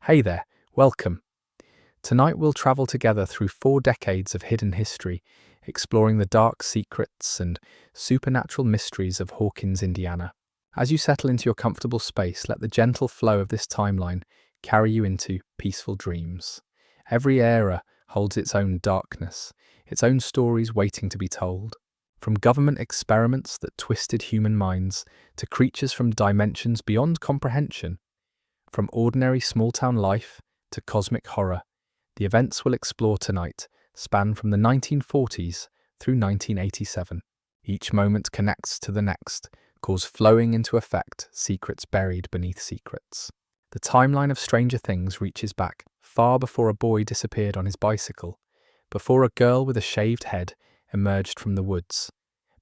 Hey there, welcome. Tonight we'll travel together through 4 decades of hidden history, exploring the dark secrets and supernatural mysteries of Hawkins, Indiana. As you settle into your comfortable space, let the gentle flow of this timeline carry you into peaceful dreams. Every era holds its own darkness, its own stories waiting to be told. From government experiments that twisted human minds to creatures from dimensions beyond comprehension, from ordinary small-town life to cosmic horror, the events we'll explore tonight span from the 1940s through 1987. Each moment connects to the next, cause flowing into effect secrets buried beneath secrets. The timeline of Stranger Things reaches back far before a boy disappeared on his bicycle, before a girl with a shaved head emerged from the woods,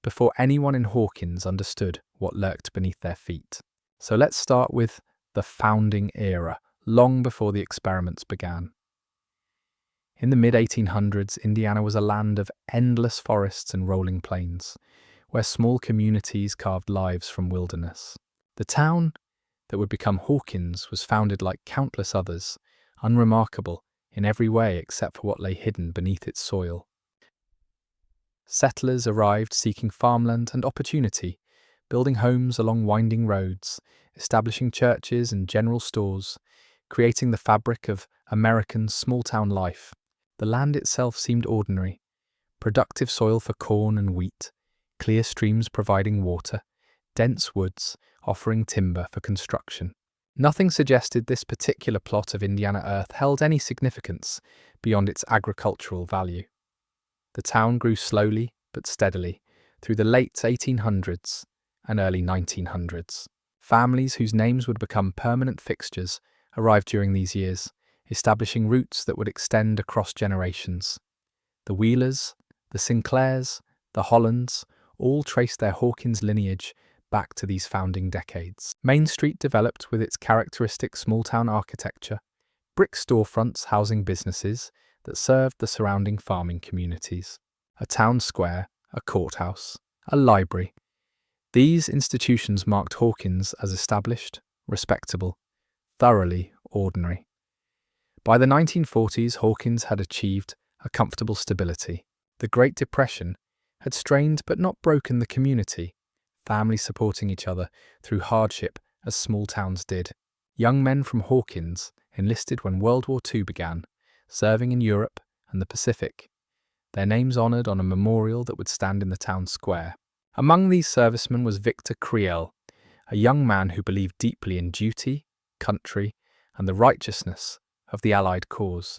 before anyone in Hawkins understood what lurked beneath their feet. So let's start with the founding era, long before the experiments began. In the mid-1800s, Indiana was a land of endless forests and rolling plains, where small communities carved lives from wilderness. The town that would become Hawkins was founded like countless others, unremarkable in every way except for what lay hidden beneath its soil. Settlers arrived seeking farmland and opportunity, building homes along winding roads, establishing churches and general stores, creating the fabric of American small-town life. The land itself seemed ordinary: productive soil for corn and wheat, clear streams providing water, dense woods offering timber for construction. Nothing suggested this particular plot of Indiana Earth held any significance beyond its agricultural value. The town grew slowly but steadily through the late 1800s and early 1900s. Families whose names would become permanent fixtures arrived during these years, establishing roots that would extend across generations. The Wheelers, the Sinclairs, the Hollands all traced their Hawkins lineage back to these founding decades. Main Street developed with its characteristic small-town architecture, brick storefronts housing businesses that served the surrounding farming communities. A town square, a courthouse, a library. These institutions marked Hawkins as established, respectable, thoroughly ordinary. By the 1940s, Hawkins had achieved a comfortable stability. The Great Depression had strained but not broken the community, families supporting each other through hardship as small towns did. Young men from Hawkins enlisted when World War II began, serving in Europe and the Pacific, their names honoured on a memorial that would stand in the town square. Among these servicemen was Victor Creel, a young man who believed deeply in duty, country, and the righteousness of the Allied cause.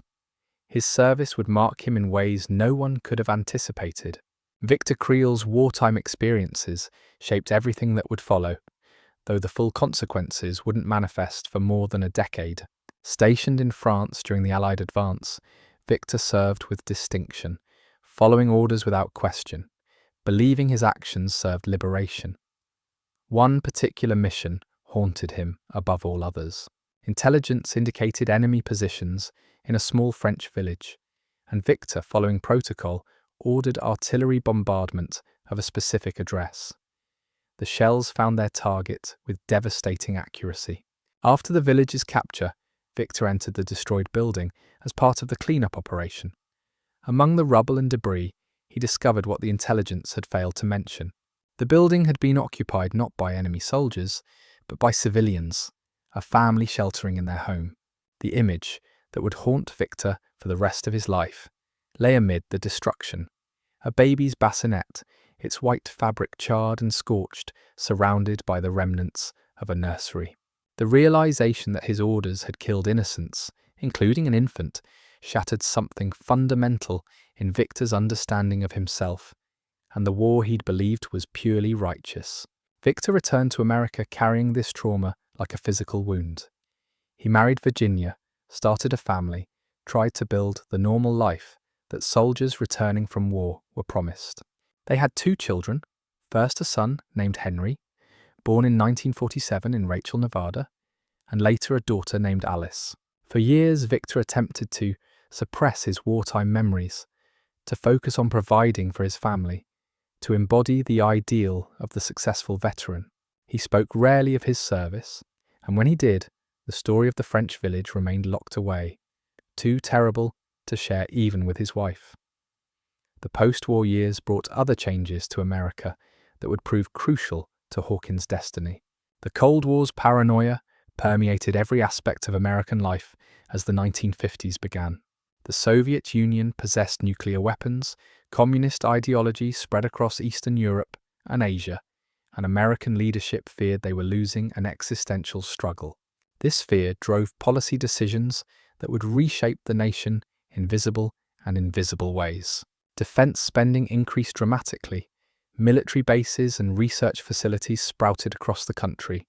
His service would mark him in ways no one could have anticipated. Victor Creel's wartime experiences shaped everything that would follow, though the full consequences wouldn't manifest for more than a decade. Stationed in France during the Allied advance, Victor served with distinction, following orders without question, believing his actions served liberation. One particular mission haunted him above all others. Intelligence indicated enemy positions in a small French village, and Victor, following protocol, ordered artillery bombardment of a specific address. The shells found their target with devastating accuracy. After the village's capture, Victor entered the destroyed building as part of the cleanup operation. Among the rubble and debris, he discovered what the intelligence had failed to mention. The building had been occupied not by enemy soldiers, but by civilians, a family sheltering in their home. The image that would haunt Victor for the rest of his life lay amid the destruction. A baby's bassinet, its white fabric charred and scorched, surrounded by the remnants of a nursery. The realization that his orders had killed innocents, including an infant, shattered something fundamental in Victor's understanding of himself, and the war he'd believed was purely righteous. Victor returned to America carrying this trauma like a physical wound. He married Virginia, started a family, tried to build the normal life that soldiers returning from war were promised. They had 2 children, first a son named Henry, born in 1947 in Rachel, Nevada, and later a daughter named Alice. For years, Victor attempted to suppress his wartime memories, to focus on providing for his family, to embody the ideal of the successful veteran. He spoke rarely of his service, and when he did, The story of the French village remained locked away, too terrible to share even with his wife. The post-war years brought other changes to America that would prove crucial to Hawkins' destiny. The Cold War's paranoia permeated every aspect of American life as the 1950s began. The Soviet Union possessed nuclear weapons, communist ideology spread across Eastern Europe and Asia, and American leadership feared they were losing an existential struggle. This fear drove policy decisions that would reshape the nation in visible and invisible ways. Defense spending increased dramatically, military bases and research facilities sprouted across the country,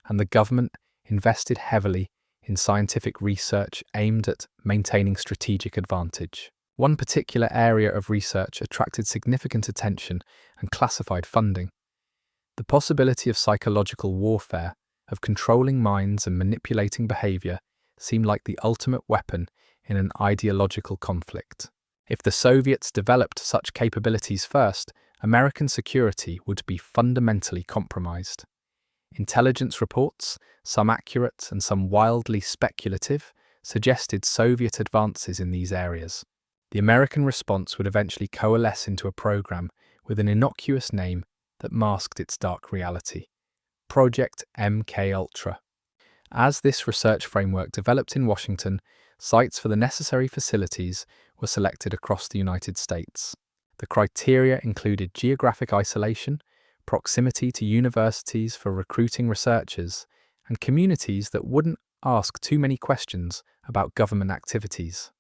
and the government invested heavily in scientific research aimed at maintaining strategic advantage. One particular area of research attracted significant attention and classified funding: the possibility of psychological warfare, of controlling minds and manipulating behavior, seemed like the ultimate weapon in an ideological conflict. If the Soviets developed such capabilities first, American security would be fundamentally compromised. Intelligence reports, some accurate and some wildly speculative, suggested Soviet advances in these areas. The American response would eventually coalesce into a program with an innocuous name that masked its dark reality: Project MKUltra. As this research framework developed in Washington, sites for the necessary facilities were selected across the United States. The criteria included geographic isolation, proximity to universities for recruiting researchers, and communities that wouldn't ask too many questions about government activities.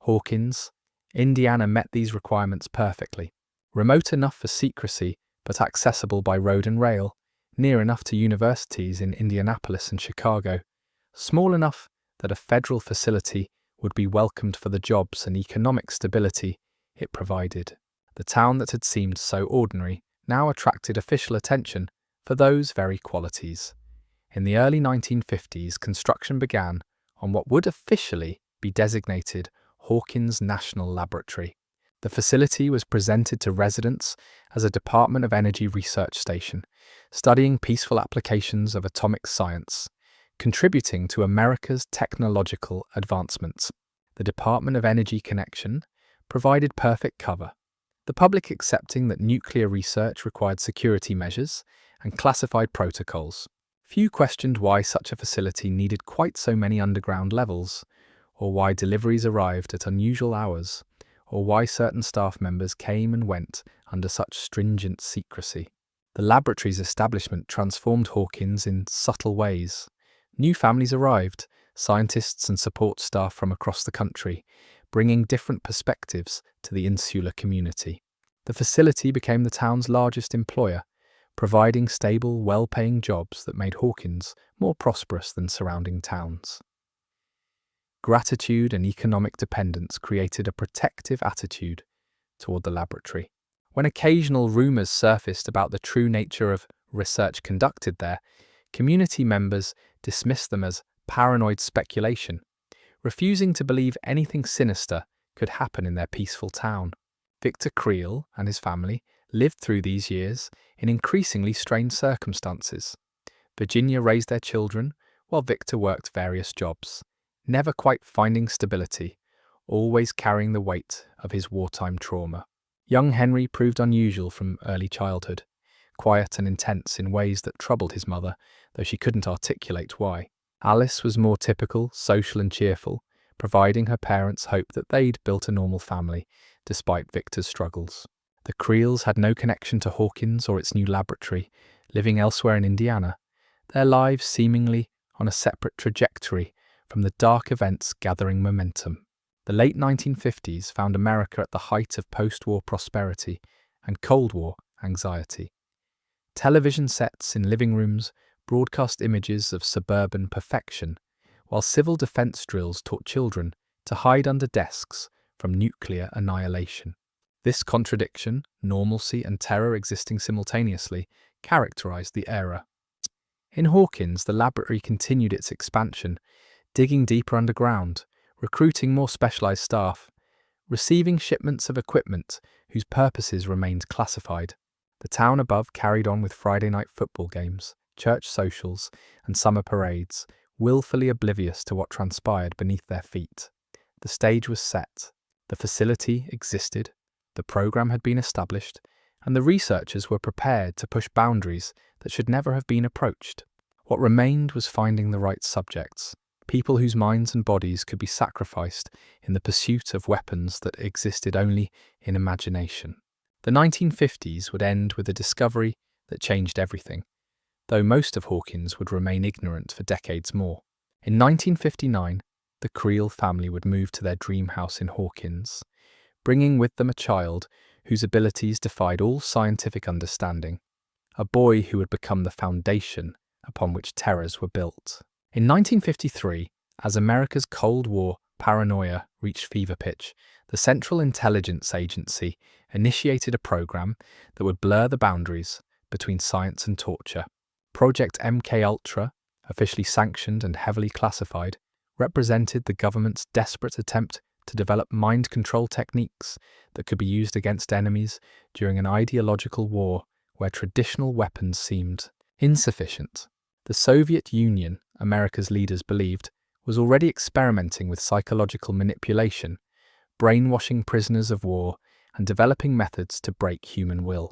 Hawkins, Indiana met these requirements perfectly. Remote enough for secrecy, but accessible by road and rail, near enough to universities in Indianapolis and Chicago, small enough that a federal facility would be welcomed for the jobs and economic stability it provided. The town that had seemed so ordinary now attracted official attention for those very qualities. In the early 1950s, construction began on what would officially be designated Hawkins National Laboratory. The facility was presented to residents as a Department of Energy research station, studying peaceful applications of atomic science, contributing to America's technological advancements. The Department of Energy connection provided perfect cover, the public accepting that nuclear research required security measures and classified protocols. Few questioned why such a facility needed quite so many underground levels, or why deliveries arrived at unusual hours, or why certain staff members came and went under such stringent secrecy. The laboratory's establishment transformed Hawkins in subtle ways. New families arrived, scientists and support staff from across the country, bringing different perspectives to the insular community. The facility became the town's largest employer, providing stable, well-paying jobs that made Hawkins more prosperous than surrounding towns. Gratitude and economic dependence created a protective attitude toward the laboratory. When occasional rumors surfaced about the true nature of research conducted there, community members dismissed them as paranoid speculation, refusing to believe anything sinister could happen in their peaceful town. Victor Creel and his family lived through these years in increasingly strange circumstances. Virginia raised their children while Victor worked various jobs, never quite finding stability, always carrying the weight of his wartime trauma. Young Henry proved unusual from early childhood, quiet and intense in ways that troubled his mother, though she couldn't articulate why. Alice was more typical, social and cheerful, providing her parents hope that they'd built a normal family, despite Victor's struggles. The Creels had no connection to Hawkins or its new laboratory, living elsewhere in Indiana, their lives seemingly on a separate trajectory from the dark events gathering momentum. The late 1950s found America at the height of post-war prosperity and Cold War anxiety. Television sets in living rooms broadcast images of suburban perfection, while civil defense drills taught children to hide under desks from nuclear annihilation. This contradiction, normalcy and terror existing simultaneously, characterized the era. In Hawkins, the laboratory continued its expansion, digging deeper underground, recruiting more specialized staff, receiving shipments of equipment whose purposes remained classified. The town above carried on with Friday night football games, church socials, and summer parades, willfully oblivious to what transpired beneath their feet. The stage was set, the facility existed, the program had been established, and the researchers were prepared to push boundaries that should never have been approached. What remained was finding the right subjects, people whose minds and bodies could be sacrificed in the pursuit of weapons that existed only in imagination. The 1950s would end with a discovery that changed everything, though most of Hawkins would remain ignorant for decades more. In 1959, the Creel family would move to their dream house in Hawkins, bringing with them a child whose abilities defied all scientific understanding, a boy who would become the foundation upon which terrors were built. In 1953, as America's Cold War paranoia reached fever pitch, the Central Intelligence Agency initiated a program that would blur the boundaries between science and torture. Project MKUltra, officially sanctioned and heavily classified, represented the government's desperate attempt to develop mind control techniques that could be used against enemies during an ideological war where traditional weapons seemed insufficient. The Soviet Union, America's leaders believed, was already experimenting with psychological manipulation, brainwashing prisoners of war, and developing methods to break human will.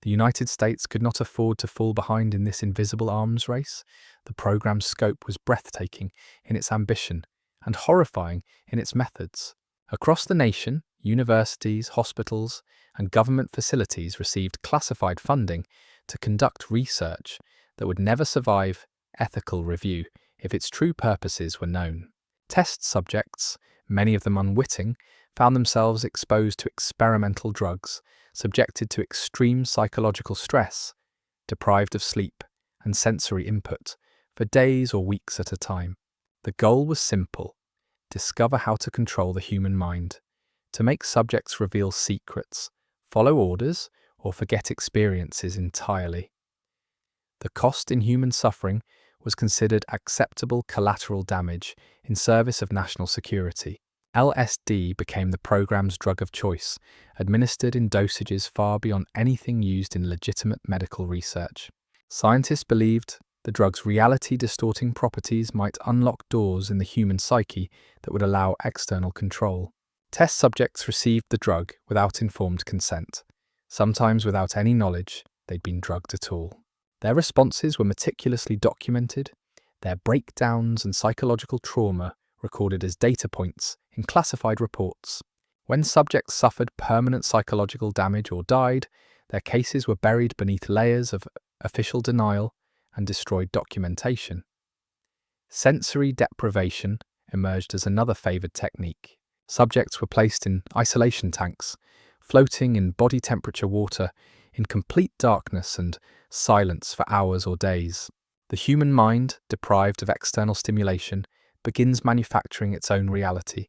The United States could not afford to fall behind in this invisible arms race. The program's scope was breathtaking in its ambition and horrifying in its methods. Across the nation, universities, hospitals, and government facilities received classified funding to conduct research that would never survive ethical review if its true purposes were known. Test subjects, many of them unwitting, found themselves exposed to experimental drugs, subjected to extreme psychological stress, deprived of sleep and sensory input for days or weeks at a time. The goal was simple: discover how to control the human mind, to make subjects reveal secrets, follow orders, or forget experiences entirely. The cost in human suffering was considered acceptable collateral damage in service of national security. LSD became the program's drug of choice, administered in dosages far beyond anything used in legitimate medical research. Scientists believed the drug's reality-distorting properties might unlock doors in the human psyche that would allow external control. Test subjects received the drug without informed consent, sometimes without any knowledge they'd been drugged at all. Their responses were meticulously documented, their breakdowns and psychological trauma recorded as data points in classified reports. When subjects suffered permanent psychological damage or died, their cases were buried beneath layers of official denial and destroyed documentation. Sensory deprivation emerged as another favoured technique. Subjects were placed in isolation tanks, floating in body temperature water in complete darkness and silence for hours or days. The human mind, deprived of external stimulation, begins manufacturing its own reality,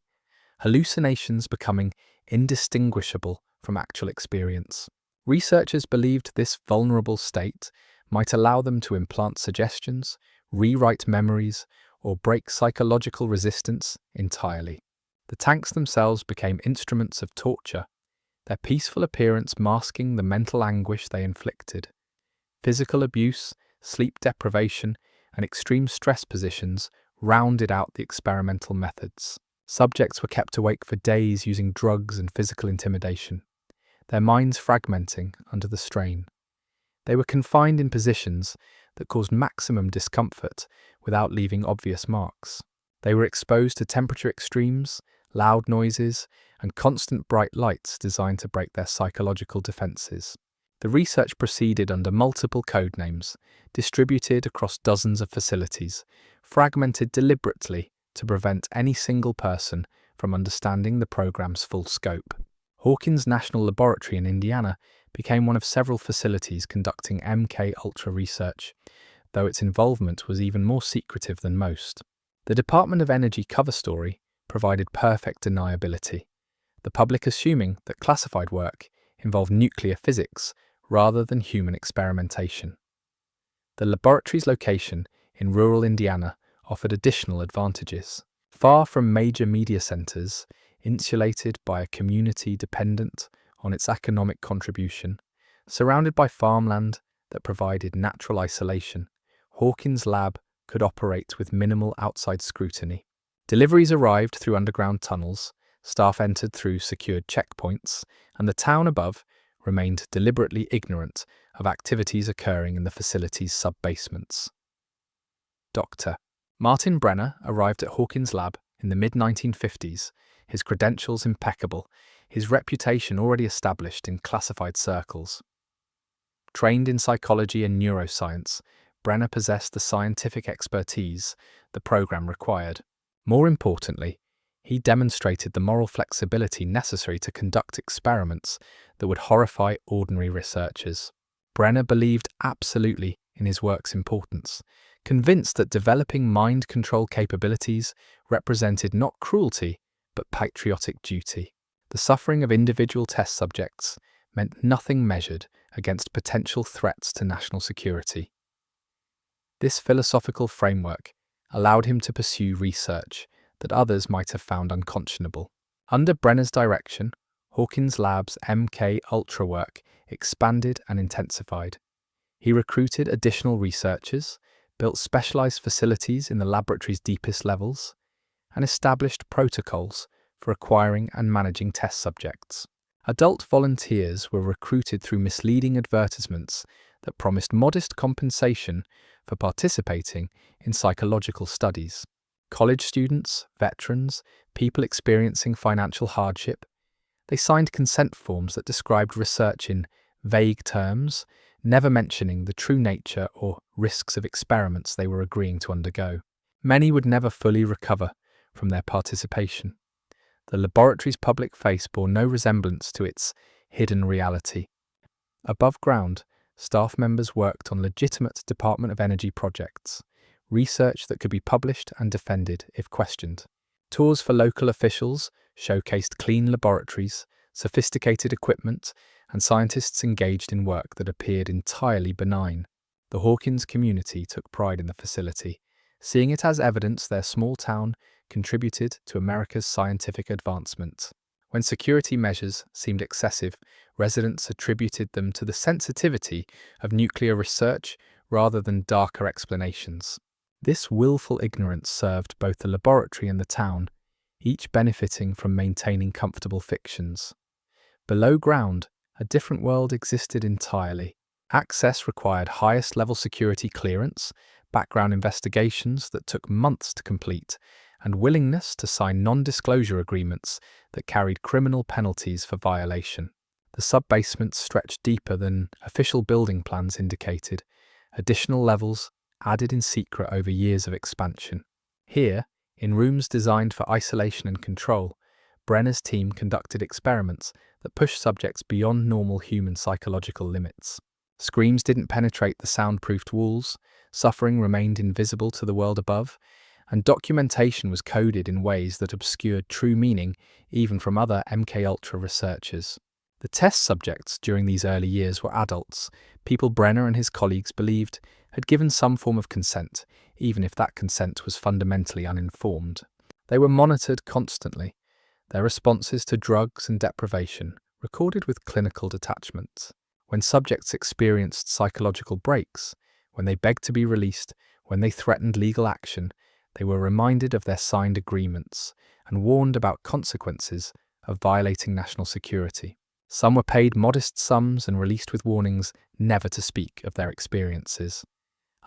hallucinations becoming indistinguishable from actual experience. Researchers believed this vulnerable state might allow them to implant suggestions, rewrite memories, or break psychological resistance entirely. The tanks themselves became instruments of torture, their peaceful appearance masking the mental anguish they inflicted. Physical abuse, sleep deprivation, and extreme stress positions rounded out the experimental methods. Subjects were kept awake for days using drugs and physical intimidation, their minds fragmenting under the strain. They were confined in positions that caused maximum discomfort without leaving obvious marks. They were exposed to temperature extremes, loud noises, and constant bright lights designed to break their psychological defenses. The research proceeded under multiple code names, distributed across dozens of facilities, fragmented deliberately to prevent any single person from understanding the program's full scope. Hawkins National Laboratory in Indiana became one of several facilities conducting MKUltra research, though its involvement was even more secretive than most. The Department of Energy cover story provided perfect deniability, the public assuming that classified work involved nuclear physics rather than human experimentation. The laboratory's location in rural Indiana offered additional advantages. Far from major media centers, insulated by a community dependent on its economic contribution, surrounded by farmland that provided natural isolation, Hawkins' lab could operate with minimal outside scrutiny. Deliveries arrived through underground tunnels, staff entered through secured checkpoints, and the town above remained deliberately ignorant of activities occurring in the facility's sub-basements. Dr. Martin Brenner arrived at Hawkins' lab in the mid-1950s, his credentials impeccable, his reputation already established in classified circles. Trained in psychology and neuroscience, Brenner possessed the scientific expertise the program required. More importantly, he demonstrated the moral flexibility necessary to conduct experiments that would horrify ordinary researchers. Brenner believed absolutely in his work's importance, convinced that developing mind control capabilities represented not cruelty, but patriotic duty. The suffering of individual test subjects meant nothing measured against potential threats to national security. This philosophical framework allowed him to pursue research that others might have found unconscionable. Under Brenner's direction, Hawkins' Lab's MK Ultra work expanded and intensified. He recruited additional researchers, built specialized facilities in the laboratory's deepest levels, and established protocols for acquiring and managing test subjects. Adult volunteers were recruited through misleading advertisements that promised modest compensation for participating in psychological studies. College students, veterans, people experiencing financial hardship, they signed consent forms that described research in vague terms, never mentioning the true nature or risks of experiments they were agreeing to undergo. Many would never fully recover from their participation. The laboratory's public face bore no resemblance to its hidden reality. Above ground, staff members worked on legitimate Department of Energy projects, research that could be published and defended if questioned. Tours for local officials showcased clean laboratories, sophisticated equipment, and scientists engaged in work that appeared entirely benign. The Hawkins community took pride in the facility, seeing it as evidence their small town contributed to America's scientific advancement. When security measures seemed excessive, residents attributed them to the sensitivity of nuclear research rather than darker explanations. This willful ignorance served both the laboratory and the town, each benefiting from maintaining comfortable fictions. Below ground, a different world existed entirely. Access required highest-level security clearance, background investigations that took months to complete, and willingness to sign non-disclosure agreements that carried criminal penalties for violation. The sub-basements stretched deeper than official building plans indicated, additional levels added in secret over years of expansion. Here, in rooms designed for isolation and control, Brenner's team conducted experiments that pushed subjects beyond normal human psychological limits. Screams didn't penetrate the soundproofed walls, suffering remained invisible to the world above, and documentation was coded in ways that obscured true meaning even from other MK Ultra researchers. The test subjects during these early years were adults, people Brenner and his colleagues believed had given some form of consent, even if that consent was fundamentally uninformed. They were monitored constantly, their responses to drugs and deprivation recorded with clinical detachment. When subjects experienced psychological breaks, when they begged to be released, when they threatened legal action, they were reminded of their signed agreements and warned about consequences of violating national security. Some were paid modest sums and released with warnings never to speak of their experiences.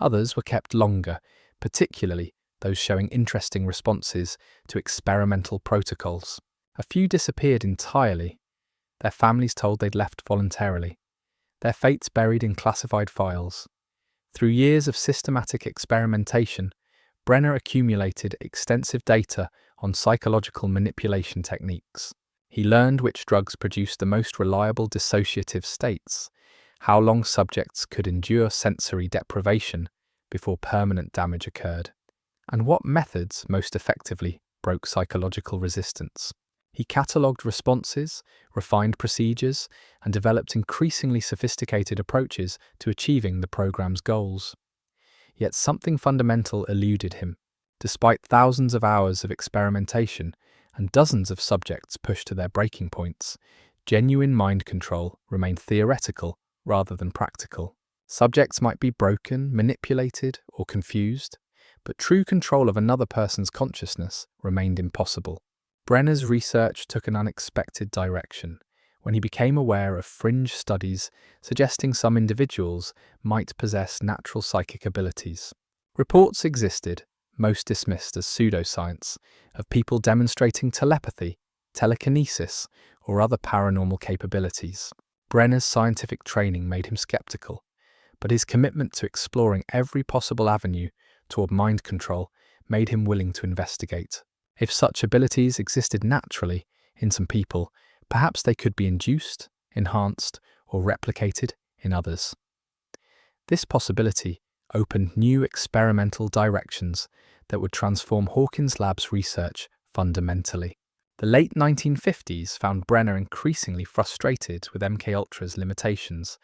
Others were kept longer, particularly those showing interesting responses to experimental protocols. A few disappeared entirely. Their families told they'd left voluntarily, their fates buried in classified files. Through years of systematic experimentation, Brenner accumulated extensive data on psychological manipulation techniques. He learned which drugs produced the most reliable dissociative states, how long subjects could endure sensory deprivation before permanent damage occurred, and what methods most effectively broke psychological resistance. He catalogued responses, refined procedures, and developed increasingly sophisticated approaches to achieving the program's goals. Yet something fundamental eluded him. Despite thousands of hours of experimentation and dozens of subjects pushed to their breaking points, genuine mind control remained theoretical rather than practical. Subjects might be broken, manipulated, or confused, but true control of another person's consciousness remained impossible. Brenner's research took an unexpected direction when he became aware of fringe studies suggesting some individuals might possess natural psychic abilities. Reports existed, most dismissed as pseudoscience, of people demonstrating telepathy, telekinesis, or other paranormal capabilities. Brenner's scientific training made him skeptical, but his commitment to exploring every possible avenue toward mind control made him willing to investigate. If such abilities existed naturally in some people, perhaps they could be induced, enhanced, or replicated in others. This possibility opened new experimental directions that would transform Hawkins Lab's research fundamentally. The late 1950s found Brenner increasingly frustrated with MKUltra's limitations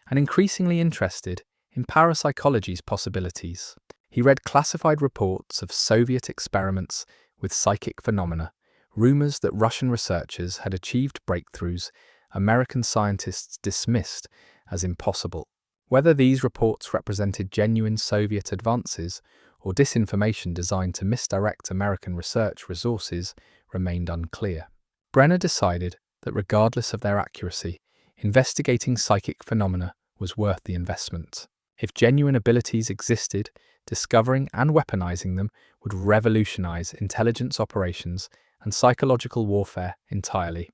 and increasingly interested in parapsychology's possibilities. He read classified reports of Soviet experiments with psychic phenomena, rumors that Russian researchers had achieved breakthroughs American scientists dismissed as impossible. Whether these reports represented genuine Soviet advances or disinformation designed to misdirect American research resources remained unclear. Brenner decided that regardless of their accuracy, investigating psychic phenomena was worth the investment. If genuine abilities existed, discovering and weaponizing them would revolutionize intelligence operations and psychological warfare entirely.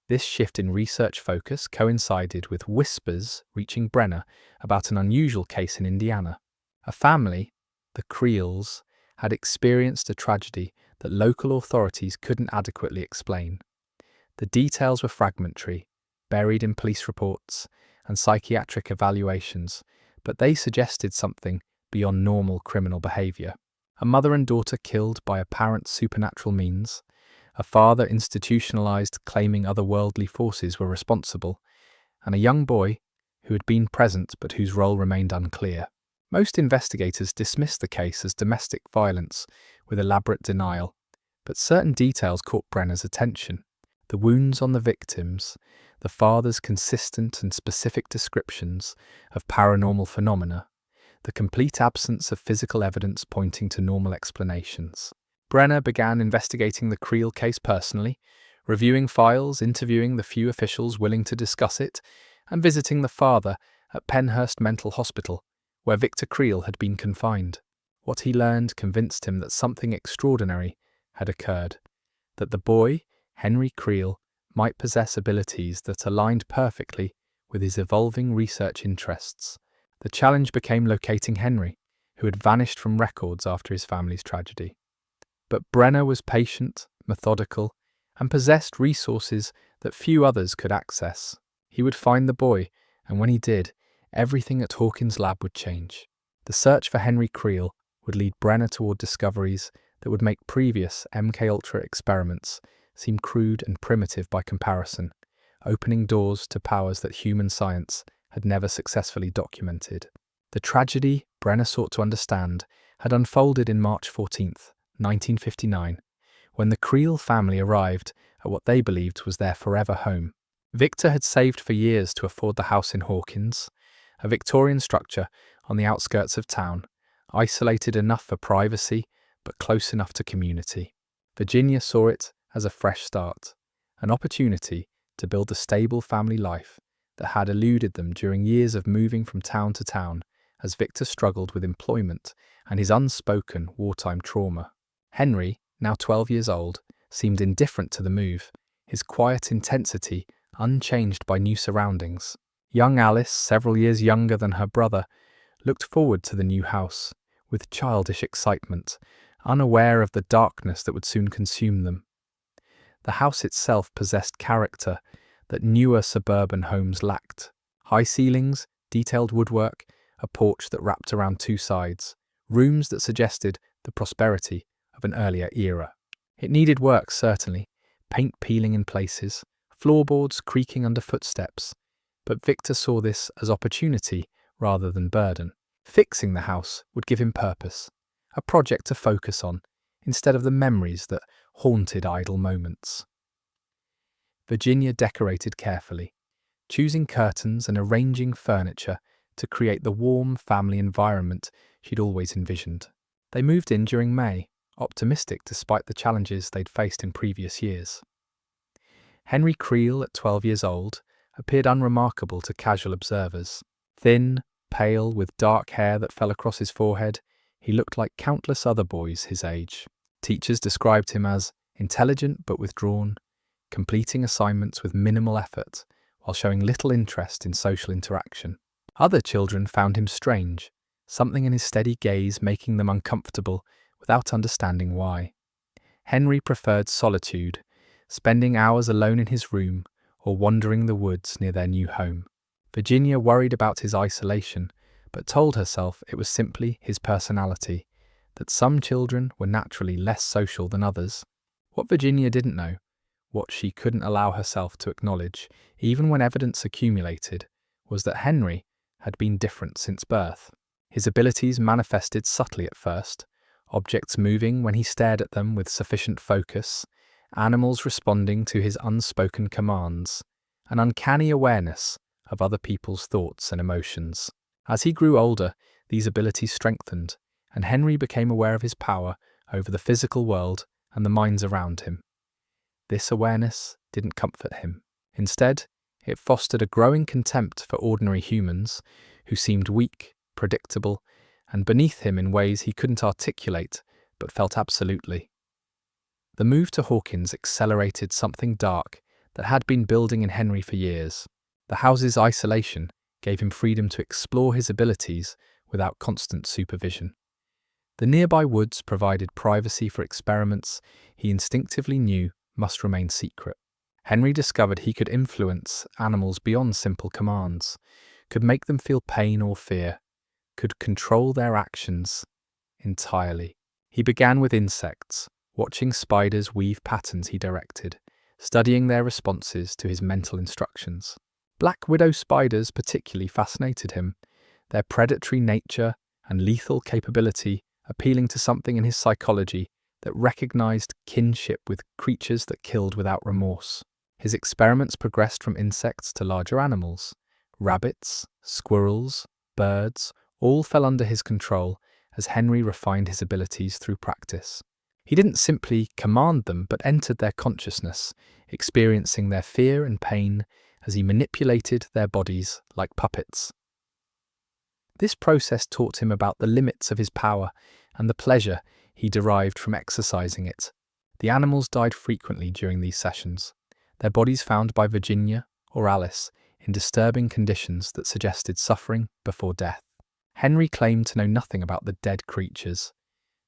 This shift in research focus coincided with whispers reaching Brenner about an unusual case in Indiana. A family, the Creels, had experienced a tragedy that local authorities couldn't adequately explain. The details were fragmentary, buried in police reports and psychiatric evaluations, but they suggested something beyond normal criminal behavior. A mother and daughter killed by apparent supernatural means, a father institutionalized claiming otherworldly forces were responsible, and a young boy who had been present but whose role remained unclear. Most investigators dismissed the case as domestic violence with elaborate denial, but certain details caught Brenner's attention. The wounds on the victims, the father's consistent and specific descriptions of paranormal phenomena, the complete absence of physical evidence pointing to normal explanations. Brenner began investigating the Creel case personally, reviewing files, interviewing the few officials willing to discuss it, and visiting the father at Penhurst Mental Hospital, where Victor Creel had been confined. What he learned convinced him that something extraordinary had occurred, that the boy, Henry Creel, might possess abilities that aligned perfectly with his evolving research interests. The challenge became locating Henry, who had vanished from records after his family's tragedy. But Brenner was patient, methodical, and possessed resources that few others could access. He would find the boy, and when he did, everything at Hawkins Lab would change. The search for Henry Creel would lead Brenner toward discoveries that would make previous MKUltra experiments seem crude and primitive by comparison, opening doors to powers that human science had never successfully documented. The tragedy Brenner sought to understand had unfolded in March 14th, 1959, when the Creel family arrived at what they believed was their forever home. Victor had saved for years to afford the house in Hawkins, a Victorian structure on the outskirts of town, isolated enough for privacy but close enough to community. Virginia saw it as a fresh start, an opportunity to build a stable family life that had eluded them during years of moving from town to town as Victor struggled with employment and his unspoken wartime trauma. Henry, now 12 years old, seemed indifferent to the move, his quiet intensity unchanged by new surroundings. Young Alice, several years younger than her brother, looked forward to the new house with childish excitement, unaware of the darkness that would soon consume them. The house itself possessed character that newer suburban homes lacked. High ceilings, detailed woodwork, a porch that wrapped around two sides, rooms that suggested the prosperity of an earlier era. It needed work, certainly, paint peeling in places, floorboards creaking under footsteps, but Victor saw this as opportunity rather than burden. Fixing the house would give him purpose, a project to focus on, instead of the memories that haunted idle moments. Virginia decorated carefully, choosing curtains and arranging furniture to create the warm family environment she'd always envisioned. They moved in during May, optimistic despite the challenges they'd faced in previous years. Henry Creel, at 12 years old, appeared unremarkable to casual observers. Thin, pale, with dark hair that fell across his forehead, he looked like countless other boys his age. Teachers described him as intelligent but withdrawn, completing assignments with minimal effort, while showing little interest in social interaction. Other children found him strange, something in his steady gaze making them uncomfortable without understanding why. Henry preferred solitude, spending hours alone in his room or wandering the woods near their new home. Virginia worried about his isolation, but told herself it was simply his personality, that some children were naturally less social than others. What Virginia didn't know, what she couldn't allow herself to acknowledge, even when evidence accumulated, was that Henry had been different since birth. His abilities manifested subtly at first, objects moving when he stared at them with sufficient focus, animals responding to his unspoken commands, an uncanny awareness of other people's thoughts and emotions. As he grew older, these abilities strengthened, and Henry became aware of his power over the physical world and the minds around him. This awareness didn't comfort him. Instead, it fostered a growing contempt for ordinary humans who seemed weak, predictable, and beneath him in ways he couldn't articulate but felt absolutely. The move to Hawkins accelerated something dark that had been building in Henry for years. The house's isolation gave him freedom to explore his abilities without constant supervision. The nearby woods provided privacy for experiments he instinctively knew must remain secret. Henry discovered he could influence animals beyond simple commands, could make them feel pain or fear, could control their actions entirely. He began with insects, watching spiders weave patterns he directed, studying their responses to his mental instructions. Black widow spiders particularly fascinated him, their predatory nature and lethal capability appealing to something in his psychology that recognized kinship with creatures that killed without remorse. His experiments progressed from insects to larger animals. Rabbits, squirrels, birds, all fell under his control as Henry refined his abilities through practice. He didn't simply command them but entered their consciousness, experiencing their fear and pain as he manipulated their bodies like puppets. This process taught him about the limits of his power and the pleasure he derived from exercising it. The animals died frequently during these sessions, their bodies found by Virginia or Alice in disturbing conditions that suggested suffering before death. Henry claimed to know nothing about the dead creatures,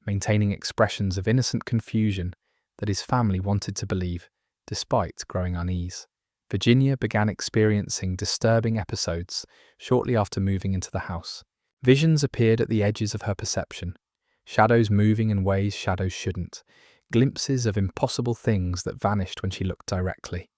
maintaining expressions of innocent confusion that his family wanted to believe, despite growing unease. Virginia began experiencing disturbing episodes shortly after moving into the house. Visions appeared at the edges of her perception, shadows moving in ways shadows shouldn't, glimpses of impossible things that vanished when she looked directly.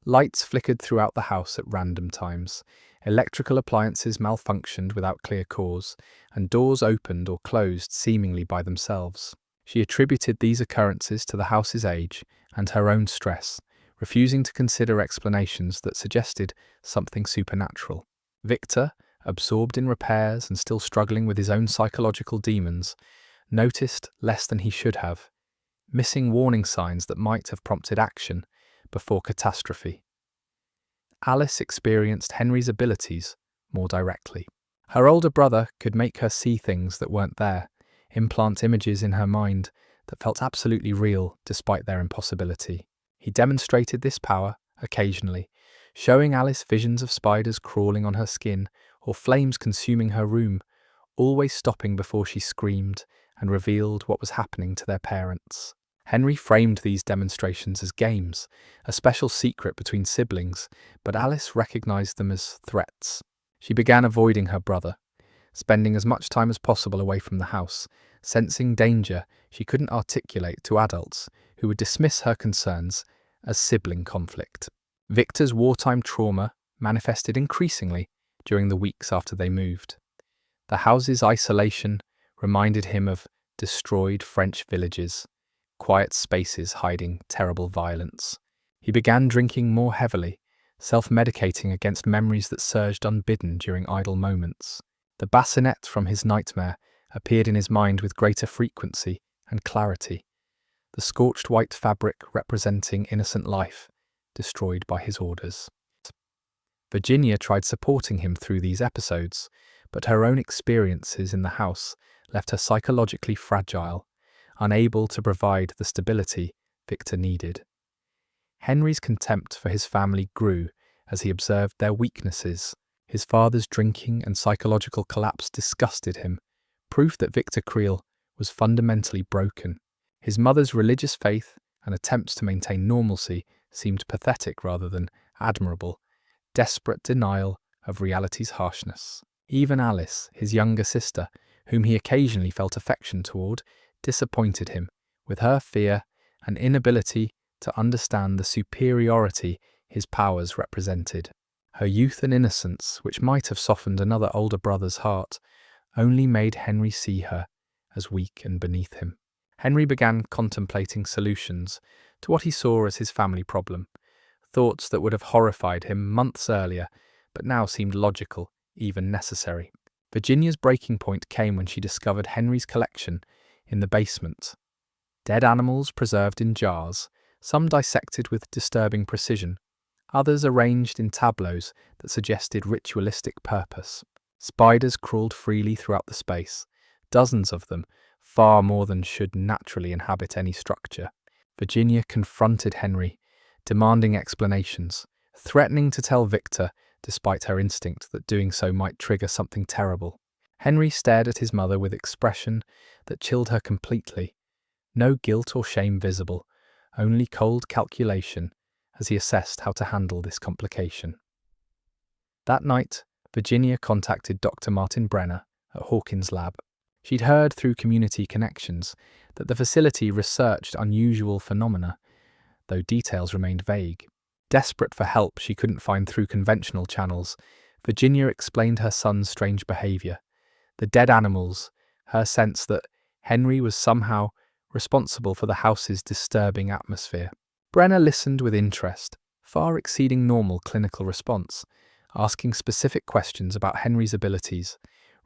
Lights flickered throughout the house at random times, electrical appliances malfunctioned without clear cause, and doors opened or closed seemingly by themselves. She attributed these occurrences to the house's age and her own stress, refusing to consider explanations that suggested something supernatural. Victor, absorbed in repairs and still struggling with his own psychological demons, noticed less than he should have, missing warning signs that might have prompted action before catastrophe. Alice experienced Henry's abilities more directly. Her older brother could make her see things that weren't there, implant images in her mind that felt absolutely real despite their impossibility. He demonstrated this power occasionally, showing Alice visions of spiders crawling on her skin or flames consuming her room, always stopping before she screamed and revealed what was happening to their parents. Henry framed these demonstrations as games, a special secret between siblings, but Alice recognized them as threats. She began avoiding her brother, spending as much time as possible away from the house, sensing danger she couldn't articulate to adults who would dismiss her concerns as sibling conflict. Victor's wartime trauma manifested increasingly during the weeks after they moved. The house's isolation reminded him of destroyed French villages, quiet spaces hiding terrible violence. He began drinking more heavily, self-medicating against memories that surged unbidden during idle moments. The bassinet from his nightmare appeared in his mind with greater frequency and clarity, the scorched white fabric representing innocent life, destroyed by his orders. Virginia tried supporting him through these episodes, but her own experiences in the house left her psychologically fragile, unable to provide the stability Victor needed. Henry's contempt for his family grew as he observed their weaknesses. His father's drinking and psychological collapse disgusted him, proof that Victor Creel was fundamentally broken. His mother's religious faith and attempts to maintain normalcy seemed pathetic rather than admirable, desperate denial of reality's harshness. Even Alice, his younger sister, whom he occasionally felt affection toward, disappointed him, with her fear and inability to understand the superiority his powers represented. Her youth and innocence, which might have softened another older brother's heart, only made Henry see her as weak and beneath him. Henry began contemplating solutions to what he saw as his family problem, thoughts that would have horrified him months earlier, but now seemed logical, even necessary. Virginia's breaking point came when she discovered Henry's collection in the basement. Dead animals preserved in jars, some dissected with disturbing precision, others arranged in tableaus that suggested ritualistic purpose. Spiders crawled freely throughout the space, dozens of them, far more than should naturally inhabit any structure. Virginia confronted Henry, demanding explanations, threatening to tell Victor, despite her instinct that doing so might trigger something terrible. Henry stared at his mother with expression that chilled her completely. No guilt or shame visible, only cold calculation as he assessed how to handle this complication. That night, Virginia contacted Dr. Martin Brenner at Hawkins' lab. She'd heard through community connections that the facility researched unusual phenomena, though details remained vague. Desperate for help she couldn't find through conventional channels, Virginia explained her son's strange behavior, the dead animals, her sense that Henry was somehow responsible for the house's disturbing atmosphere. Brenner listened with interest, far exceeding normal clinical response, asking specific questions about Henry's abilities,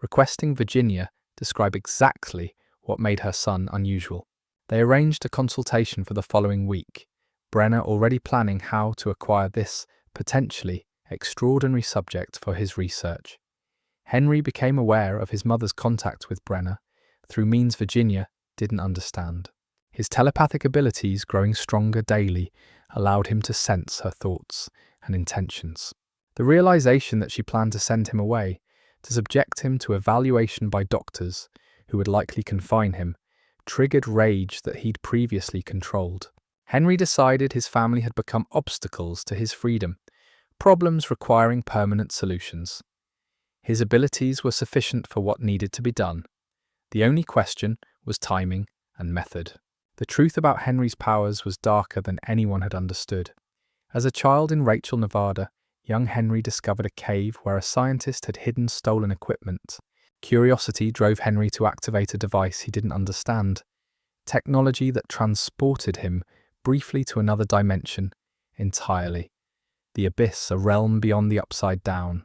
requesting Virginia describe exactly what made her son unusual. They arranged a consultation for the following week, Brenner already planning how to acquire this potentially extraordinary subject for his research. Henry became aware of his mother's contact with Brenner through means Virginia didn't understand. His telepathic abilities, growing stronger daily, allowed him to sense her thoughts and intentions. The realization that she planned to send him away, to subject him to evaluation by doctors who would likely confine him, triggered rage that he'd previously controlled. Henry decided his family had become obstacles to his freedom, problems requiring permanent solutions. His abilities were sufficient for what needed to be done. The only question was timing and method. The truth about Henry's powers was darker than anyone had understood. As a child in Rachel, Nevada, young Henry discovered a cave where a scientist had hidden stolen equipment. Curiosity drove Henry to activate a device he didn't understand, technology that transported him briefly to another dimension entirely, the abyss, a realm beyond the upside down.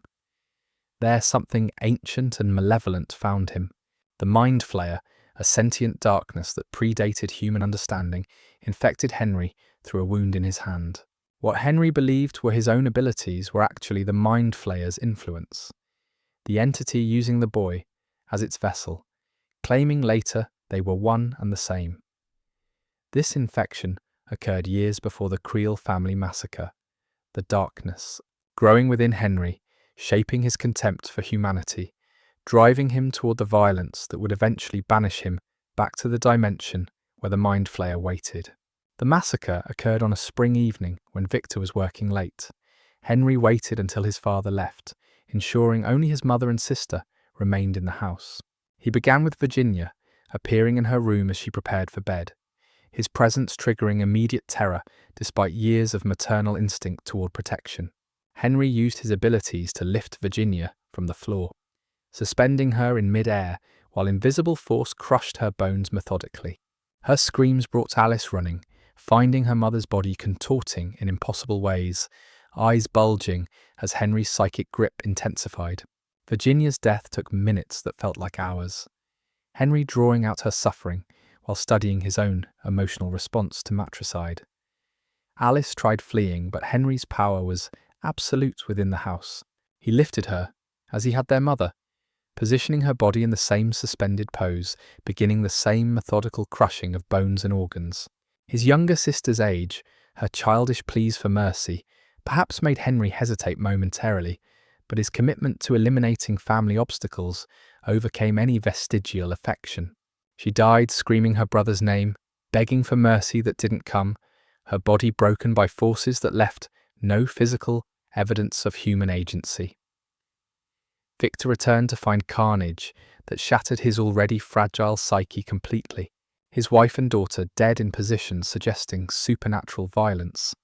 There something ancient and malevolent found him. The Mind Flayer, a sentient darkness that predated human understanding, infected Henry through a wound in his hand. What Henry believed were his own abilities were actually the Mind Flayer's influence, the entity using the boy as its vessel, claiming later they were one and the same. This infection occurred years before the Creel family massacre, the darkness growing within Henry, shaping his contempt for humanity, driving him toward the violence that would eventually banish him back to the dimension where the Mind Flayer waited. The massacre occurred on a spring evening when Victor was working late. Henry waited until his father left, ensuring only his mother and sister remained in the house. He began with Virginia, appearing in her room as she prepared for bed, his presence triggering immediate terror despite years of maternal instinct toward protection. Henry used his abilities to lift Virginia from the floor, suspending her in mid-air while invisible force crushed her bones methodically. Her screams brought Alice running, finding her mother's body contorting in impossible ways, eyes bulging as Henry's psychic grip intensified. Virginia's death took minutes that felt like hours. Henry drawing out her suffering while studying his own emotional response to matricide. Alice tried fleeing, but Henry's power was absolute within the house. He lifted her, as he had their mother, positioning her body in the same suspended pose, beginning the same methodical crushing of bones and organs. His younger sister's age, her childish pleas for mercy, perhaps made Henry hesitate momentarily, but his commitment to eliminating family obstacles overcame any vestigial affection. She died screaming her brother's name, begging for mercy that didn't come, her body broken by forces that left no physical evidence of human agency. Victor returned to find carnage that shattered his already fragile psyche completely, his wife and daughter dead in positions suggesting supernatural violence,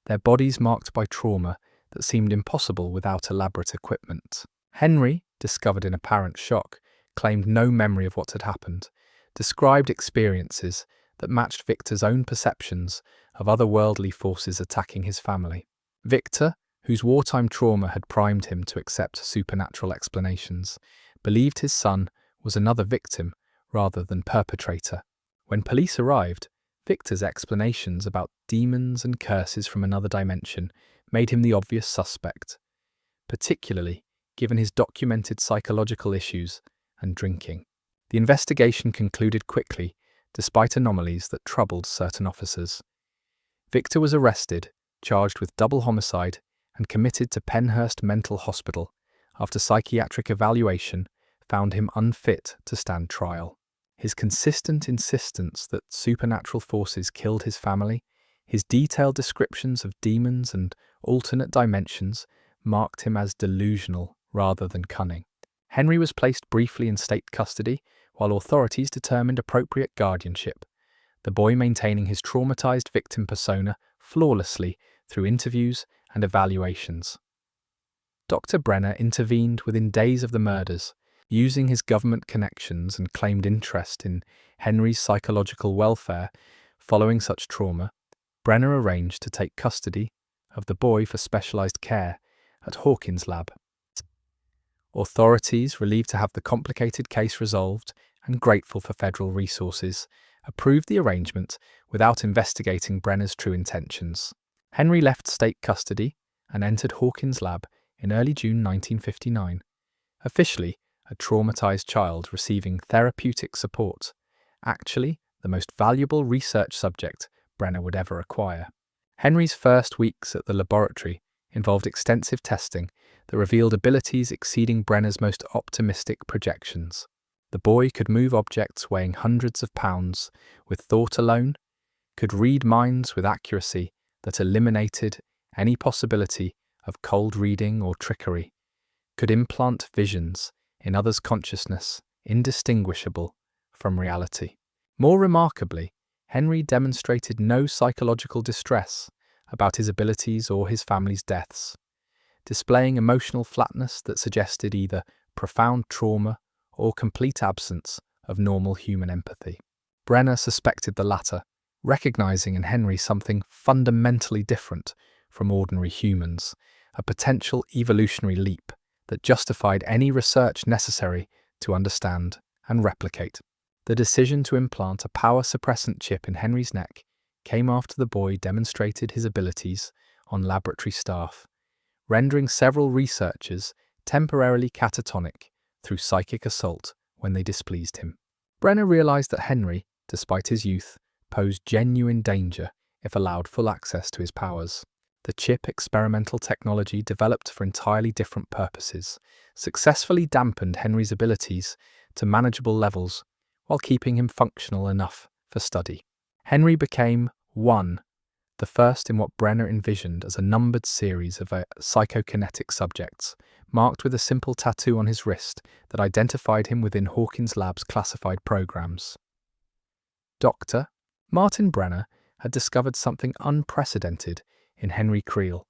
their bodies marked by trauma that seemed impossible without elaborate equipment. Henry, discovered in apparent shock, claimed no memory of what had happened, described experiences that matched Victor's own perceptions of otherworldly forces attacking his family. Victor, whose wartime trauma had primed him to accept supernatural explanations, believed his son was another victim rather than perpetrator. When police arrived, Victor's explanations about demons and curses from another dimension made him the obvious suspect, particularly given his documented psychological issues and drinking. The investigation concluded quickly, despite anomalies that troubled certain officers. Victor was arrested, charged with double homicide, and committed to Penhurst Mental Hospital after psychiatric evaluation found him unfit to stand trial. His consistent insistence that supernatural forces killed his family, his detailed descriptions of demons and alternate dimensions marked him as delusional rather than cunning. Henry was placed briefly in state custody while authorities determined appropriate guardianship, the boy maintaining his traumatized victim persona flawlessly through interviews and evaluations. Dr. Brenner intervened within days of the murders, using his government connections and claimed interest in Henry's psychological welfare. Following such trauma, Brenner arranged to take custody of the boy for specialized care at Hawkins Lab. Authorities, relieved to have the complicated case resolved and grateful for federal resources, approved the arrangement without investigating Brenner's true intentions. Henry left state custody and entered Hawkins Lab in early June 1959, officially a traumatized child receiving therapeutic support, actually the most valuable research subject Brenner would ever acquire. Henry's first weeks at the laboratory involved extensive testing that revealed abilities exceeding Brenner's most optimistic projections. The boy could move objects weighing hundreds of pounds with thought alone, could read minds with accuracy that eliminated any possibility of cold reading or trickery, could implant visions in others' consciousness indistinguishable from reality. More remarkably, Henry demonstrated no psychological distress about his abilities or his family's deaths, displaying emotional flatness that suggested either profound trauma or complete absence of normal human empathy. Brenner suspected the latter, recognizing in Henry something fundamentally different from ordinary humans, a potential evolutionary leap that justified any research necessary to understand and replicate. The decision to implant a power suppressant chip in Henry's neck came after the boy demonstrated his abilities on laboratory staff, rendering several researchers temporarily catatonic through psychic assault when they displeased him. Brenner realized that Henry, despite his youth, posed genuine danger if allowed full access to his powers. The chip experimental technology developed for entirely different purposes successfully dampened Henry's abilities to manageable levels while keeping him functional enough for study. Henry became the first in what Brenner envisioned as a numbered series of psychokinetic subjects, marked with a simple tattoo on his wrist that identified him within Hawkins Lab's classified programs. Dr. Martin Brenner had discovered something unprecedented in Henry Creel,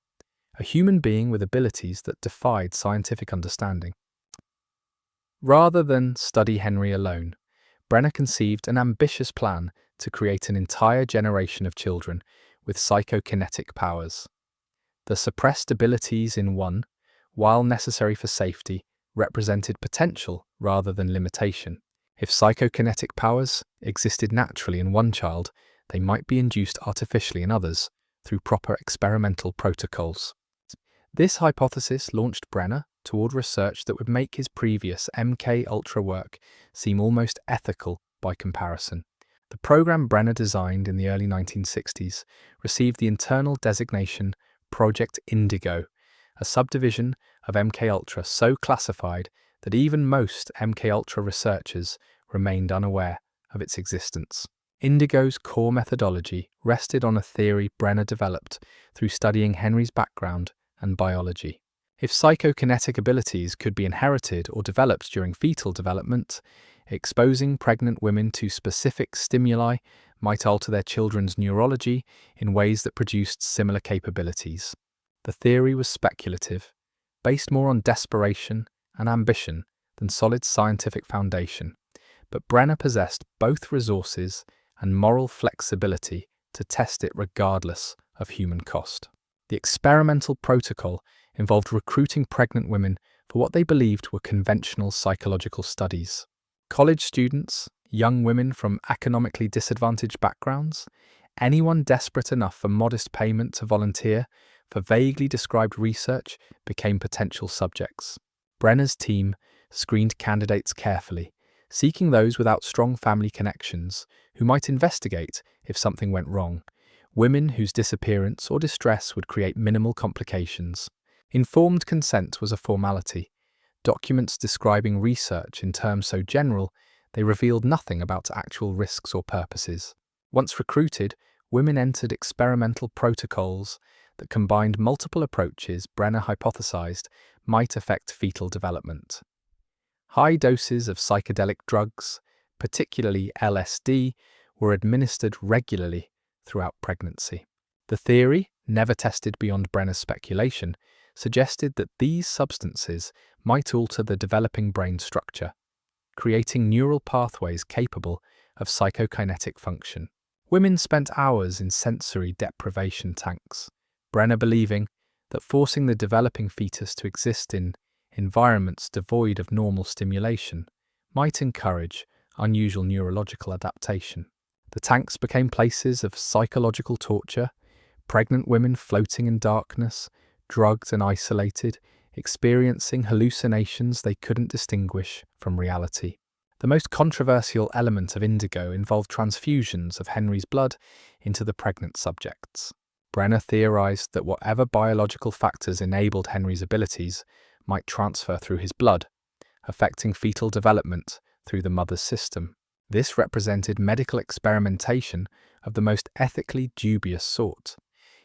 a human being with abilities that defied scientific understanding. Rather than study Henry alone, Brenner conceived an ambitious plan to create an entire generation of children with psychokinetic powers. The suppressed abilities in one, while necessary for safety, represented potential rather than limitation. If psychokinetic powers existed naturally in one child, they might be induced artificially in others through proper experimental protocols. This hypothesis launched Brenner toward research that would make his previous MK Ultra work seem almost ethical by comparison. The program Brenner designed in the early 1960s received the internal designation Project Indigo, a subdivision of MK Ultra so classified that even most MK Ultra researchers remained unaware of its existence. Indigo's core methodology rested on a theory Brenner developed through studying Henry's background and biology. If psychokinetic abilities could be inherited or developed during fetal development, exposing pregnant women to specific stimuli might alter their children's neurology in ways that produced similar capabilities. The theory was speculative, based more on desperation and ambition than solid scientific foundation, but Brenner possessed both resources and moral flexibility to test it regardless of human cost. The experimental protocol involved recruiting pregnant women for what they believed were conventional psychological studies. College students, young women from economically disadvantaged backgrounds, anyone desperate enough for modest payment to volunteer for vaguely described research became potential subjects. Brenner's team screened candidates carefully, seeking those without strong family connections who might investigate if something went wrong, women whose disappearance or distress would create minimal complications. Informed consent was a formality. Documents describing research in terms so general, they revealed nothing about actual risks or purposes. Once recruited, women entered experimental protocols that combined multiple approaches Brenner hypothesized might affect fetal development. High doses of psychedelic drugs, particularly LSD, were administered regularly throughout pregnancy. The theory, never tested beyond Brenner's speculation, suggested that these substances might alter the developing brain structure, creating neural pathways capable of psychokinetic function. Women spent hours in sensory deprivation tanks, Brenner believing that forcing the developing fetus to exist in environments devoid of normal stimulation might encourage unusual neurological adaptation. The tanks became places of psychological torture, pregnant women floating in darkness, drugged and isolated, experiencing hallucinations they couldn't distinguish from reality. The most controversial element of Indigo involved transfusions of Henry's blood into the pregnant subjects. Brenner theorized that whatever biological factors enabled Henry's abilities might transfer through his blood, affecting fetal development through the mother's system. This represented medical experimentation of the most ethically dubious sort,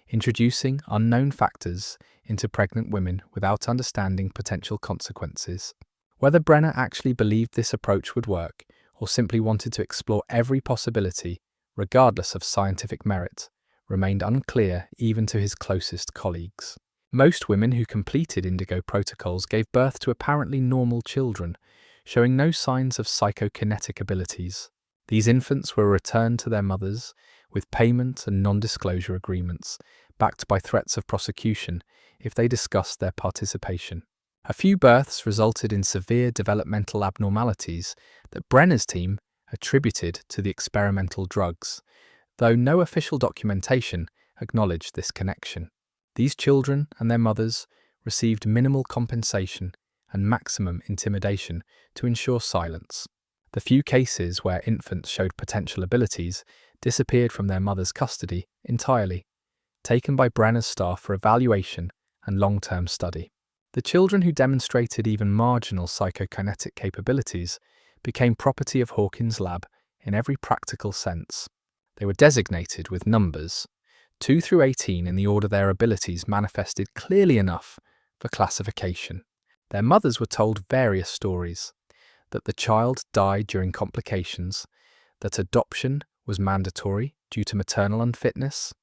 introducing unknown factors into pregnant women without understanding potential consequences. Whether Brenner actually believed this approach would work, or simply wanted to explore every possibility, regardless of scientific merit, remained unclear even to his closest colleagues. Most women who completed Indigo protocols gave birth to apparently normal children, showing no signs of psychokinetic abilities. These infants were returned to their mothers with payment and non-disclosure agreements, backed by threats of prosecution if they discussed their participation. A few births resulted in severe developmental abnormalities that Brenner's team attributed to the experimental drugs, though no official documentation acknowledged this connection. These children and their mothers received minimal compensation and maximum intimidation to ensure silence. The few cases where infants showed potential abilities disappeared from their mother's custody entirely, taken by Brenner's staff for evaluation and long-term study. The children who demonstrated even marginal psychokinetic capabilities became property of Hawkins' lab in every practical sense. They were designated with numbers, 2 through 18 in the order their abilities manifested clearly enough for classification. Their mothers were told various stories: that the child died during complications, that adoption was mandatory due to maternal unfitness,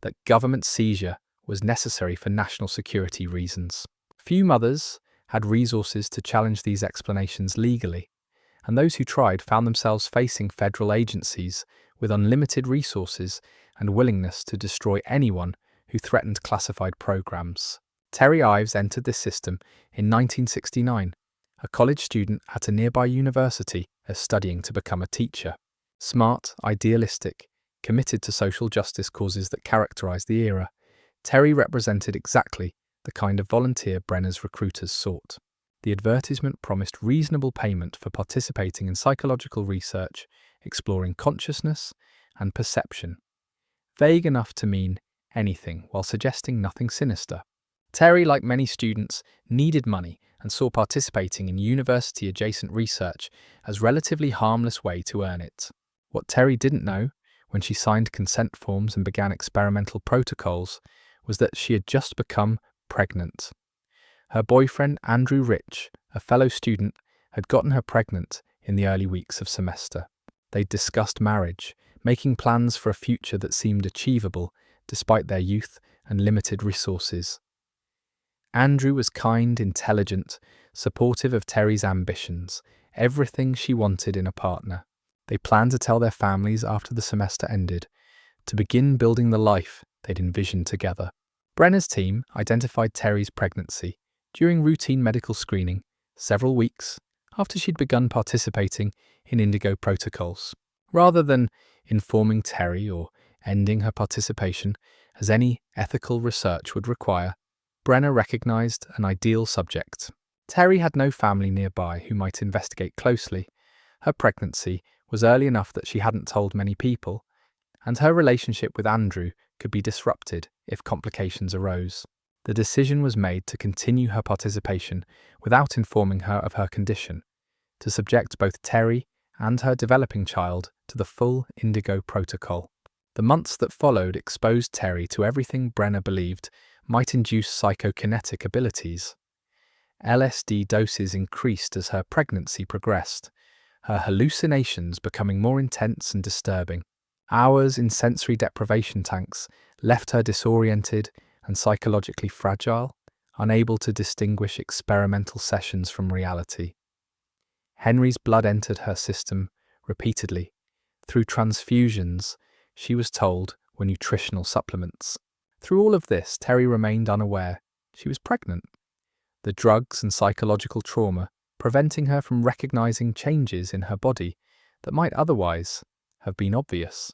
that government seizure was necessary for national security reasons. Few mothers had resources to challenge these explanations legally, and those who tried found themselves facing federal agencies with unlimited resources and willingness to destroy anyone who threatened classified programs. Terry Ives entered this system in 1969, a college student at a nearby university as studying to become a teacher. Smart, idealistic, committed to social justice causes that characterized the era, Terry represented exactly the kind of volunteer Brenner's recruiters sought. The advertisement promised reasonable payment for participating in psychological research, exploring consciousness and perception, vague enough to mean anything while suggesting nothing sinister. Terry, like many students, needed money and saw participating in university-adjacent research as relatively harmless way to earn it. What Terry didn't know, when she signed consent forms and began experimental protocols, was that she had just become pregnant. Her boyfriend, Andrew Rich, a fellow student, had gotten her pregnant in the early weeks of semester. They'd discussed marriage, making plans for a future that seemed achievable despite their youth and limited resources. Andrew was kind, intelligent, supportive of Terry's ambitions, everything she wanted in a partner. They planned to tell their families after the semester ended, to begin building the life they'd envisioned together. Brenner's team identified Terry's pregnancy during routine medical screening, several weeks after she'd begun participating in Indigo protocols. Rather than informing Terry or ending her participation, as any ethical research would require, Brenner recognized an ideal subject. Terry had no family nearby who might investigate closely. Her pregnancy was early enough that she hadn't told many people, and her relationship with Andrew could be disrupted if complications arose. The decision was made to continue her participation without informing her of her condition, to subject both Terry and her developing child to the full Indigo protocol. The months that followed exposed Terry to everything Brenner believed might induce psychokinetic abilities. LSD doses increased as her pregnancy progressed, her hallucinations becoming more intense and disturbing. Hours in sensory deprivation tanks left her disoriented and psychologically fragile, unable to distinguish experimental sessions from reality. Henry's blood entered her system repeatedly. Through transfusions, she was told, were nutritional supplements. Through all of this, Terry remained unaware she was pregnant. The drugs and psychological trauma preventing her from recognizing changes in her body that might otherwise have been obvious.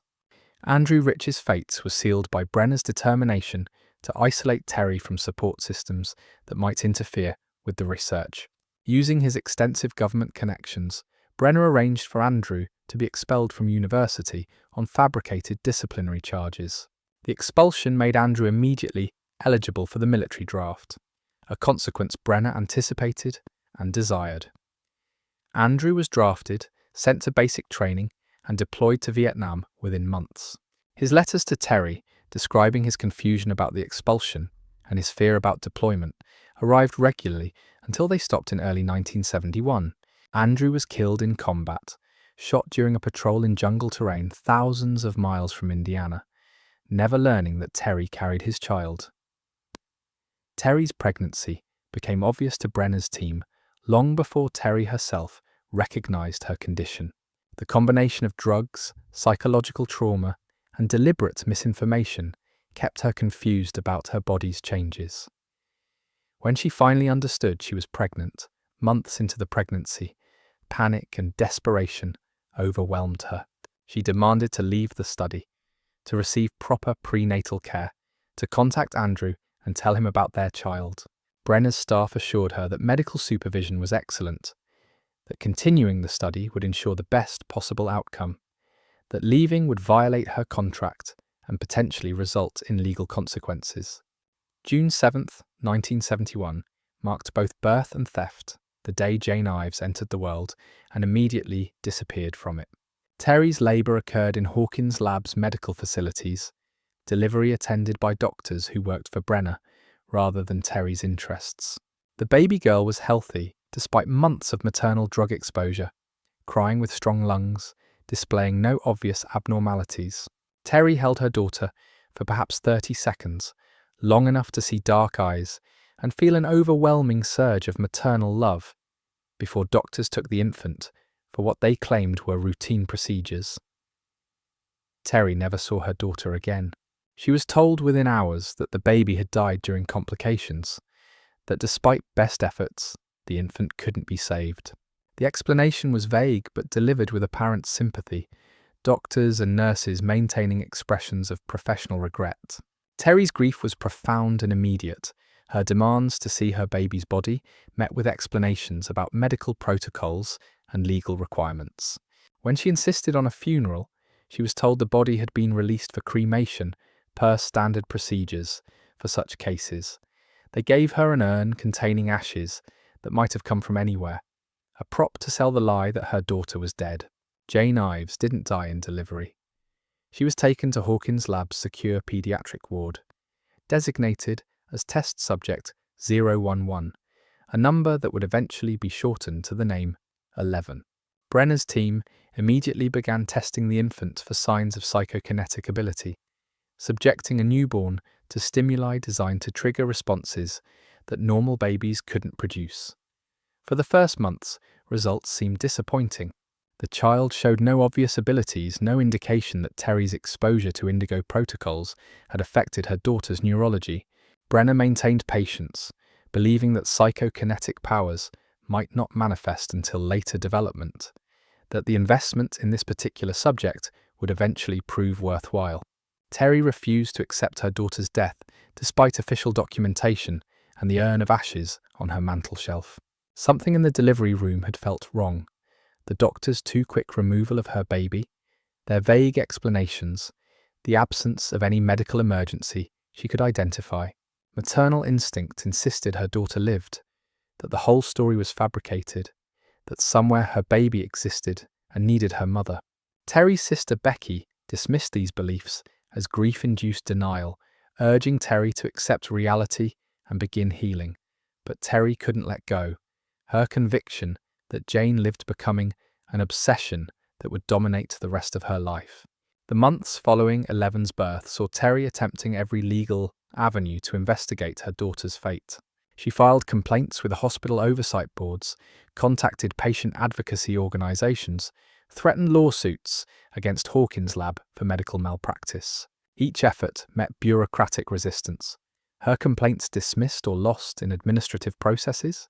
Andrew Rich's fate was sealed by Brenner's determination to isolate Terry from support systems that might interfere with the research. Using his extensive government connections, Brenner arranged for Andrew to be expelled from university on fabricated disciplinary charges. The expulsion made Andrew immediately eligible for the military draft, a consequence Brenner anticipated and desired. Andrew was drafted, sent to basic training, and deployed to Vietnam within months. His letters to Terry, describing his confusion about the expulsion and his fear about deployment, arrived regularly until they stopped in early 1971. Andrew was killed in combat, shot during a patrol in jungle terrain thousands of miles from Indiana, never learning that Terry carried his child. Terry's pregnancy became obvious to Brenner's team long before Terry herself recognized her condition. The combination of drugs, psychological trauma, and deliberate misinformation kept her confused about her body's changes. When she finally understood she was pregnant, months into the pregnancy, panic and desperation overwhelmed her. She demanded to leave the study, to receive proper prenatal care, to contact Andrew and tell him about their child. Brenner's staff assured her that medical supervision was excellent, that continuing the study would ensure the best possible outcome, that leaving would violate her contract and potentially result in legal consequences. June 7th, 1971, marked both birth and theft, the day Jane Ives entered the world and immediately disappeared from it. Terry's labour occurred in Hawkins Lab's medical facilities, delivery attended by doctors who worked for Brenner rather than Terry's interests. The baby girl was healthy despite months of maternal drug exposure, crying with strong lungs, displaying no obvious abnormalities. Terry held her daughter for perhaps 30 seconds, long enough to see dark eyes and feel an overwhelming surge of maternal love, before doctors took the infant for what they claimed were routine procedures. Terry never saw her daughter again. She was told within hours that the baby had died during complications, that despite best efforts, the infant couldn't be saved. The explanation was vague but delivered with apparent sympathy, doctors and nurses maintaining expressions of professional regret. Terry's grief was profound and immediate, her demands to see her baby's body met with explanations about medical protocols and legal requirements. When she insisted on a funeral, she was told the body had been released for cremation per standard procedures for such cases. They gave her an urn containing ashes that might have come from anywhere, a prop to sell the lie that her daughter was dead. Jane Ives didn't die in delivery. She was taken to Hawkins Lab's secure pediatric ward, designated as test subject 011, a number that would eventually be shortened to the name 11. Brenner's team immediately began testing the infant for signs of psychokinetic ability, subjecting a newborn to stimuli designed to trigger responses that normal babies couldn't produce. For the first months, results seemed disappointing. The child showed no obvious abilities, no indication that Terry's exposure to indigo protocols had affected her daughter's neurology. Brenner maintained patience, believing that psychokinetic powers might not manifest until later development, that the investment in this particular subject would eventually prove worthwhile. Terry refused to accept her daughter's death despite official documentation and the urn of ashes on her mantel shelf. Something in the delivery room had felt wrong. The doctor's too quick removal of her baby, their vague explanations, the absence of any medical emergency she could identify. Maternal instinct insisted her daughter lived, that the whole story was fabricated, that somewhere her baby existed and needed her mother. Terry's sister Becky dismissed these beliefs as grief-induced denial, urging Terry to accept reality and begin healing. But Terry couldn't let go. Her conviction that Jane lived becoming an obsession that would dominate the rest of her life. The months following Eleven's birth saw Terry attempting every legal avenue to investigate her daughter's fate. She filed complaints with hospital oversight boards, contacted patient advocacy organizations, threatened lawsuits against Hawkins Lab for medical malpractice. Each effort met bureaucratic resistance. Her complaints dismissed or lost in administrative processes.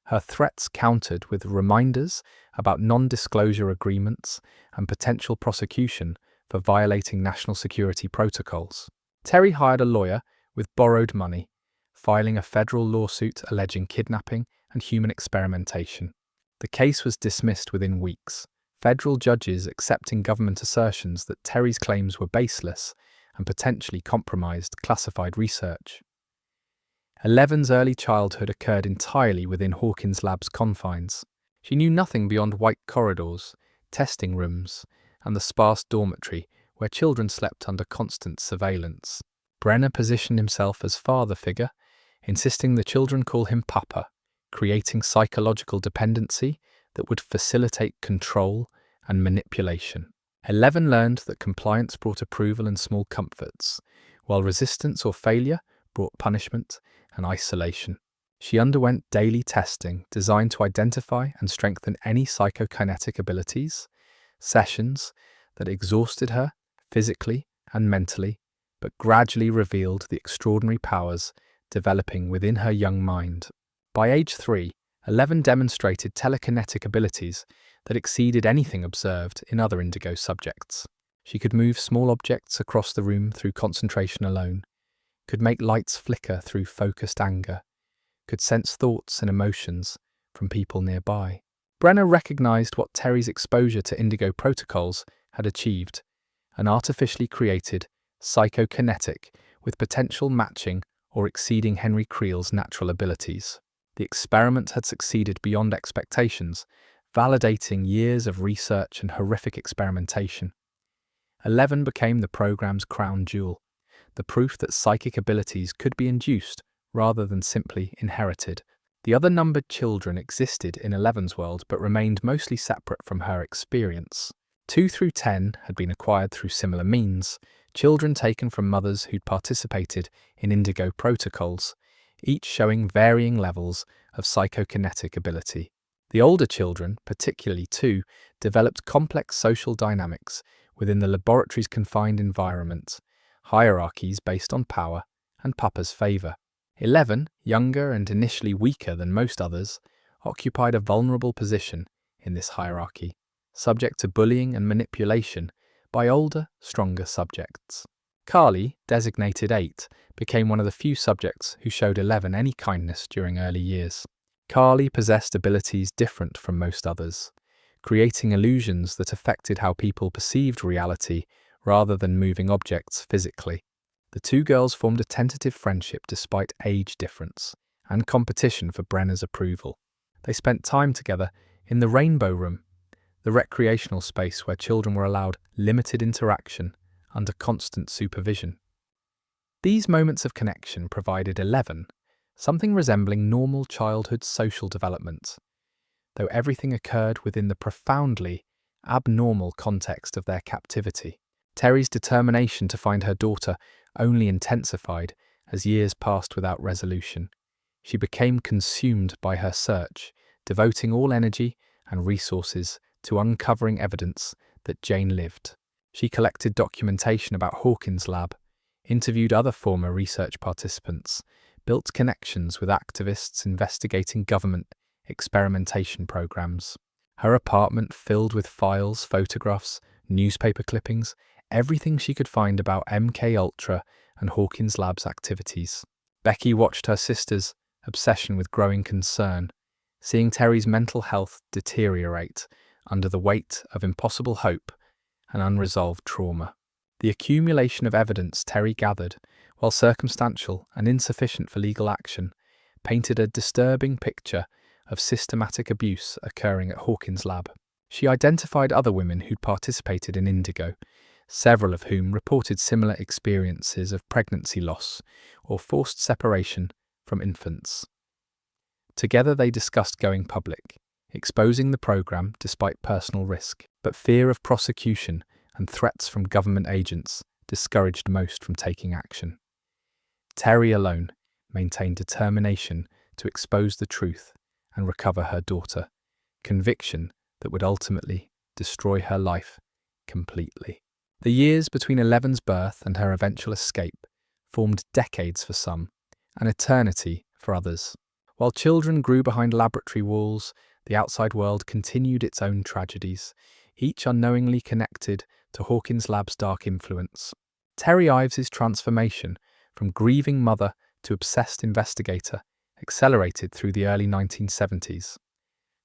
Her threats countered with reminders about non-disclosure agreements and potential prosecution for violating national security protocols. Terry hired a lawyer with borrowed money, filing a federal lawsuit alleging kidnapping and human experimentation. The case was dismissed within weeks, federal judges accepting government assertions that Terry's claims were baseless and potentially compromised classified research. Eleven's early childhood occurred entirely within Hawkins Lab's confines. She knew nothing beyond white corridors, testing rooms, and the sparse dormitory where children slept under constant surveillance. Brenner positioned himself as father figure, insisting the children call him Papa, creating psychological dependency that would facilitate control and manipulation. 11 learned that compliance brought approval and small comforts, while resistance or failure brought punishment and isolation. She underwent daily testing designed to identify and strengthen any psychokinetic abilities, sessions that exhausted her physically and mentally, but gradually revealed the extraordinary powers developing within her young mind. By age 3, 11 demonstrated telekinetic abilities that exceeded anything observed in other indigo subjects. She could move small objects across the room through concentration alone, could make lights flicker through focused anger, could sense thoughts and emotions from people nearby. Brenner recognized what Terry's exposure to indigo protocols had achieved, an artificially created psychokinetic with potential matching or exceeding Henry Creel's natural abilities. The experiment had succeeded beyond expectations, validating years of research and horrific experimentation. 11 became the program's crown jewel, the proof that psychic abilities could be induced rather than simply inherited. The other numbered children existed in 11's world but remained mostly separate from her experience. 2 through 10 had been acquired through similar means, children taken from mothers who'd participated in indigo protocols, each showing varying levels of psychokinetic ability. The older children, particularly 2, developed complex social dynamics within the laboratory's confined environment, hierarchies based on power and Papa's favour. 11, younger and initially weaker than most others, occupied a vulnerable position in this hierarchy, subject to bullying and manipulation by older, stronger subjects. Carly, designated 8, became one of the few subjects who showed 11 any kindness during early years. Carly possessed abilities different from most others, creating illusions that affected how people perceived reality rather than moving objects physically. The two girls formed a tentative friendship despite age difference and competition for Brenner's approval. They spent time together in the Rainbow Room, the recreational space where children were allowed limited interaction under constant supervision. These moments of connection provided 11 something resembling normal childhood social development, though everything occurred within the profoundly abnormal context of their captivity. Terry's determination to find her daughter only intensified as years passed without resolution. She became consumed by her search, devoting all energy and resources to uncovering evidence that Jane lived. She collected documentation about Hawkins' lab, interviewed other former research participants, built connections with activists investigating government experimentation programs. Her apartment filled with files, photographs, newspaper clippings, everything she could find about MKUltra and Hawkins Lab's activities. Becky watched her sister's obsession with growing concern, seeing Terry's mental health deteriorate under the weight of impossible hope and unresolved trauma. The accumulation of evidence Terry gathered, while circumstantial and insufficient for legal action, painted a disturbing picture of systematic abuse occurring at Hawkins' lab. She identified other women who'd participated in Indigo, several of whom reported similar experiences of pregnancy loss or forced separation from infants. Together they discussed going public, exposing the program despite personal risk, but fear of prosecution and threats from government agents discouraged most from taking action. Terry alone maintained determination to expose the truth and recover her daughter, conviction that would ultimately destroy her life completely. The years between Eleven's birth and her eventual escape formed decades for some, an eternity for others. While children grew behind laboratory walls, the outside world continued its own tragedies, each unknowingly connected to Hawkins' lab's dark influence. Terry Ives's transformation from grieving mother to obsessed investigator accelerated through the early 1970s,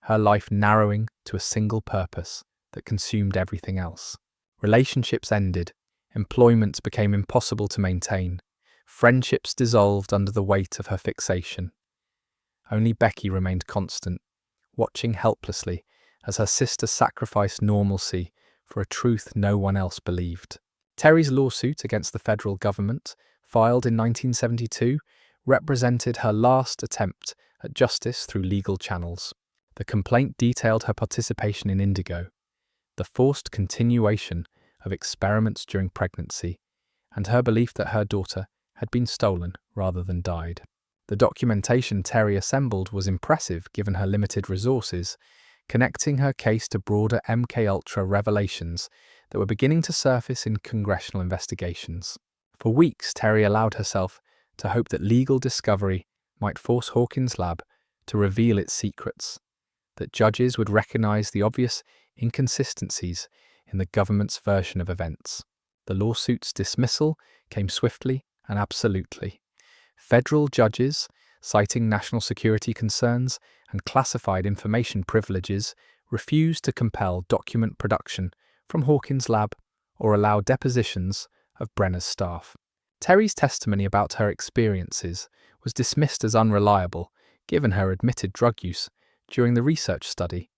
her life narrowing to a single purpose that consumed everything else. Relationships ended, employment became impossible to maintain, friendships dissolved under the weight of her fixation. Only Becky remained constant, watching helplessly as her sister sacrificed normalcy for a truth no one else believed. Terry's lawsuit against the federal government, filed in 1972, represented her last attempt at justice through legal channels. The complaint detailed her participation in Indigo, the forced continuation of experiments during pregnancy, and her belief that her daughter had been stolen rather than died. The documentation Terry assembled was impressive given her limited resources, connecting her case to broader MKUltra revelations that were beginning to surface in congressional investigations. For weeks, Terry allowed herself to hope that legal discovery might force Hawkins' lab to reveal its secrets, that judges would recognize the obvious inconsistencies in the government's version of events. The lawsuit's dismissal came swiftly and absolutely. Federal judges, citing national security concerns and classified information privileges, refused to compel document production from Hawkins' lab or allow depositions of Brenner's staff. Terry's testimony about her experiences was dismissed as unreliable, given her admitted drug use during the research study.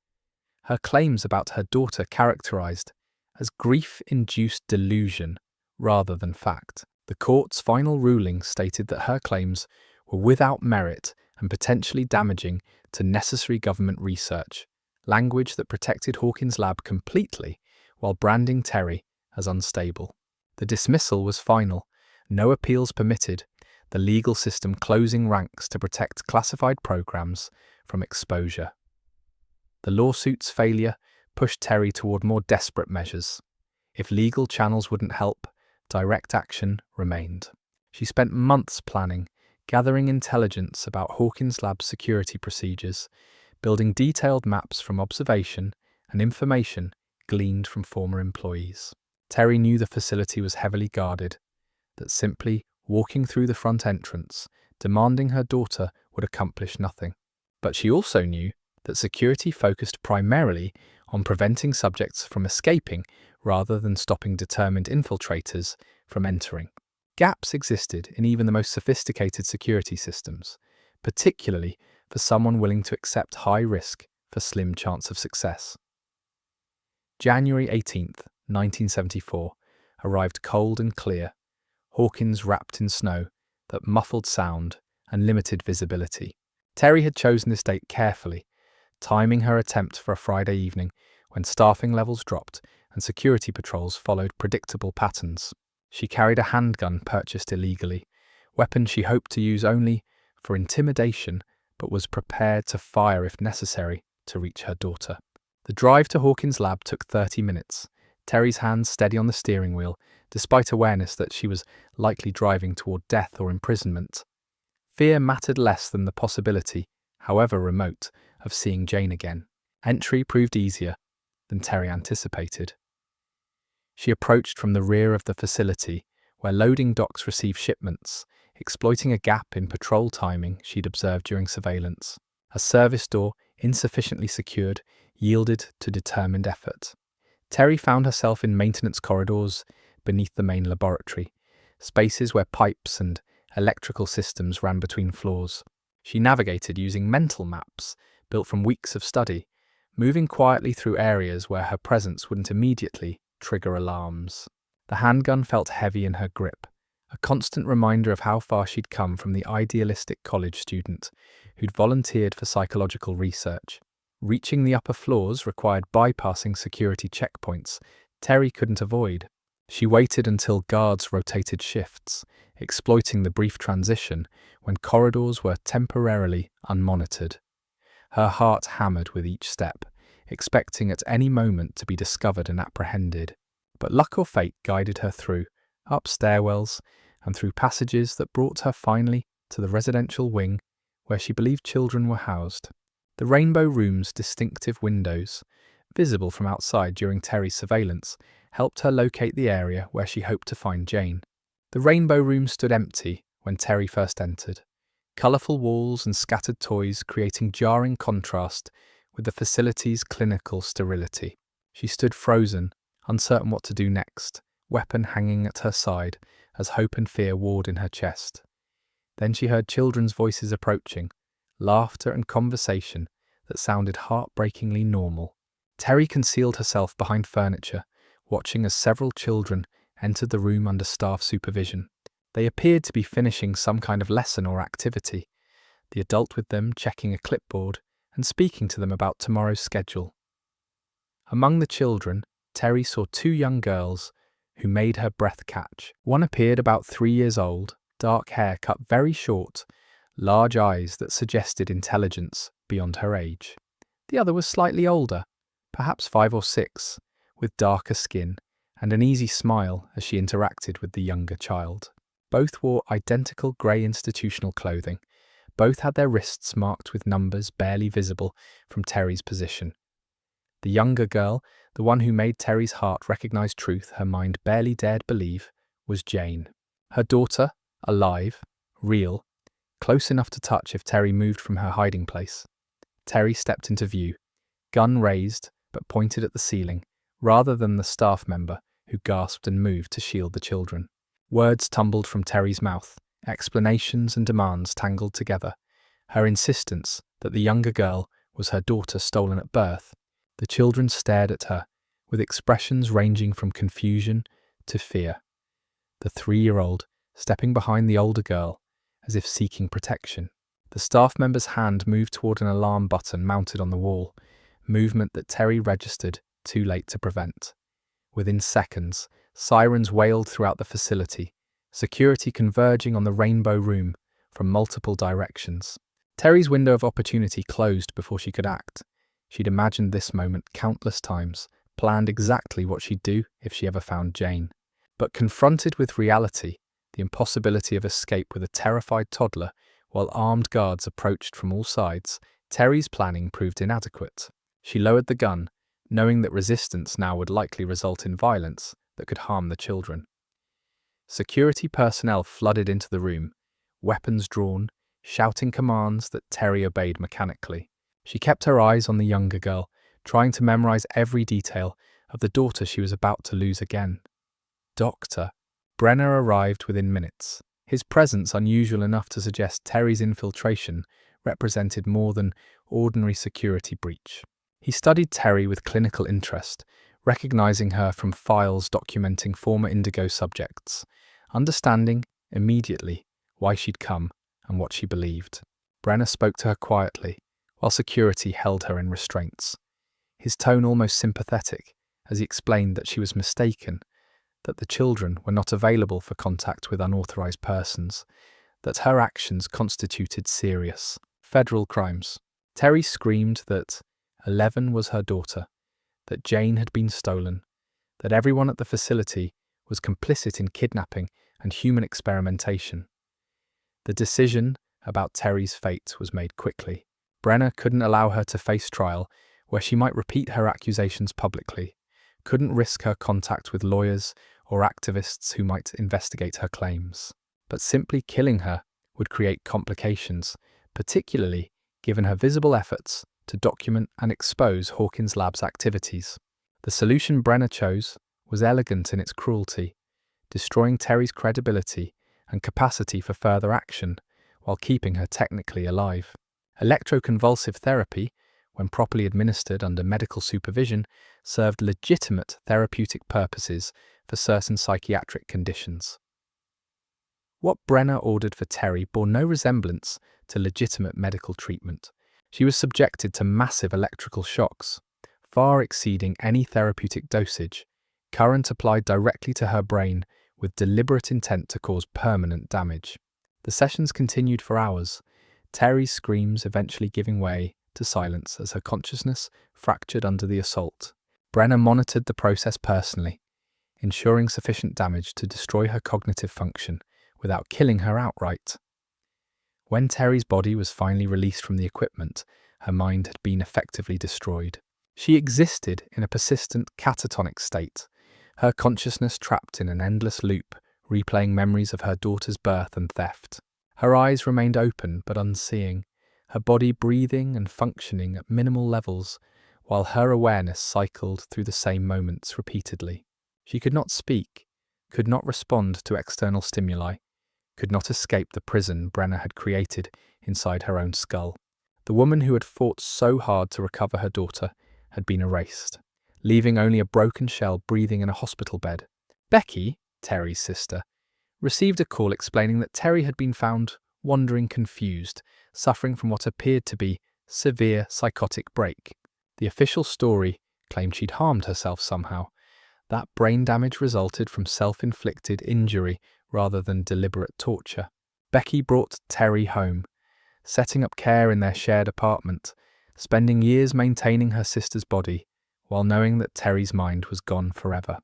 Her claims about her daughter characterized as grief-induced delusion rather than fact. The court's final ruling stated that her claims were without merit and potentially damaging to necessary government research, language that protected Hawkins' lab completely while branding Terry as unstable. The dismissal was final, no appeals permitted, the legal system closing ranks to protect classified programs from exposure. The lawsuit's failure pushed Terry toward more desperate measures. If legal channels wouldn't help, direct action remained. She spent months planning, gathering intelligence about Hawkins' lab's security procedures, building detailed maps from observation and information gleaned from former employees. Terry knew the facility was heavily guarded, that simply walking through the front entrance, demanding her daughter, would accomplish nothing. But she also knew that security focused primarily on preventing subjects from escaping rather than stopping determined infiltrators from entering. Gaps existed in even the most sophisticated security systems, particularly for someone willing to accept high risk for slim chance of success. January 18th, 1974, arrived cold and clear, Hawkins wrapped in snow that muffled sound and limited visibility. Terry had chosen this date carefully, timing her attempt for a Friday evening when staffing levels dropped and security patrols followed predictable patterns. She carried a handgun purchased illegally, weapon she hoped to use only for intimidation, but was prepared to fire if necessary to reach her daughter. The drive to Hawkins' lab took 30 minutes, Terry's hands steady on the steering wheel, despite awareness that she was likely driving toward death or imprisonment. Fear mattered less than the possibility, however remote, of seeing Jane again. Entry proved easier than Terry anticipated. She approached from the rear of the facility, where loading docks receive shipments, exploiting a gap in patrol timing she'd observed during surveillance. A service door, insufficiently secured, yielded to determined effort. Terry found herself in maintenance corridors beneath the main laboratory, spaces where pipes and electrical systems ran between floors. She navigated using mental maps built from weeks of study, moving quietly through areas where her presence wouldn't immediately trigger alarms. The handgun felt heavy in her grip, a constant reminder of how far she'd come from the idealistic college student who'd volunteered for psychological research. Reaching the upper floors required bypassing security checkpoints Terry couldn't avoid. She waited until guards rotated shifts, exploiting the brief transition when corridors were temporarily unmonitored. Her heart hammered with each step, expecting at any moment to be discovered and apprehended. But luck or fate guided her through, up stairwells, and through passages that brought her finally to the residential wing where she believed children were housed. The Rainbow Room's distinctive windows, visible from outside during Terry's surveillance, helped her locate the area where she hoped to find Jane. The Rainbow Room stood empty when Terry first entered, colourful walls and scattered toys creating jarring contrast with the facility's clinical sterility. She stood frozen, uncertain what to do next, weapon hanging at her side as hope and fear warred in her chest. Then she heard children's voices approaching, laughter and conversation that sounded heartbreakingly normal. Terry concealed herself behind furniture, watching as several children entered the room under staff supervision. They appeared to be finishing some kind of lesson or activity, the adult with them checking a clipboard and speaking to them about tomorrow's schedule. Among the children, Terry saw two young girls who made her breath catch. One appeared about 3 years old, dark hair cut very short, large eyes that suggested intelligence beyond her age. The other was slightly older, perhaps 5 or 6, with darker skin and an easy smile as she interacted with the younger child. Both wore identical grey institutional clothing. Both had their wrists marked with numbers barely visible from Terry's position. The younger girl, the one who made Terry's heart recognize truth her mind barely dared believe, was Jane. Her daughter, alive, real, close enough to touch if Terry moved from her hiding place. Terry stepped into view, gun raised but pointed at the ceiling, rather than the staff member who gasped and moved to shield the children. Words tumbled from Terry's mouth, explanations and demands tangled together. Her insistence that the younger girl was her daughter stolen at birth. The children stared at her, with expressions ranging from confusion to fear. The 3-year-old stepping behind the older girl, as if seeking protection. The staff member's hand moved toward an alarm button mounted on the wall, movement that Terry registered too late to prevent. Within seconds, sirens wailed throughout the facility, security converging on the Rainbow Room from multiple directions. Terry's window of opportunity closed before she could act. She'd imagined this moment countless times, planned exactly what she'd do if she ever found Jane. But confronted with reality, the impossibility of escape with a terrified toddler, while armed guards approached from all sides, Terry's planning proved inadequate. She lowered the gun, knowing that resistance now would likely result in violence that could harm the children. Security personnel flooded into the room, weapons drawn, shouting commands that Terry obeyed mechanically. She kept her eyes on the younger girl, trying to memorize every detail of the daughter she was about to lose again. Dr. Brenner arrived within minutes. His presence, unusual enough to suggest Terry's infiltration, represented more than ordinary security breach. He studied Terry with clinical interest, recognizing her from files documenting former Indigo subjects, understanding immediately why she'd come and what she believed. Brenner spoke to her quietly, while security held her in restraints. His tone almost sympathetic, as he explained that she was mistaken, that the children were not available for contact with unauthorized persons, that her actions constituted serious federal crimes. Terry screamed that 11 was her daughter, that Jane had been stolen, that everyone at the facility was complicit in kidnapping and human experimentation. The decision about Terry's fate was made quickly. Brenner couldn't allow her to face trial, where she might repeat her accusations publicly, couldn't risk her contact with lawyers or activists who might investigate her claims. But simply killing her would create complications, particularly given her visible efforts to document and expose Hawkins Lab's activities. The solution Brenner chose was elegant in its cruelty, destroying Terry's credibility and capacity for further action while keeping her technically alive. Electroconvulsive therapy, when properly administered under medical supervision, served legitimate therapeutic purposes for certain psychiatric conditions. What Brenner ordered for Terry bore no resemblance to legitimate medical treatment. She was subjected to massive electrical shocks, far exceeding any therapeutic dosage, current applied directly to her brain with deliberate intent to cause permanent damage. The sessions continued for hours, Terry's screams eventually giving way to silence as her consciousness fractured under the assault. Brenner monitored the process personally, ensuring sufficient damage to destroy her cognitive function without killing her outright. When Terry's body was finally released from the equipment, her mind had been effectively destroyed. She existed in a persistent catatonic state, her consciousness trapped in an endless loop, replaying memories of her daughter's birth and theft. Her eyes remained open but unseeing, her body breathing and functioning at minimal levels, while her awareness cycled through the same moments repeatedly. She could not speak, could not respond to external stimuli, could not escape the prison Brenner had created inside her own skull. The woman who had fought so hard to recover her daughter had been erased, leaving only a broken shell breathing in a hospital bed. Becky, Terry's sister, received a call explaining that Terry had been found wandering confused, suffering from what appeared to be severe psychotic break. The official story claimed she'd harmed herself somehow. That brain damage resulted from self-inflicted injury rather than deliberate torture. Becky brought Terry home, setting up care in their shared apartment, spending years maintaining her sister's body, while knowing that Terry's mind was gone forever.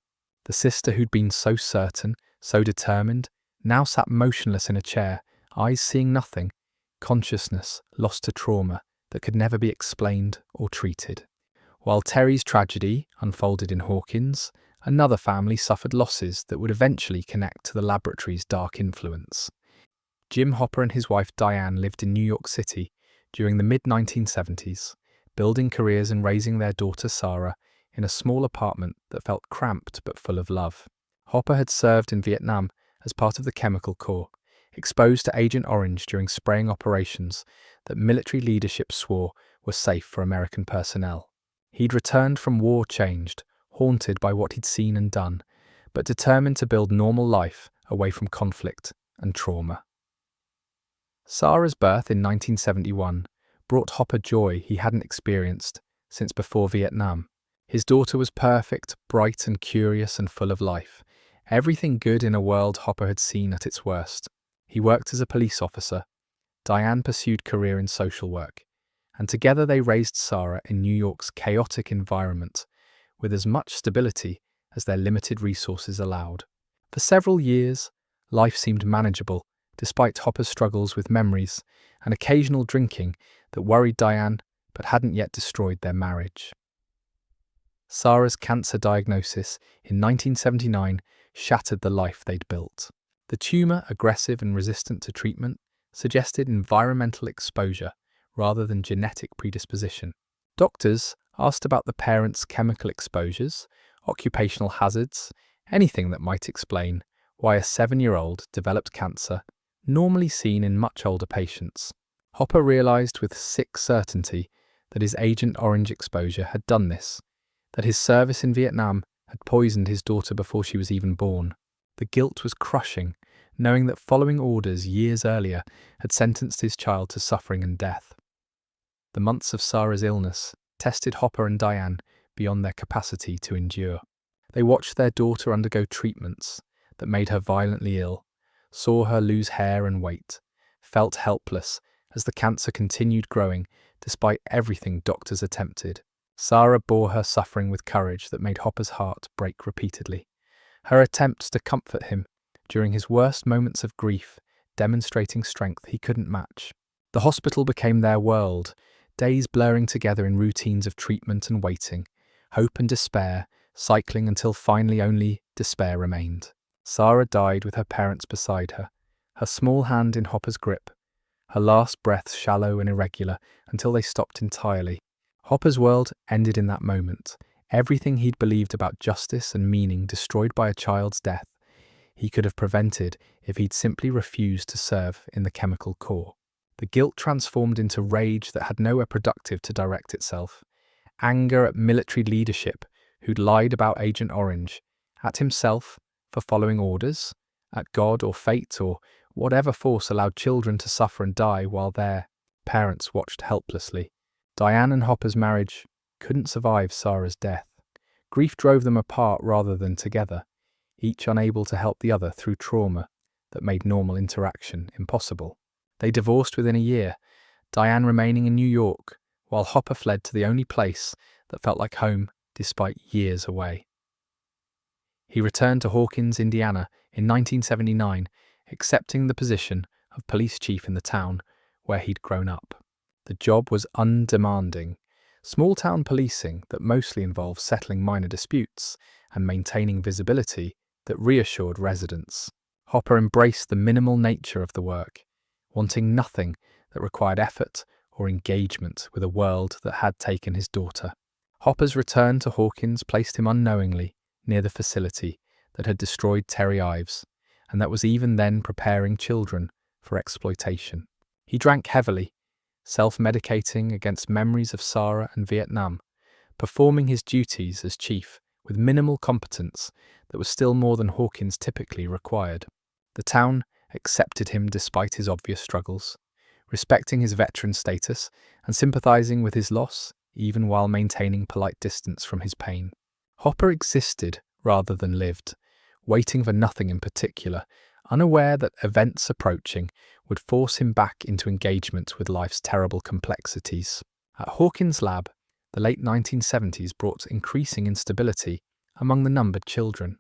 The sister who'd been so certain, so determined, now sat motionless in a chair, eyes seeing nothing, consciousness lost to trauma that could never be explained or treated. While Terry's tragedy unfolded in Hawkins, another family suffered losses that would eventually connect to the laboratory's dark influence. Jim Hopper and his wife Diane lived in New York City during the mid-1970s, building careers and raising their daughter Sarah in a small apartment that felt cramped but full of love. Hopper had served in Vietnam as part of the Chemical Corps, exposed to Agent Orange during spraying operations that military leadership swore were safe for American personnel. He'd returned from war changed, haunted by what he'd seen and done, but determined to build normal life away from conflict and trauma. Sarah's birth in 1971 brought Hopper joy he hadn't experienced since before Vietnam. His daughter was perfect, bright and curious and full of life, everything good in a world Hopper had seen at its worst. He worked as a police officer. Diane pursued career in social work, and together they raised Sarah in New York's chaotic environment, with as much stability as their limited resources allowed. For several years, life seemed manageable, despite Hopper's struggles with memories and occasional drinking that worried Diane but hadn't yet destroyed their marriage. Sarah's cancer diagnosis in 1979 shattered the life they'd built. The tumour, aggressive and resistant to treatment, suggested environmental exposure rather than genetic predisposition. Doctors asked about the parents' chemical exposures, occupational hazards, anything that might explain why a 7-year-old developed cancer, normally seen in much older patients. Hopper realised with sick certainty that his Agent Orange exposure had done this, that his service in Vietnam had poisoned his daughter before she was even born. The guilt was crushing, knowing that following orders years earlier had sentenced his child to suffering and death. The months of Sarah's illness tested Hopper and Diane beyond their capacity to endure. They watched their daughter undergo treatments that made her violently ill, saw her lose hair and weight, felt helpless as the cancer continued growing despite everything doctors attempted. Sarah bore her suffering with courage that made Hopper's heart break repeatedly. Her attempts to comfort him during his worst moments of grief, demonstrating strength he couldn't match. The hospital became their world, days blurring together in routines of treatment and waiting, hope and despair, cycling until finally only despair remained. Sarah died with her parents beside her, her small hand in Hopper's grip, her last breaths shallow and irregular until they stopped entirely. Hopper's world ended in that moment, everything he'd believed about justice and meaning destroyed by a child's death. He could have prevented if he'd simply refused to serve in the chemical corps. The guilt transformed into rage that had nowhere productive to direct itself. Anger at military leadership who'd lied about Agent Orange, at himself for following orders, at God or fate or whatever force allowed children to suffer and die while their parents watched helplessly. Diane and Hopper's marriage couldn't survive Sarah's death. Grief drove them apart rather than together, each unable to help the other through trauma that made normal interaction impossible. They divorced within a year, Diane remaining in New York, while Hopper fled to the only place that felt like home despite years away. He returned to Hawkins, Indiana in 1979, accepting the position of police chief in the town where he'd grown up. The job was undemanding, small-town policing that mostly involved settling minor disputes and maintaining visibility that reassured residents. Hopper embraced the minimal nature of the work, wanting nothing that required effort or engagement with a world that had taken his daughter. Hopper's return to Hawkins placed him unknowingly near the facility that had destroyed Terry Ives, and that was even then preparing children for exploitation. He drank heavily, self-medicating against memories of Sarah and Vietnam, performing his duties as chief with minimal competence that was still more than Hawkins typically required. The town accepted him despite his obvious struggles, respecting his veteran status and sympathizing with his loss, even while maintaining polite distance from his pain. Hopper existed rather than lived, waiting for nothing in particular, unaware that events approaching would force him back into engagement with life's terrible complexities. At Hawkins' lab, the late 1970s brought increasing instability among the numbered children.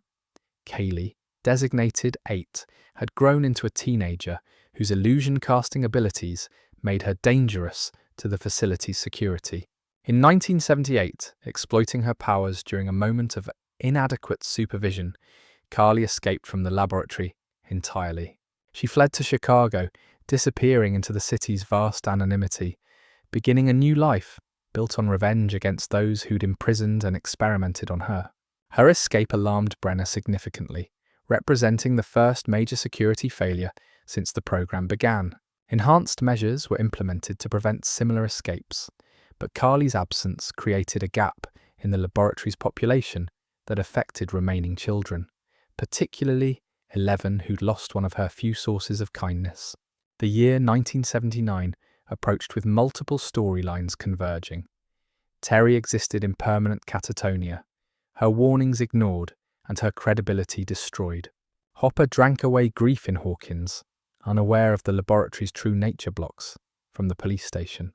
Kaylee, designated 8, had grown into a teenager whose illusion-casting abilities made her dangerous to the facility's security. In 1978, exploiting her powers during a moment of inadequate supervision, Carly escaped from the laboratory entirely. She fled to Chicago, disappearing into the city's vast anonymity, beginning a new life built on revenge against those who'd imprisoned and experimented on her. Her escape alarmed Brenner significantly, representing the first major security failure since the program began. Enhanced measures were implemented to prevent similar escapes, but Carly's absence created a gap in the laboratory's population that affected remaining children, particularly 11 who'd lost one of her few sources of kindness. The year 1979 approached with multiple storylines converging. Terry existed in permanent catatonia, her warnings ignored and her credibility destroyed. Hopper drank away grief in Hawkins, unaware of the laboratory's true nature blocks from the police station.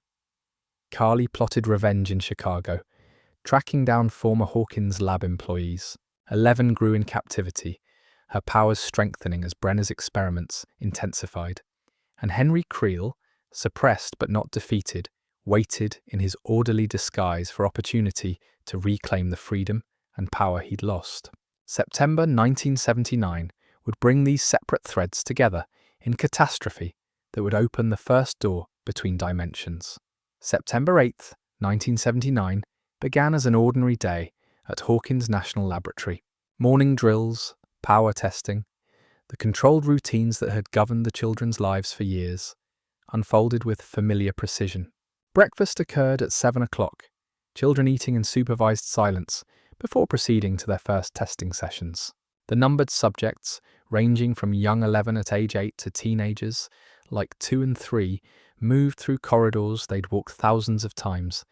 Carly plotted revenge in Chicago, tracking down former Hawkins lab employees. 11 grew in captivity, her powers strengthening as Brenner's experiments intensified. And Henry Creel, suppressed but not defeated, waited in his orderly disguise for opportunity to reclaim the freedom and power he'd lost. September 1979 would bring these separate threads together in catastrophe that would open the first door between dimensions. September 8, 1979 began as an ordinary day at Hawkins National Laboratory. Morning drills, power testing, the controlled routines that had governed the children's lives for years, unfolded with familiar precision. Breakfast occurred at 7 o'clock, children eating in supervised silence before proceeding to their first testing sessions. The numbered subjects, ranging from young 11 at age 8 to teenagers like 2 and 3, moved through corridors they'd walked thousands of times,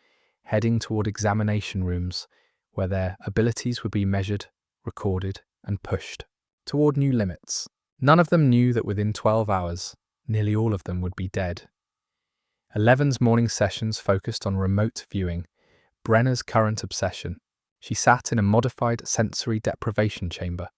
heading toward examination rooms where their abilities would be measured, recorded, and pushed toward new limits. None of them knew that within 12 hours, nearly all of them would be dead. 11's morning sessions focused on remote viewing, Brenner's current obsession. She sat in a modified sensory deprivation chamber,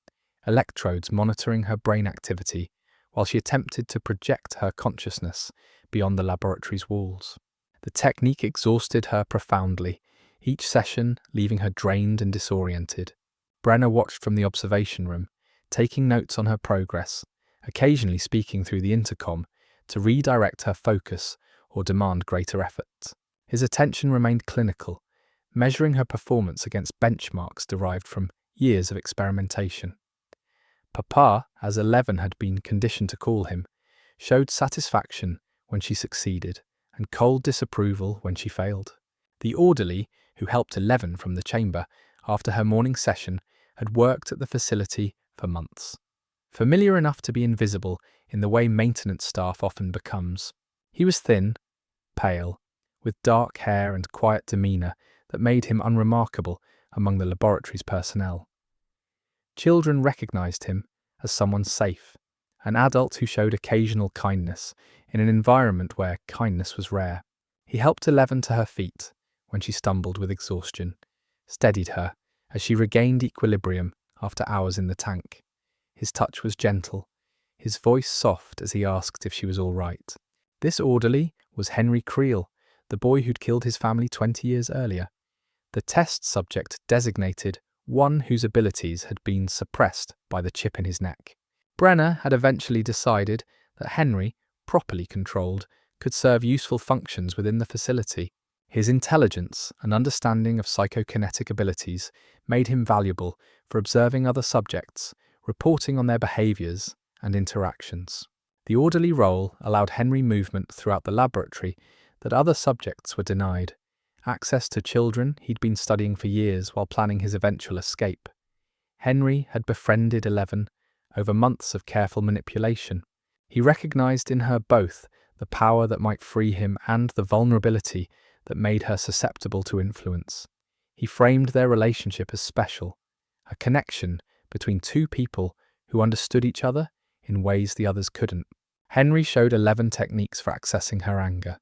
electrodes monitoring her brain activity while she attempted to project her consciousness beyond the laboratory's walls. The technique exhausted her profoundly, each session leaving her drained and disoriented. Brenner watched from the observation room, taking notes on her progress, occasionally speaking through the intercom to redirect her focus or demand greater effort. His attention remained clinical, measuring her performance against benchmarks derived from years of experimentation. Papa, as 11 had been conditioned to call him, showed satisfaction when she succeeded and cold disapproval when she failed. The orderly, who helped 11 from the chamber after her morning session, had worked at the facility for months. Familiar enough to be invisible in the way maintenance staff often becomes. He was thin, pale, with dark hair and quiet demeanour that made him unremarkable among the laboratory's personnel. Children recognised him as someone safe, an adult who showed occasional kindness in an environment where kindness was rare. He helped 11 to her feet when she stumbled with exhaustion, steadied her as she regained equilibrium after hours in the tank. His touch was gentle, his voice soft as he asked if she was all right. This orderly was Henry Creel, the boy who'd killed his family 20 years earlier. The test subject designated one whose abilities had been suppressed by the chip in his neck. Brenner had eventually decided that Henry, properly controlled, could serve useful functions within the facility. His intelligence and understanding of psychokinetic abilities made him valuable for observing other subjects, reporting on their behaviours and interactions. The orderly role allowed Henry movement throughout the laboratory that other subjects were denied, access to children he'd been studying for years while planning his eventual escape. Henry had befriended 11 over months of careful manipulation. He recognised in her both the power that might free him and the vulnerability that made her susceptible to influence. He framed their relationship as special, a connection between two people who understood each other in ways the others couldn't. Henry showed 11 techniques for accessing her anger,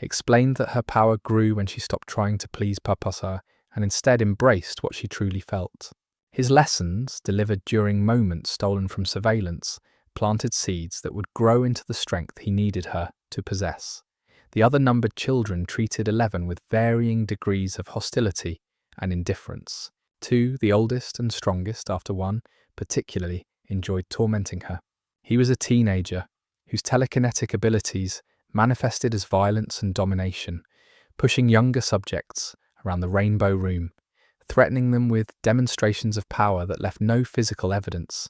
explained that her power grew when she stopped trying to please Papa and instead embraced what she truly felt. His lessons, delivered during moments stolen from surveillance, planted seeds that would grow into the strength he needed her to possess. The other numbered children treated 11 with varying degrees of hostility and indifference. 2, the oldest and strongest after 1, particularly enjoyed tormenting her. He was a teenager whose telekinetic abilities manifested as violence and domination, pushing younger subjects around the rainbow room, threatening them with demonstrations of power that left no physical evidence,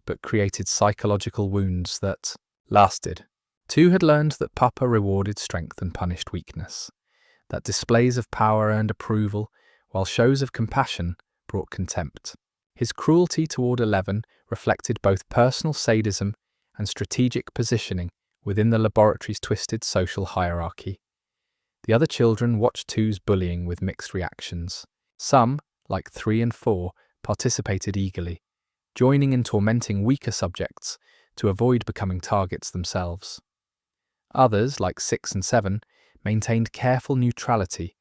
but created psychological wounds that lasted. 2 had learned that Papa rewarded strength and punished weakness, that displays of power earned approval, while shows of compassion brought contempt. His cruelty toward 11 reflected both personal sadism and strategic positioning within the laboratory's twisted social hierarchy. The other children watched 2's bullying with mixed reactions. Some, like 3 and 4, participated eagerly, joining in tormenting weaker subjects to avoid becoming targets themselves. Others, like 6 and 7, maintained careful neutrality,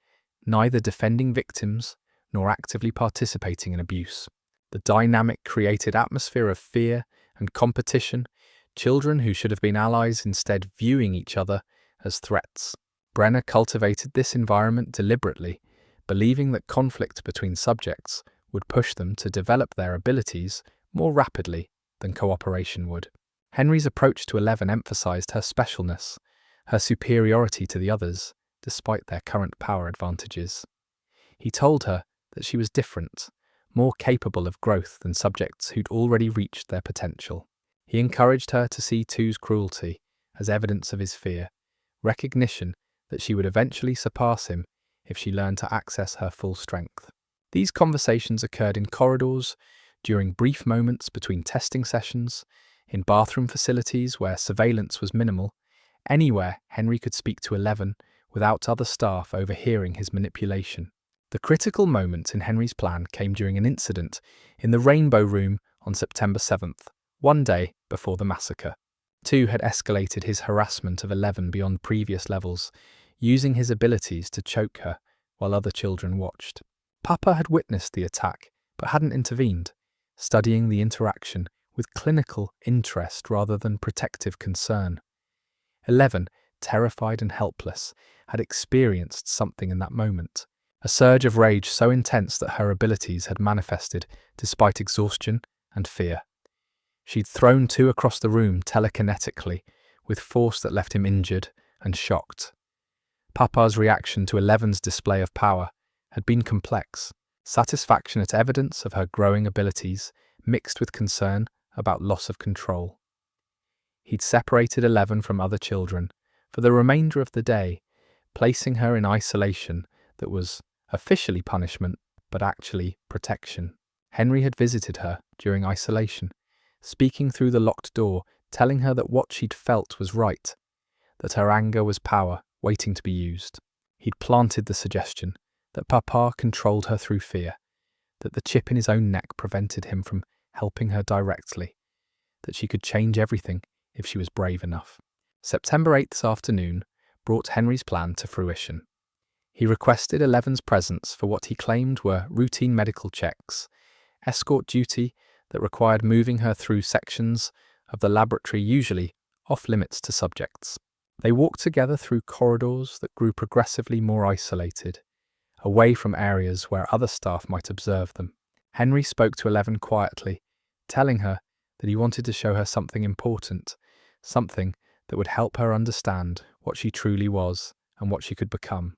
neither defending victims nor actively participating in abuse. The dynamic created atmosphere of fear and competition, children who should have been allies instead viewing each other as threats. Brenner cultivated this environment deliberately, believing that conflict between subjects would push them to develop their abilities more rapidly than cooperation would. Henry's approach to Eleven emphasized her specialness, her superiority to the others, despite their current power advantages. He told her that she was different, more capable of growth than subjects who'd already reached their potential. He encouraged her to see Two's cruelty as evidence of his fear, recognition that she would eventually surpass him if she learned to access her full strength. These conversations occurred in corridors, during brief moments between testing sessions, in bathroom facilities where surveillance was minimal, anywhere Henry could speak to Eleven without other staff overhearing his manipulation. The critical moment in Henry's plan came during an incident in the Rainbow Room on September 7th, one day before the massacre. Two had escalated his harassment of Eleven beyond previous levels, using his abilities to choke her while other children watched. Papa had witnessed the attack but hadn't intervened, studying the interaction with clinical interest rather than protective concern. Eleven, terrified and helpless, had experienced something in that moment, a surge of rage so intense that her abilities had manifested despite exhaustion and fear. She'd thrown Two across the room telekinetically, with force that left him injured and shocked. Papa's reaction to Eleven's display of power had been complex, satisfaction at evidence of her growing abilities mixed with concern about loss of control. He'd separated Eleven from other children for the remainder of the day, placing her in isolation that was officially punishment but actually protection. Henry had visited her during isolation, speaking through the locked door, telling her that what she'd felt was right, that her anger was power waiting to be used. He'd planted the suggestion that Papa controlled her through fear, that the chip in his own neck prevented him from helping her directly, that she could change everything if she was brave enough. September 8th's afternoon brought Henry's plan to fruition. He requested Eleven's presence for what he claimed were routine medical checks, escort duty that required moving her through sections of the laboratory usually off-limits to subjects. They walked together through corridors that grew progressively more isolated, away from areas where other staff might observe them. Henry spoke to Eleven quietly, telling her that he wanted to show her something important, something that would help her understand what she truly was and what she could become.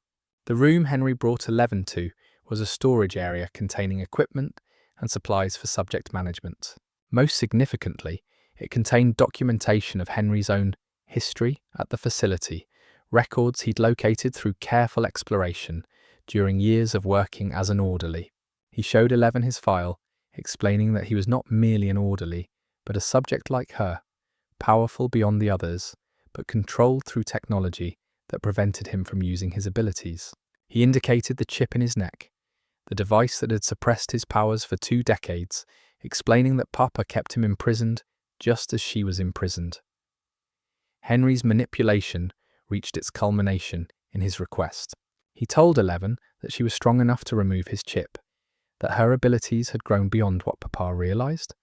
The room Henry brought Eleven to was a storage area containing equipment and supplies for subject management. Most significantly, it contained documentation of Henry's own history at the facility, records he'd located through careful exploration during years of working as an orderly. He showed Eleven his file, explaining that he was not merely an orderly, but a subject like her, powerful beyond the others, but controlled through technology that prevented him from using his abilities. He indicated the chip in his neck, the device that had suppressed his powers for 2 decades, explaining that Papa kept him imprisoned just as she was imprisoned. Henry's manipulation reached its culmination in his request. He told Eleven that she was strong enough to remove his chip, that her abilities had grown beyond what Papa realized,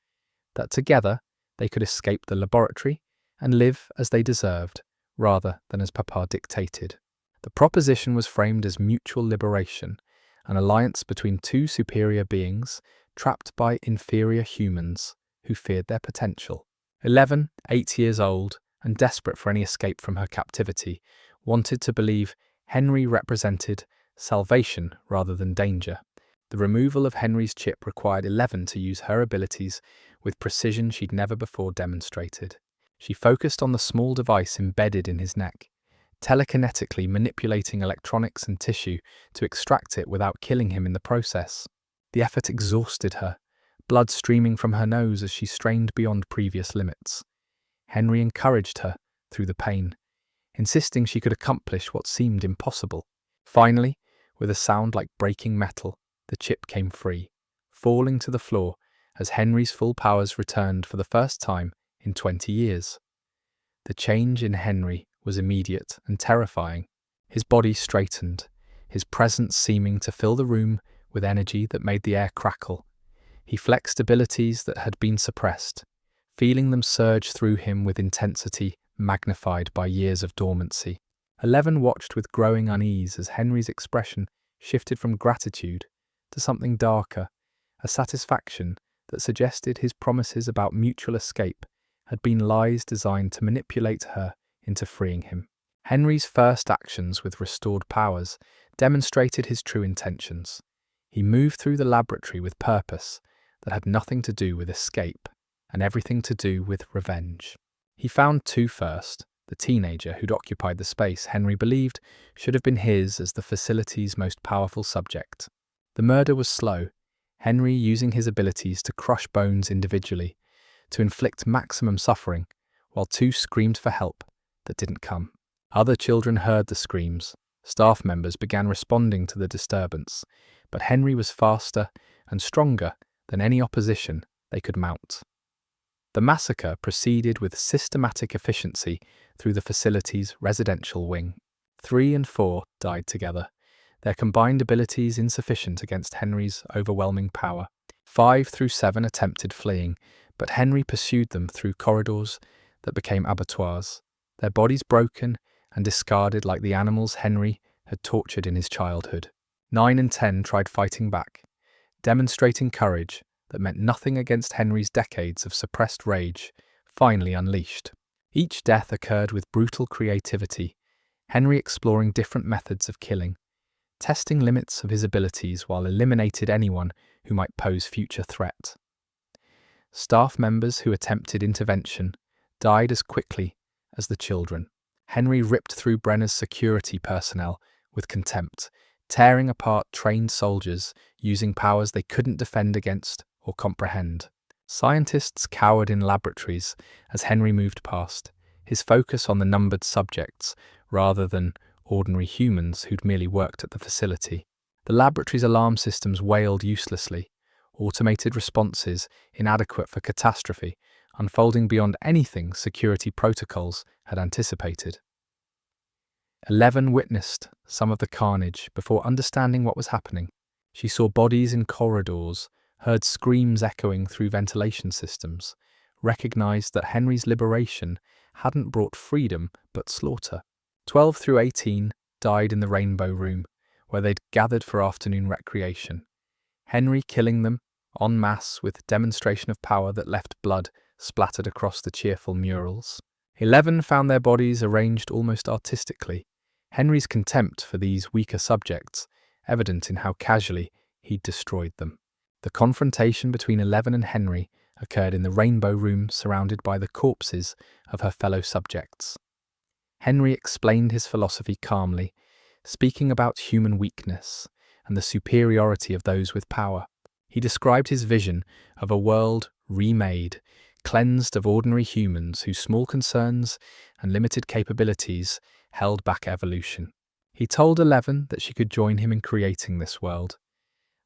that together they could escape the laboratory and live as they deserved, rather than as Papa dictated. The proposition was framed as mutual liberation, an alliance between 2 superior beings trapped by inferior humans who feared their potential. 11, 8 years old, and desperate for any escape from her captivity, wanted to believe Henry represented salvation rather than danger. The removal of Henry's chip required 11 to use her abilities with precision she'd never before demonstrated. She focused on the small device embedded in his neck, telekinetically manipulating electronics and tissue to extract it without killing him in the process. The effort exhausted her, blood streaming from her nose as she strained beyond previous limits. Henry encouraged her through the pain, insisting she could accomplish what seemed impossible. Finally, with a sound like breaking metal, the chip came free, falling to the floor as Henry's full powers returned for the first time in 20 years. The change in Henry was immediate and terrifying. His body straightened, his presence seeming to fill the room with energy that made the air crackle. He flexed abilities that had been suppressed, feeling them surge through him with intensity magnified by years of dormancy. 11 watched with growing unease as Henry's expression shifted from gratitude to something darker, a satisfaction that suggested his promises about mutual escape had been lies designed to manipulate her into freeing him. Henry's first actions with restored powers demonstrated his true intentions. He moved through the laboratory with purpose that had nothing to do with escape and everything to do with revenge. He found two first, the teenager who'd occupied the space Henry believed should have been his as the facility's most powerful subject. The murder was slow, Henry using his abilities to crush bones individually, to inflict maximum suffering, while two screamed for help that didn't come. Other children heard the screams. Staff members began responding to the disturbance, but Henry was faster and stronger than any opposition they could mount. The massacre proceeded with systematic efficiency through the facility's residential wing. 3 and 4 died together, their combined abilities insufficient against Henry's overwhelming power. 5 through 7 attempted fleeing, but Henry pursued them through corridors that became abattoirs, their bodies broken and discarded like the animals Henry had tortured in his childhood. 9 and 10 tried fighting back, demonstrating courage that meant nothing against Henry's decades of suppressed rage, finally unleashed. Each death occurred with brutal creativity, Henry exploring different methods of killing, testing limits of his abilities while eliminated anyone who might pose future threat. Staff members who attempted intervention died as quickly as the children. Henry ripped through Brenner's security personnel with contempt, tearing apart trained soldiers using powers they couldn't defend against or comprehend. Scientists cowered in laboratories as Henry moved past, his focus on the numbered subjects rather than ordinary humans who'd merely worked at the facility. The laboratory's alarm systems wailed uselessly, automated responses inadequate for catastrophe, unfolding beyond anything security protocols had anticipated. 11 witnessed some of the carnage before understanding what was happening. She saw bodies in corridors, heard screams echoing through ventilation systems, recognized that Henry's liberation hadn't brought freedom but slaughter. 12 through 18 died in the Rainbow Room, where they'd gathered for afternoon recreation. Henry killing them en masse with demonstration of power that left blood splattered across the cheerful murals. 11 found their bodies arranged almost artistically, Henry's contempt for these weaker subjects evident in how casually he'd destroyed them. The confrontation between 11 and Henry occurred in the Rainbow Room surrounded by the corpses of her fellow subjects. Henry explained his philosophy calmly, speaking about human weakness and the superiority of those with power. He described his vision of a world remade, cleansed of ordinary humans whose small concerns and limited capabilities held back evolution. He told 11 that she could join him in creating this world,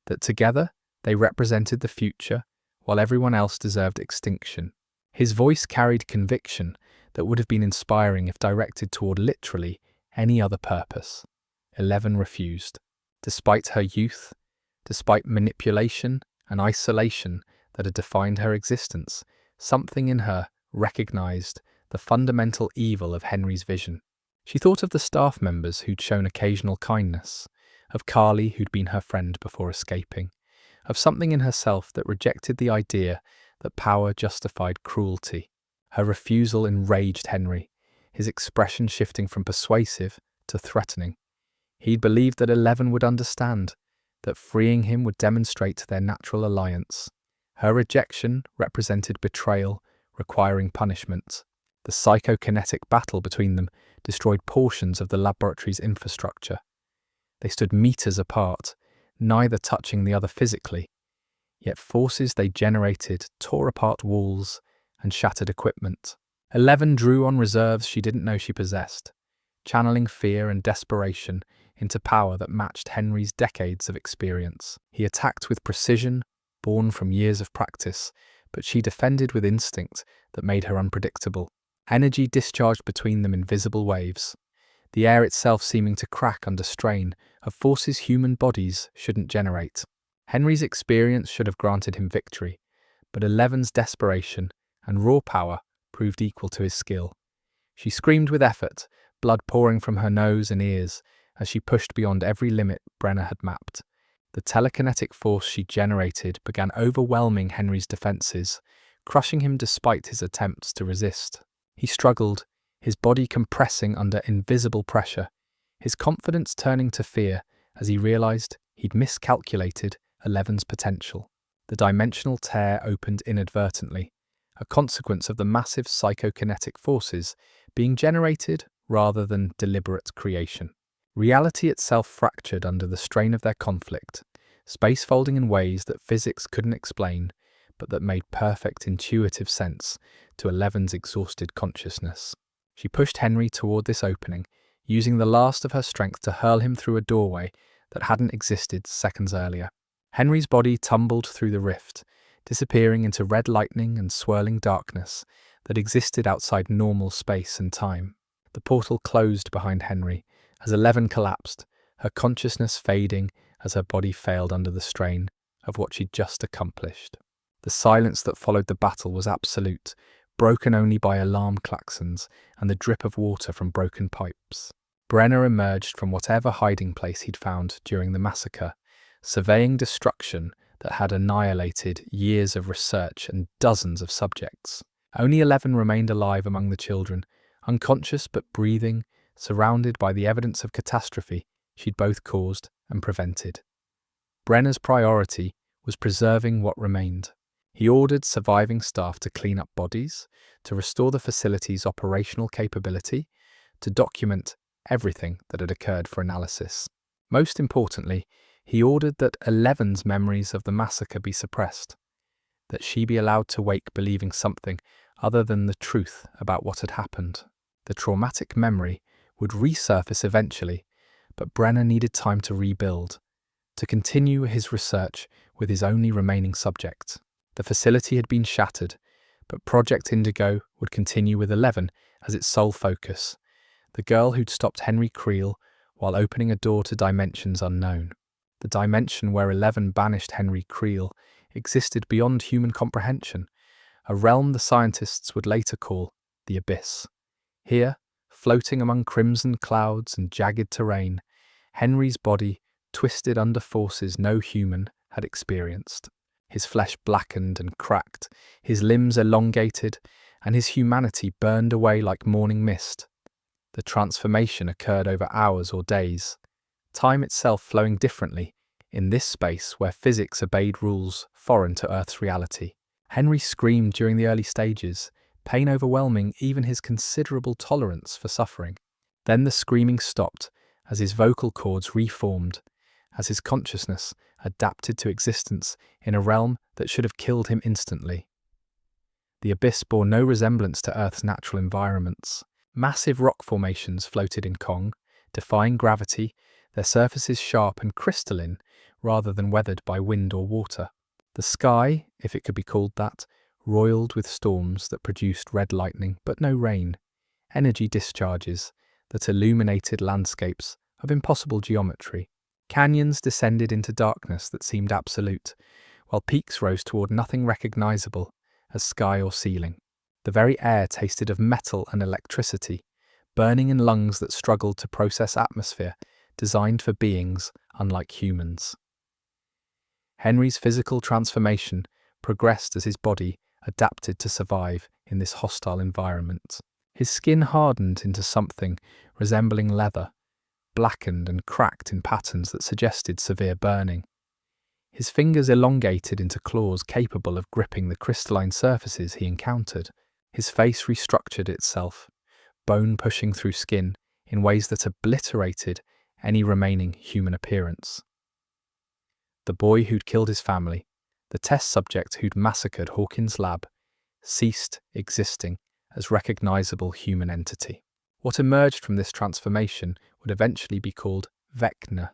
that together they represented the future while everyone else deserved extinction. His voice carried conviction that would have been inspiring if directed toward literally any other purpose. 11 refused. Despite her youth, despite manipulation and isolation that had defined her existence, something in her recognized the fundamental evil of Henry's vision. She thought of the staff members who'd shown occasional kindness, of Carly who'd been her friend before escaping, of something in herself that rejected the idea that power justified cruelty. Her refusal enraged Henry, his expression shifting from persuasive to threatening. He'd believed that 11 would understand, that freeing him would demonstrate their natural alliance. Her rejection represented betrayal, requiring punishment. The psychokinetic battle between them destroyed portions of the laboratory's infrastructure. They stood meters apart, neither touching the other physically, yet forces they generated tore apart walls and shattered equipment. 11 drew on reserves she didn't know she possessed, channeling fear and desperation into power that matched Henry's decades of experience. He attacked with precision, born from years of practice, but she defended with instinct that made her unpredictable. Energy discharged between them in visible waves, the air itself seeming to crack under strain of forces human bodies shouldn't generate. Henry's experience should have granted him victory, but Eleven's desperation and raw power proved equal to his skill. She screamed with effort, blood pouring from her nose and ears as she pushed beyond every limit Brenner had mapped. The telekinetic force she generated began overwhelming Henry's defenses, crushing him despite his attempts to resist. He struggled, his body compressing under invisible pressure, his confidence turning to fear as he realized he'd miscalculated Eleven's potential. The dimensional tear opened inadvertently, a consequence of the massive psychokinetic forces being generated rather than deliberate creation. Reality itself fractured under the strain of their conflict, space folding in ways that physics couldn't explain, but that made perfect intuitive sense to Eleven's exhausted consciousness. She pushed Henry toward this opening, using the last of her strength to hurl him through a doorway that hadn't existed seconds earlier. Henry's body tumbled through the rift, disappearing into red lightning and swirling darkness that existed outside normal space and time. The portal closed behind Henry as Eleven collapsed, her consciousness fading as her body failed under the strain of what she'd just accomplished. The silence that followed the battle was absolute, broken only by alarm klaxons and the drip of water from broken pipes. Brenner emerged from whatever hiding place he'd found during the massacre, surveying destruction that had annihilated years of research and dozens of subjects. Only 11 remained alive among the children, unconscious but breathing, surrounded by the evidence of catastrophe she'd both caused and prevented. Brenner's priority was preserving what remained. He ordered surviving staff to clean up bodies, to restore the facility's operational capability, to document everything that had occurred for analysis. Most importantly, he ordered that 11's memories of the massacre be suppressed, that she be allowed to wake believing something other than the truth about what had happened. The traumatic memory would resurface eventually, but Brenner needed time to rebuild, to continue his research with his only remaining subject. The facility had been shattered, but Project Indigo would continue with 11 as its sole focus, the girl who'd stopped Henry Creel while opening a door to dimensions unknown. The dimension where 11 banished Henry Creel existed beyond human comprehension, a realm the scientists would later call the Abyss. Here, floating among crimson clouds and jagged terrain, Henry's body twisted under forces no human had experienced. His flesh blackened and cracked, his limbs elongated, and his humanity burned away like morning mist. The transformation occurred over hours or days, time itself flowing differently in this space where physics obeyed rules foreign to Earth's reality. Henry screamed during the early stages, pain overwhelming even his considerable tolerance for suffering. Then the screaming stopped as his vocal cords reformed, as his consciousness adapted to existence in a realm that should have killed him instantly. The Abyss bore no resemblance to Earth's natural environments. Massive rock formations floated in Kong, defying gravity, their surfaces sharp and crystalline rather than weathered by wind or water. The sky, if it could be called that, roiled with storms that produced red lightning but no rain, energy discharges that illuminated landscapes of impossible geometry. Canyons descended into darkness that seemed absolute, while peaks rose toward nothing recognizable as sky or ceiling. The very air tasted of metal and electricity, burning in lungs that struggled to process atmosphere designed for beings unlike humans. Henry's physical transformation progressed as his body adapted to survive in this hostile environment. His skin hardened into something resembling leather, blackened and cracked in patterns that suggested severe burning. His fingers elongated into claws capable of gripping the crystalline surfaces he encountered. His face restructured itself, bone pushing through skin in ways that obliterated any remaining human appearance. The boy who'd killed his family, the test subject who'd massacred Hawkins' lab, ceased existing as recognizable human entity. What emerged from this transformation would eventually be called Vecna,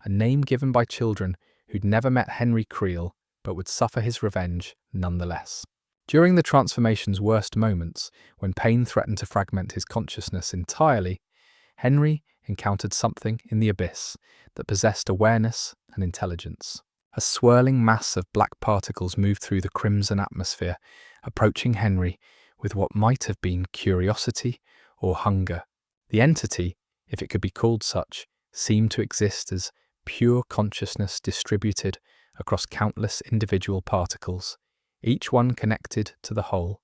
a name given by children who'd never met Henry Creel but would suffer his revenge nonetheless. During the transformation's worst moments, when pain threatened to fragment his consciousness entirely, Henry encountered something in the Abyss that possessed awareness and intelligence. A swirling mass of black particles moved through the crimson atmosphere, approaching Henry with what might have been curiosity or hunger. The entity, if it could be called such, seemed to exist as pure consciousness distributed across countless individual particles, each one connected to the whole,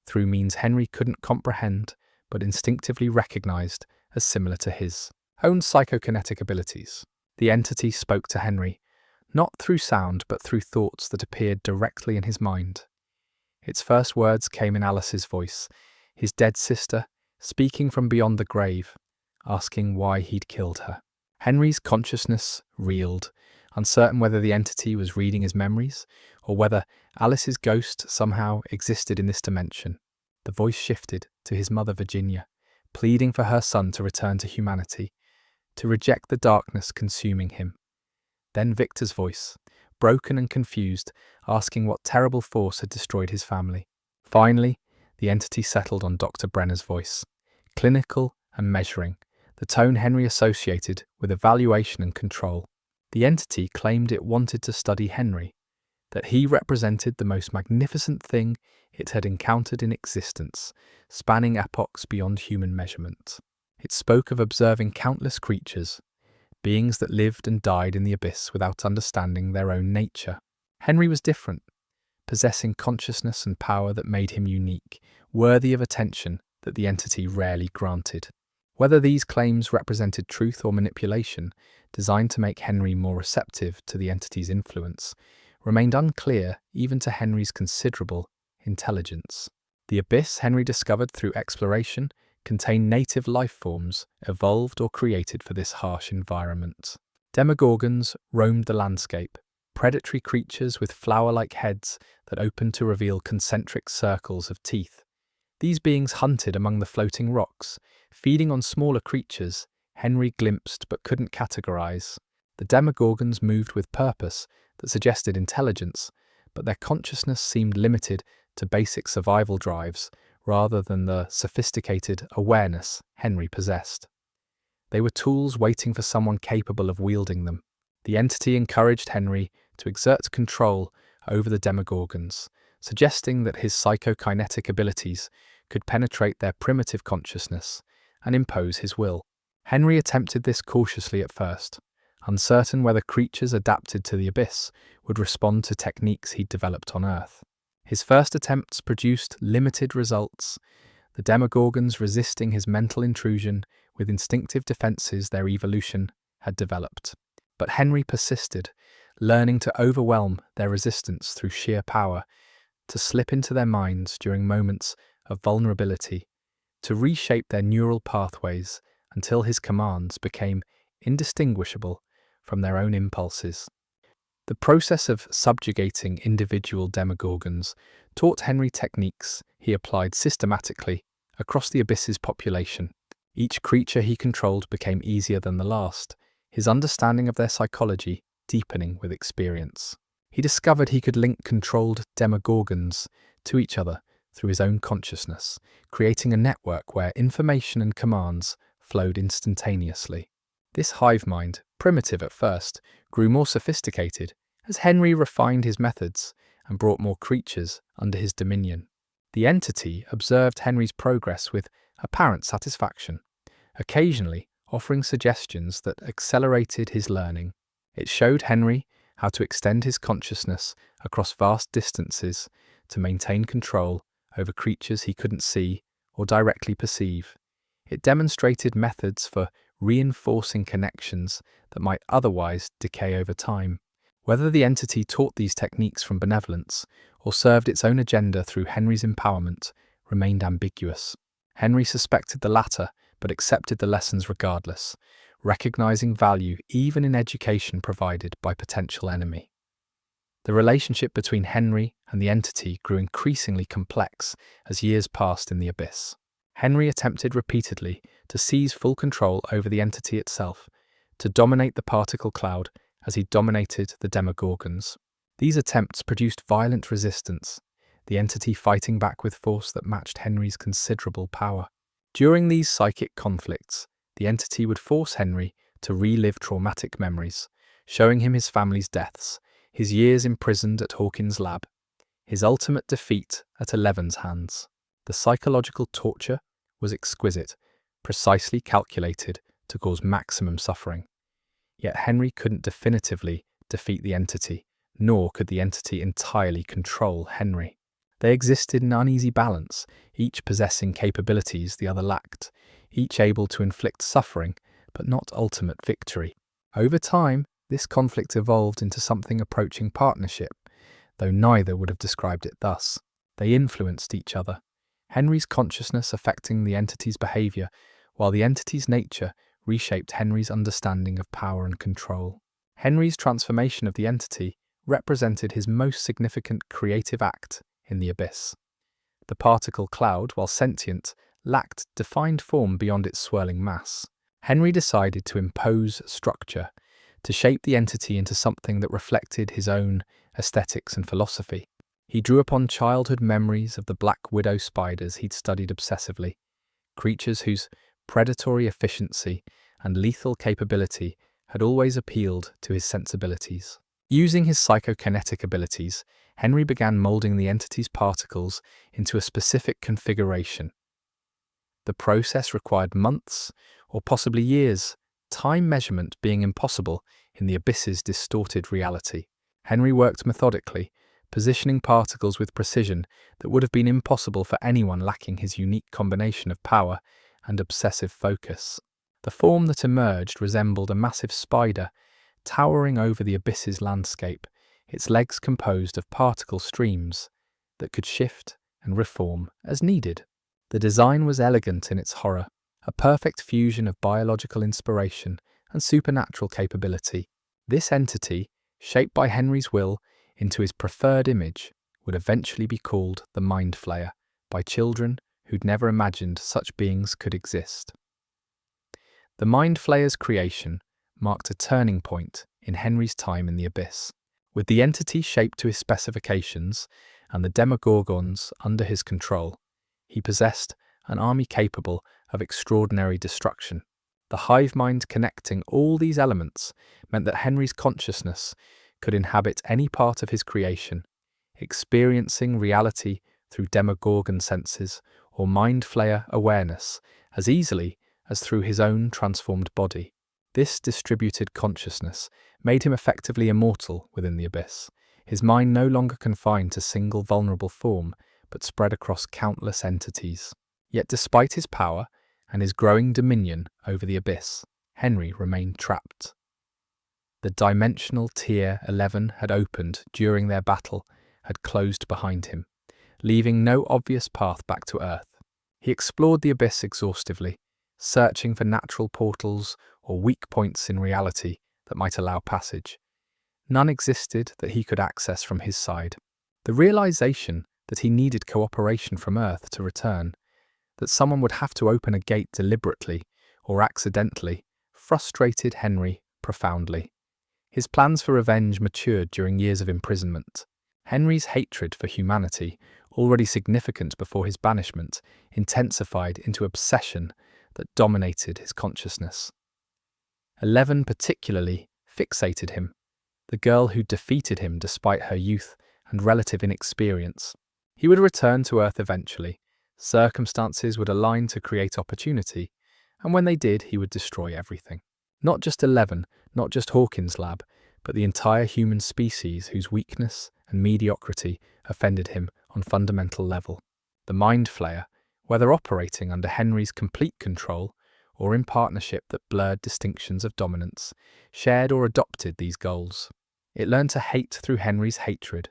through means Henry couldn't comprehend but instinctively recognized as similar to his own psychokinetic abilities. The entity spoke to Henry, not through sound but through thoughts that appeared directly in his mind. Its first words came in Alice's voice, his dead sister, speaking from beyond the grave, asking why he'd killed her. Henry's consciousness reeled, uncertain whether the entity was reading his memories or whether Alice's ghost somehow existed in this dimension. The voice shifted to his mother Virginia, pleading for her son to return to humanity, to reject the darkness consuming him. Then Victor's voice, broken and confused, asking what terrible force had destroyed his family. Finally, the entity settled on Dr. Brenner's voice, clinical and measuring, the tone Henry associated with evaluation and control. The entity claimed it wanted to study Henry, that he represented the most magnificent thing it had encountered in existence, spanning epochs beyond human measurement. It spoke of observing countless creatures, beings that lived and died in the abyss without understanding their own nature. Henry was different, possessing consciousness and power that made him unique, worthy of attention that the entity rarely granted. Whether these claims represented truth or manipulation, designed to make Henry more receptive to the entity's influence, remained unclear even to Henry's considerable intelligence. The abyss Henry discovered through exploration contained native life forms evolved or created for this harsh environment. Demogorgons roamed the landscape, predatory creatures with flower-like heads that opened to reveal concentric circles of teeth. These beings hunted among the floating rocks, feeding on smaller creatures Henry glimpsed but couldn't categorize. The Demogorgons moved with purpose that suggested intelligence, but their consciousness seemed limited to basic survival drives rather than the sophisticated awareness Henry possessed. They were tools waiting for someone capable of wielding them. The entity encouraged Henry to exert control over the Demogorgons, suggesting that his psychokinetic abilities could penetrate their primitive consciousness and impose his will. Henry attempted this cautiously at first, uncertain whether creatures adapted to the abyss would respond to techniques he'd developed on Earth. His first attempts produced limited results, the Demogorgons resisting his mental intrusion with instinctive defenses their evolution had developed. But Henry persisted, learning to overwhelm their resistance through sheer power, to slip into their minds during moments of vulnerability, to reshape their neural pathways until his commands became indistinguishable from their own impulses. The process of subjugating individual Demogorgons taught Henry techniques he applied systematically across the abyss's population. Each creature he controlled became easier than the last, his understanding of their psychology deepening with experience. He discovered he could link controlled Demogorgons to each other through his own consciousness, creating a network where information and commands flowed instantaneously. This hive mind, primitive at first, grew more sophisticated as Henry refined his methods and brought more creatures under his dominion. The entity observed Henry's progress with apparent satisfaction, occasionally offering suggestions that accelerated his learning. It showed Henry how to extend his consciousness across vast distances to maintain control over creatures he couldn't see or directly perceive. It demonstrated methods for reinforcing connections that might otherwise decay over time. Whether the entity taught these techniques from benevolence or served its own agenda through Henry's empowerment remained ambiguous. Henry suspected the latter, but accepted the lessons regardless, recognizing value even in education provided by potential enemy. The relationship between Henry and the entity grew increasingly complex as years passed in the abyss. Henry attempted repeatedly to seize full control over the entity itself, to dominate the particle cloud as he dominated the Demogorgons. These attempts produced violent resistance, the entity fighting back with force that matched Henry's considerable power. During these psychic conflicts, the entity would force Henry to relive traumatic memories, showing him his family's deaths, his years imprisoned at Hawkins' lab, his ultimate defeat at Eleven's hands. The psychological torture was exquisite, precisely calculated to cause maximum suffering. Yet Henry couldn't definitively defeat the entity, nor could the entity entirely control Henry. They existed in uneasy balance, each possessing capabilities the other lacked, each able to inflict suffering, but not ultimate victory. Over time, this conflict evolved into something approaching partnership, though neither would have described it thus. They influenced each other, Henry's consciousness affecting the entity's behavior, while the entity's nature reshaped Henry's understanding of power and control. Henry's transformation of the entity represented his most significant creative act in the abyss. The particle cloud, while sentient, lacked defined form beyond its swirling mass. Henry decided to impose structure, to shape the entity into something that reflected his own aesthetics and philosophy. He drew upon childhood memories of the black widow spiders he'd studied obsessively, creatures whose predatory efficiency and lethal capability had always appealed to his sensibilities. Using his psychokinetic abilities, Henry began molding the entity's particles into a specific configuration. The process required months, or possibly years, time measurement being impossible in the abyss's distorted reality. Henry worked methodically, positioning particles with precision that would have been impossible for anyone lacking his unique combination of power and obsessive focus. The form that emerged resembled a massive spider, towering over the abyss's landscape, its legs composed of particle streams that could shift and reform as needed. The design was elegant in its horror, a perfect fusion of biological inspiration and supernatural capability. This entity, shaped by Henry's will into his preferred image, would eventually be called the Mind Flayer by children who'd never imagined such beings could exist. The Mind Flayer's creation marked a turning point in Henry's time in the abyss. With the entity shaped to his specifications and the Demogorgons under his control, he possessed an army capable of extraordinary destruction. The hive mind connecting all these elements meant that Henry's consciousness could inhabit any part of his creation, experiencing reality through Demogorgon senses or Mind Flayer awareness as easily as through his own transformed body. This distributed consciousness made him effectively immortal within the abyss, his mind no longer confined to single vulnerable form, but spread across countless entities. Yet despite his power and his growing dominion over the abyss, Henry remained trapped. The dimensional tier 11 had opened during their battle, had closed behind him, leaving no obvious path back to Earth. He explored the abyss exhaustively, searching for natural portals or weak points in reality that might allow passage. None existed that he could access from his side. The realization that he needed cooperation from Earth to return, that someone would have to open a gate deliberately or accidentally, frustrated Henry profoundly. His plans for revenge matured during years of imprisonment. Henry's hatred for humanity, already significant before his banishment, intensified into obsession that dominated his consciousness. 11 particularly fixated him, the girl who defeated him despite her youth and relative inexperience. He would return to Earth eventually. Circumstances would align to create opportunity, and when they did, he would destroy everything. Not just 11, not just Hawkins' lab, but the entire human species whose weakness and mediocrity offended him on fundamental level. The Mind Flayer, whether operating under Henry's complete control or in partnership that blurred distinctions of dominance, shared or adopted these goals. It learned to hate through Henry's hatred,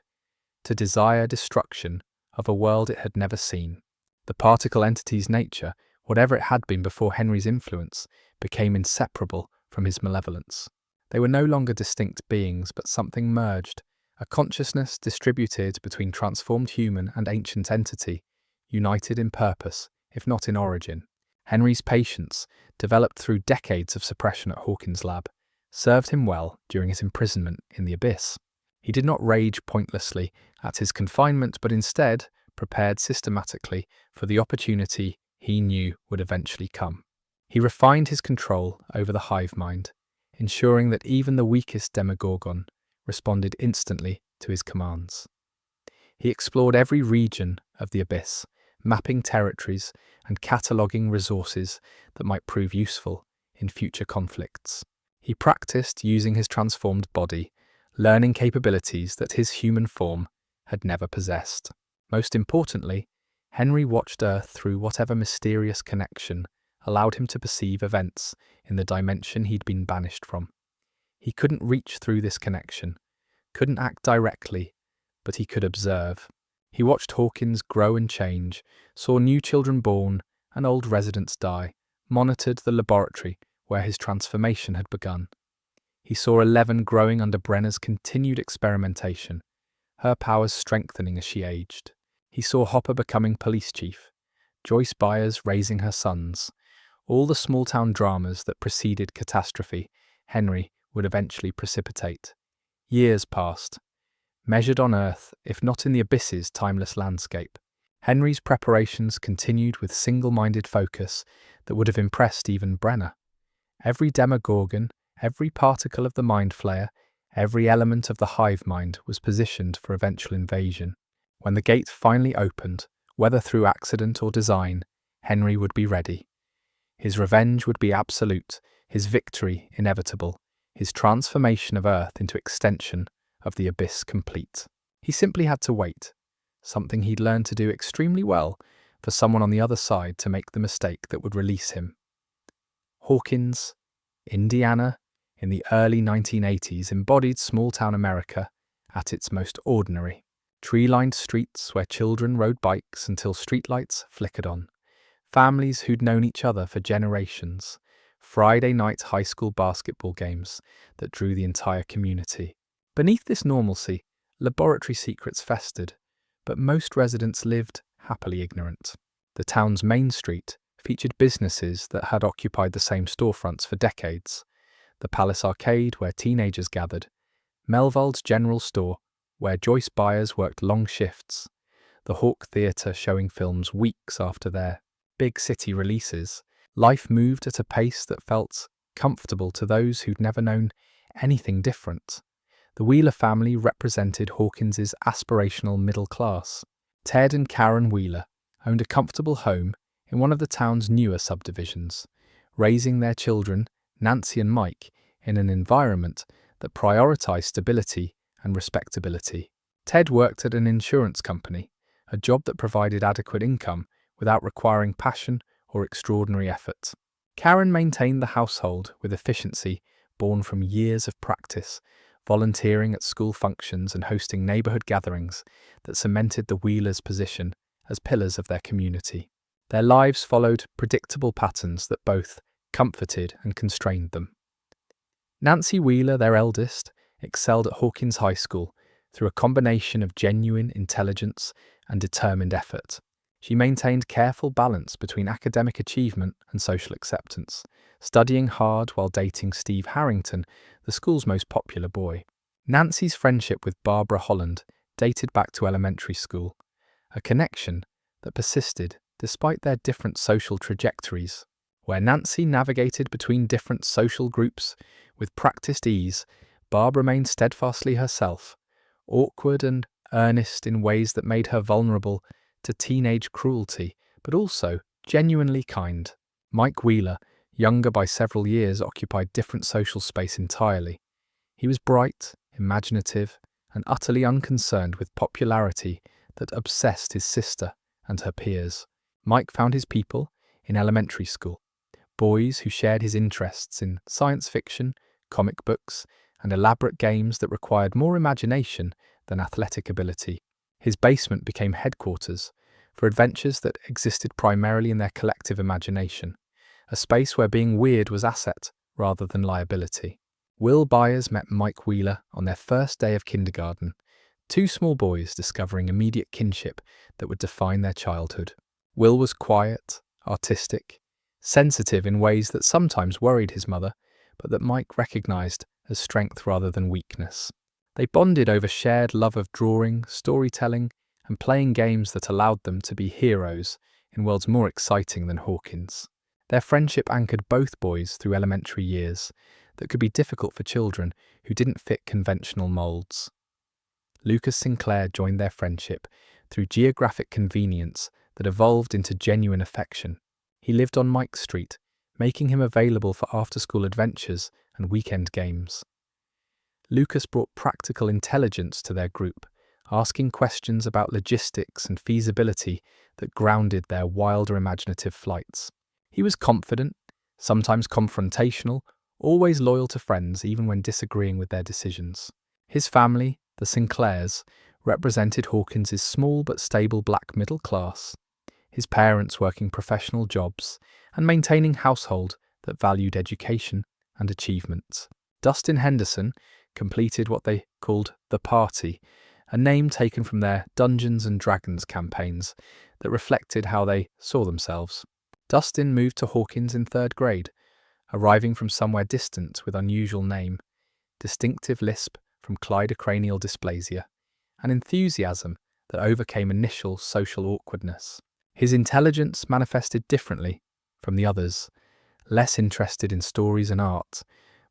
to desire destruction of a world it had never seen. The particle entity's nature, whatever it had been before Henry's influence, became inseparable from his malevolence. They were no longer distinct beings, but something merged, a consciousness distributed between transformed human and ancient entity, united in purpose, if not in origin. Henry's patience, developed through decades of suppression at Hawkins' lab, served him well during his imprisonment in the abyss. He did not rage pointlessly at his confinement, but instead prepared systematically for the opportunity he knew would eventually come. He refined his control over the hive mind, ensuring that even the weakest Demogorgon responded instantly to his commands. He explored every region of the abyss, mapping territories and cataloguing resources that might prove useful in future conflicts. He practiced using his transformed body, learning capabilities that his human form had never possessed. Most importantly, Henry watched Earth through whatever mysterious connection allowed him to perceive events in the dimension he'd been banished from. He couldn't reach through this connection, couldn't act directly, but he could observe. He watched Hawkins grow and change, saw new children born and old residents die, monitored the laboratory where his transformation had begun. He saw Eleven growing under Brenner's continued experimentation, her powers strengthening as she aged. He saw Hopper becoming police chief, Joyce Byers raising her sons. All the small-town dramas that preceded catastrophe, Henry would eventually precipitate. Years passed, measured on Earth, if not in the abyss's timeless landscape. Henry's preparations continued with single-minded focus that would have impressed even Brenner. Every demogorgon, every particle of the Mind Flayer, every element of the hive mind was positioned for eventual invasion. When the gate finally opened, whether through accident or design, Henry would be ready. His revenge would be absolute, his victory inevitable, his transformation of Earth into extension of the abyss complete. He simply had to wait, something he'd learned to do extremely well, for someone on the other side to make the mistake that would release him. Hawkins, Indiana, in the early 1980s embodied small-town America at its most ordinary. Tree-lined streets where children rode bikes until streetlights flickered on. Families who'd known each other for generations. Friday night high school basketball games that drew the entire community. Beneath this normalcy, laboratory secrets festered, but most residents lived happily ignorant. The town's main street featured businesses that had occupied the same storefronts for decades. The Palace Arcade, where teenagers gathered. Melvald's General Store, where Joyce Byers worked long shifts. The Hawk Theatre showing films weeks after their big city releases. Life moved at a pace that felt comfortable to those who'd never known anything different. The Wheeler family represented Hawkins's aspirational middle class. Ted and Karen Wheeler owned a comfortable home in one of the town's newer subdivisions, raising their children, Nancy and Mike, in an environment that prioritized stability and respectability. Ted worked at an insurance company, a job that provided adequate income without requiring passion or extraordinary effort. Karen maintained the household with efficiency born from years of practice, volunteering at school functions and hosting neighborhood gatherings that cemented the Wheelers' position as pillars of their community. Their lives followed predictable patterns that both comforted and constrained them. Nancy Wheeler, their eldest, excelled at Hawkins High School through a combination of genuine intelligence and determined effort. She maintained careful balance between academic achievement and social acceptance, studying hard while dating Steve Harrington, the school's most popular boy. Nancy's friendship with Barbara Holland dated back to elementary school, a connection that persisted despite their different social trajectories. Where Nancy navigated between different social groups with practiced ease, Barb remained steadfastly herself, awkward and earnest in ways that made her vulnerable to teenage cruelty, but also genuinely kind. Mike Wheeler, younger by several years, occupied different social space entirely. He was bright, imaginative, and utterly unconcerned with popularity that obsessed his sister and her peers. Mike found his people in elementary school, boys who shared his interests in science fiction, comic books, and elaborate games that required more imagination than athletic ability. His basement became headquarters for adventures that existed primarily in their collective imagination, a space where being weird was asset rather than liability. Will Byers met Mike Wheeler on their first day of kindergarten, two small boys discovering immediate kinship that would define their childhood. Will was quiet, artistic, sensitive in ways that sometimes worried his mother, but that Mike recognized as strength rather than weakness. They bonded over shared love of drawing, storytelling, and playing games that allowed them to be heroes in worlds more exciting than Hawkins. Their friendship anchored both boys through elementary years, that could be difficult for children who didn't fit conventional molds. Lucas Sinclair joined their friendship through geographic convenience that evolved into genuine affection. He lived on Mike Street, making him available for after-school adventures and weekend games. Lucas brought practical intelligence to their group, asking questions about logistics and feasibility that grounded their wilder imaginative flights. He was confident, sometimes confrontational, always loyal to friends even when disagreeing with their decisions. His family, the Sinclairs, represented Hawkins's small but stable black middle class, his parents working professional jobs and maintaining household that valued education and achievements. Dustin Henderson completed what they called the Party, a name taken from their Dungeons and Dragons campaigns that reflected how they saw themselves. Dustin moved to Hawkins in 3rd grade, arriving from somewhere distant with unusual name, distinctive lisp from cleidocranial dysplasia, and enthusiasm that overcame initial social awkwardness. His intelligence manifested differently from the others, less interested in stories and art,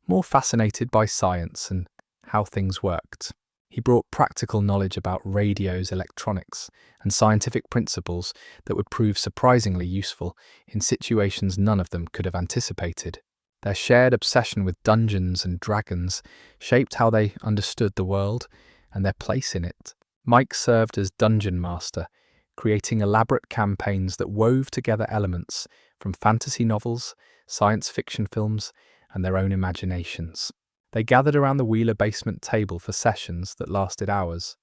more fascinated by science and how things worked. He brought practical knowledge about radios, electronics, and scientific principles that would prove surprisingly useful in situations none of them could have anticipated. Their shared obsession with Dungeons and Dragons shaped how they understood the world and their place in it. Mike served as dungeon master, creating elaborate campaigns that wove together elements from fantasy novels, science fiction films, and their own imaginations. They gathered around the Wheeler basement table for sessions that lasted hours,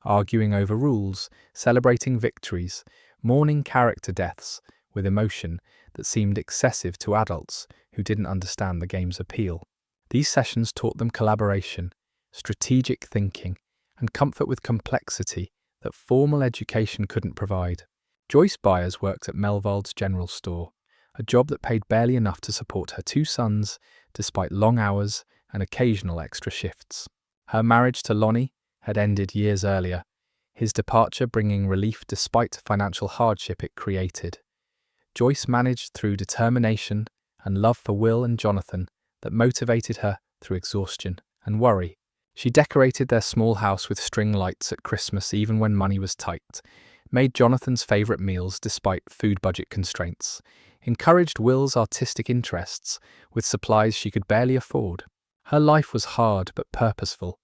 arguing over rules, celebrating victories, mourning character deaths with emotion that seemed excessive to adults who didn't understand the game's appeal. These sessions taught them collaboration, strategic thinking, and comfort with complexity that formal education couldn't provide. Joyce Byers worked at Melvald's General Store, a job that paid barely enough to support her 2 sons despite long hours and occasional extra shifts. Her marriage to Lonnie had ended years earlier, his departure bringing relief despite financial hardship it created. Joyce managed through determination and love for Will and Jonathan that motivated her through exhaustion and worry. She decorated their small house with string lights at Christmas even when money was tight, made Jonathan's favourite meals despite food budget constraints, encouraged Will's artistic interests with supplies she could barely afford. Her life was hard but purposeful,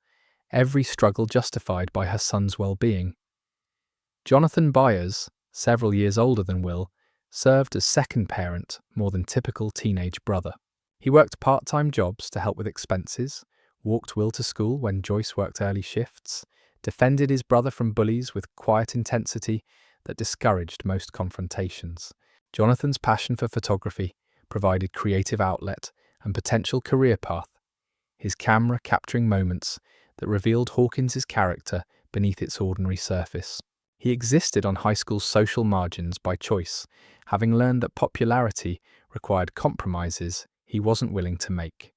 every struggle justified by her son's well-being. Jonathan Byers, several years older than Will, served as second parent more than typical teenage brother. He worked part-time jobs to help with expenses, walked Will to school when Joyce worked early shifts, defended his brother from bullies with quiet intensity that discouraged most confrontations. Jonathan's passion for photography provided creative outlet and potential career path, his camera capturing moments that revealed Hawkins's character beneath its ordinary surface. He existed on high school's social margins by choice, having learned that popularity required compromises he wasn't willing to make.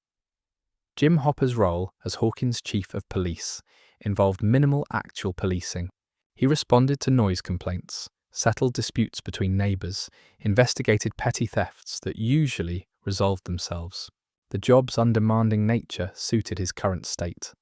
Jim Hopper's role as Hawkins' chief of police involved minimal actual policing. He responded to noise complaints, settled disputes between neighbours, investigated petty thefts that usually resolved themselves. The job's undemanding nature suited his current state,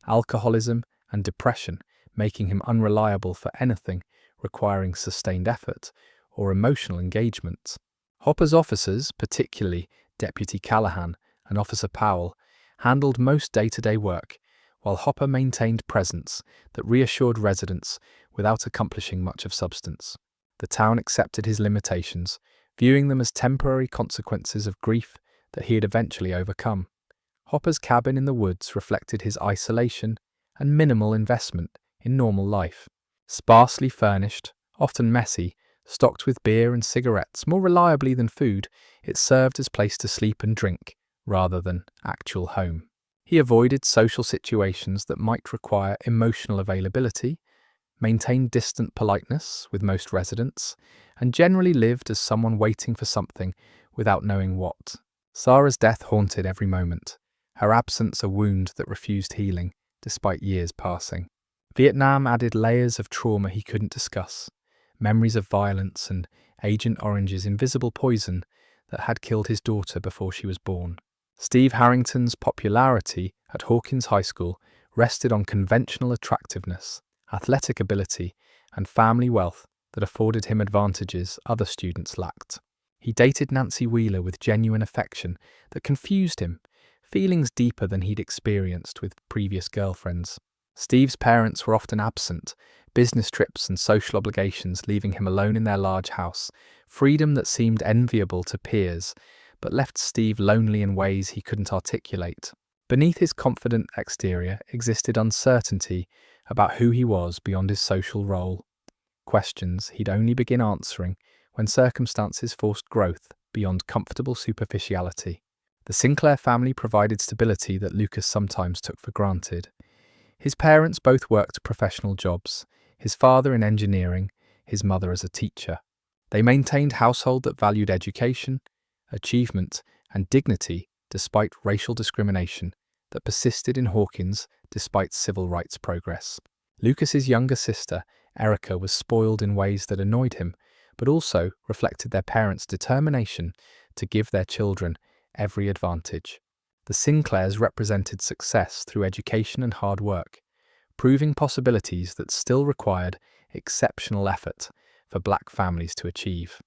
alcoholism and depression making him unreliable for anything requiring sustained effort or emotional engagement. Hopper's officers, particularly Deputy Callahan and Officer Powell, handled most day-to-day work, while Hopper maintained presence that reassured residents without accomplishing much of substance. The town accepted his limitations, viewing them as temporary consequences of grief that he had eventually overcome. Hopper's cabin in the woods reflected his isolation and minimal investment in normal life. Sparsely furnished, often messy, stocked with beer and cigarettes more reliably than food, it served as a place to sleep and drink, rather than actual home. He avoided social situations that might require emotional availability, maintained distant politeness with most residents, and generally lived as someone waiting for something without knowing what. Sarah's death haunted every moment, her absence a wound that refused healing, despite years passing. Vietnam added layers of trauma he couldn't discuss, memories of violence and Agent Orange's invisible poison that had killed his daughter before she was born. Steve Harrington's popularity at Hawkins High School rested on conventional attractiveness, athletic ability, and family wealth that afforded him advantages other students lacked. He dated Nancy Wheeler with genuine affection that confused him, feelings deeper than he'd experienced with previous girlfriends. Steve's parents were often absent, business trips and social obligations leaving him alone in their large house, freedom that seemed enviable to peers, but left Steve lonely in ways he couldn't articulate. Beneath his confident exterior existed uncertainty about who he was beyond his social role, questions he'd only begin answering when circumstances forced growth beyond comfortable superficiality. The Sinclair family provided stability that Lucas sometimes took for granted. His parents both worked professional jobs, his father in engineering, his mother as a teacher. They maintained a household that valued education, achievement, and dignity despite racial discrimination that persisted in Hawkins despite civil rights progress. Lucas's younger sister, Erica, was spoiled in ways that annoyed him, but also reflected their parents' determination to give their children every advantage. The Sinclairs represented success through education and hard work, proving possibilities that still required exceptional effort for black families to achieve.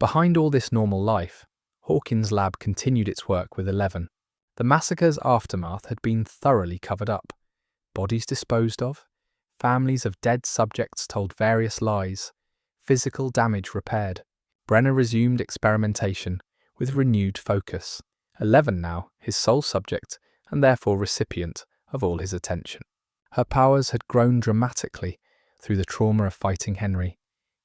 Behind all this normal life, Hawkins' lab continued its work with 11. The massacre's aftermath had been thoroughly covered up, bodies disposed of, families of dead subjects told various lies, physical damage repaired. Brenner resumed experimentation with renewed focus. 11 now, his sole subject, and therefore recipient of all his attention. Her powers had grown dramatically through the trauma of fighting Henry,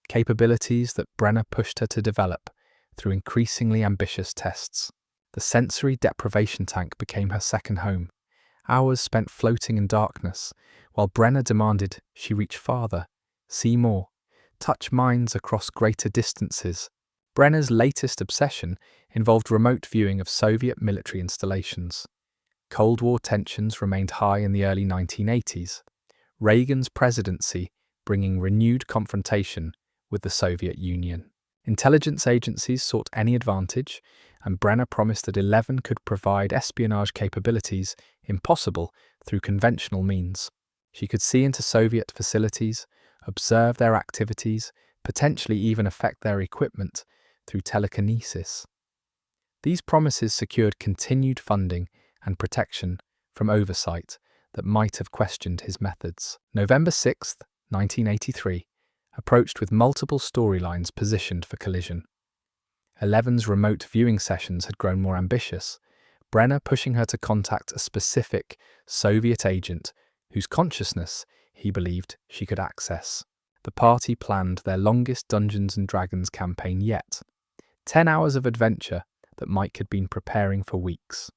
capabilities that Brenner pushed her to develop through increasingly ambitious tests. The sensory deprivation tank became her second home, hours spent floating in darkness, while Brenner demanded she reach farther, see more, touch minds across greater distances. Brenner's latest obsession involved remote viewing of Soviet military installations. Cold War tensions remained high in the early 1980s, Reagan's presidency bringing renewed confrontation with the Soviet Union. Intelligence agencies sought any advantage, and Brenner promised that 11 could provide espionage capabilities impossible through conventional means. She could see into Soviet facilities, observe their activities, potentially even affect their equipment through telekinesis. These promises secured continued funding and protection from oversight that might have questioned his methods. November 6, 1983, approached with multiple storylines positioned for collision. 11's remote viewing sessions had grown more ambitious, Brenner pushing her to contact a specific Soviet agent whose consciousness he believed she could access. The party planned their longest Dungeons & Dragons campaign yet, 10 hours of adventure that Mike had been preparing for weeks.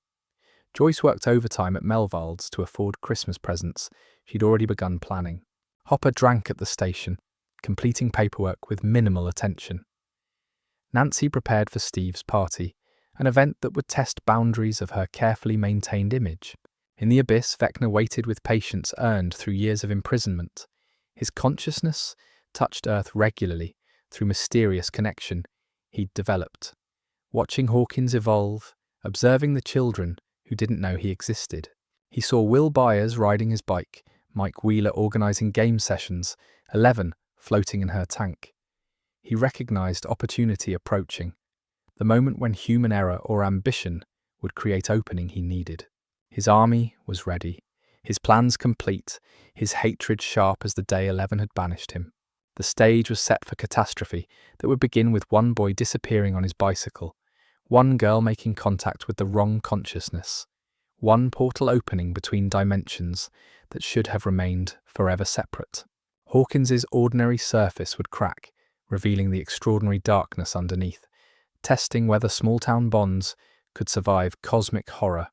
Joyce worked overtime at Melvald's to afford Christmas presents she'd already begun planning. Hopper drank at the station, completing paperwork with minimal attention. Nancy prepared for Steve's party, an event that would test boundaries of her carefully maintained image. In the abyss, Vecna waited with patience earned through years of imprisonment. His consciousness touched Earth regularly through mysterious connection he'd developed. Watching Hawkins evolve, observing the children who didn't know he existed. He saw Will Byers riding his bike, Mike Wheeler organizing game sessions, 11 floating in her tank. He recognized opportunity approaching, the moment when human error or ambition would create opening he needed. His army was ready, his plans complete, his hatred sharp as the day 11 had banished him. The stage was set for catastrophe that would begin with one boy disappearing on his bicycle, one girl making contact with the wrong consciousness, one portal opening between dimensions that should have remained forever separate. Hawkins's ordinary surface would crack, revealing the extraordinary darkness underneath, testing whether small-town bonds could survive cosmic horror.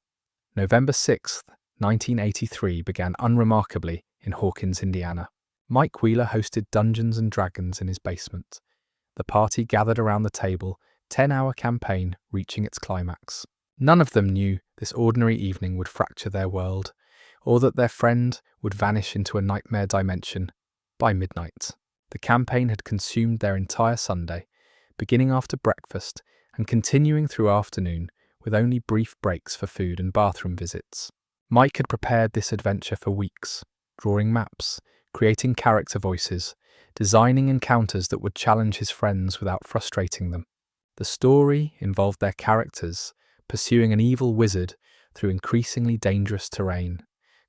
November 6, 1983 began unremarkably in Hawkins, Indiana. Mike Wheeler hosted Dungeons & Dragons in his basement. The party gathered around the table, 10-hour campaign reaching its climax. None of them knew this ordinary evening would fracture their world, or that their friend would vanish into a nightmare dimension by midnight. The campaign had consumed their entire Sunday, beginning after breakfast and continuing through afternoon with only brief breaks for food and bathroom visits. Mike had prepared this adventure for weeks, drawing maps, creating character voices, designing encounters that would challenge his friends without frustrating them. The story involved their characters pursuing an evil wizard through increasingly dangerous terrain,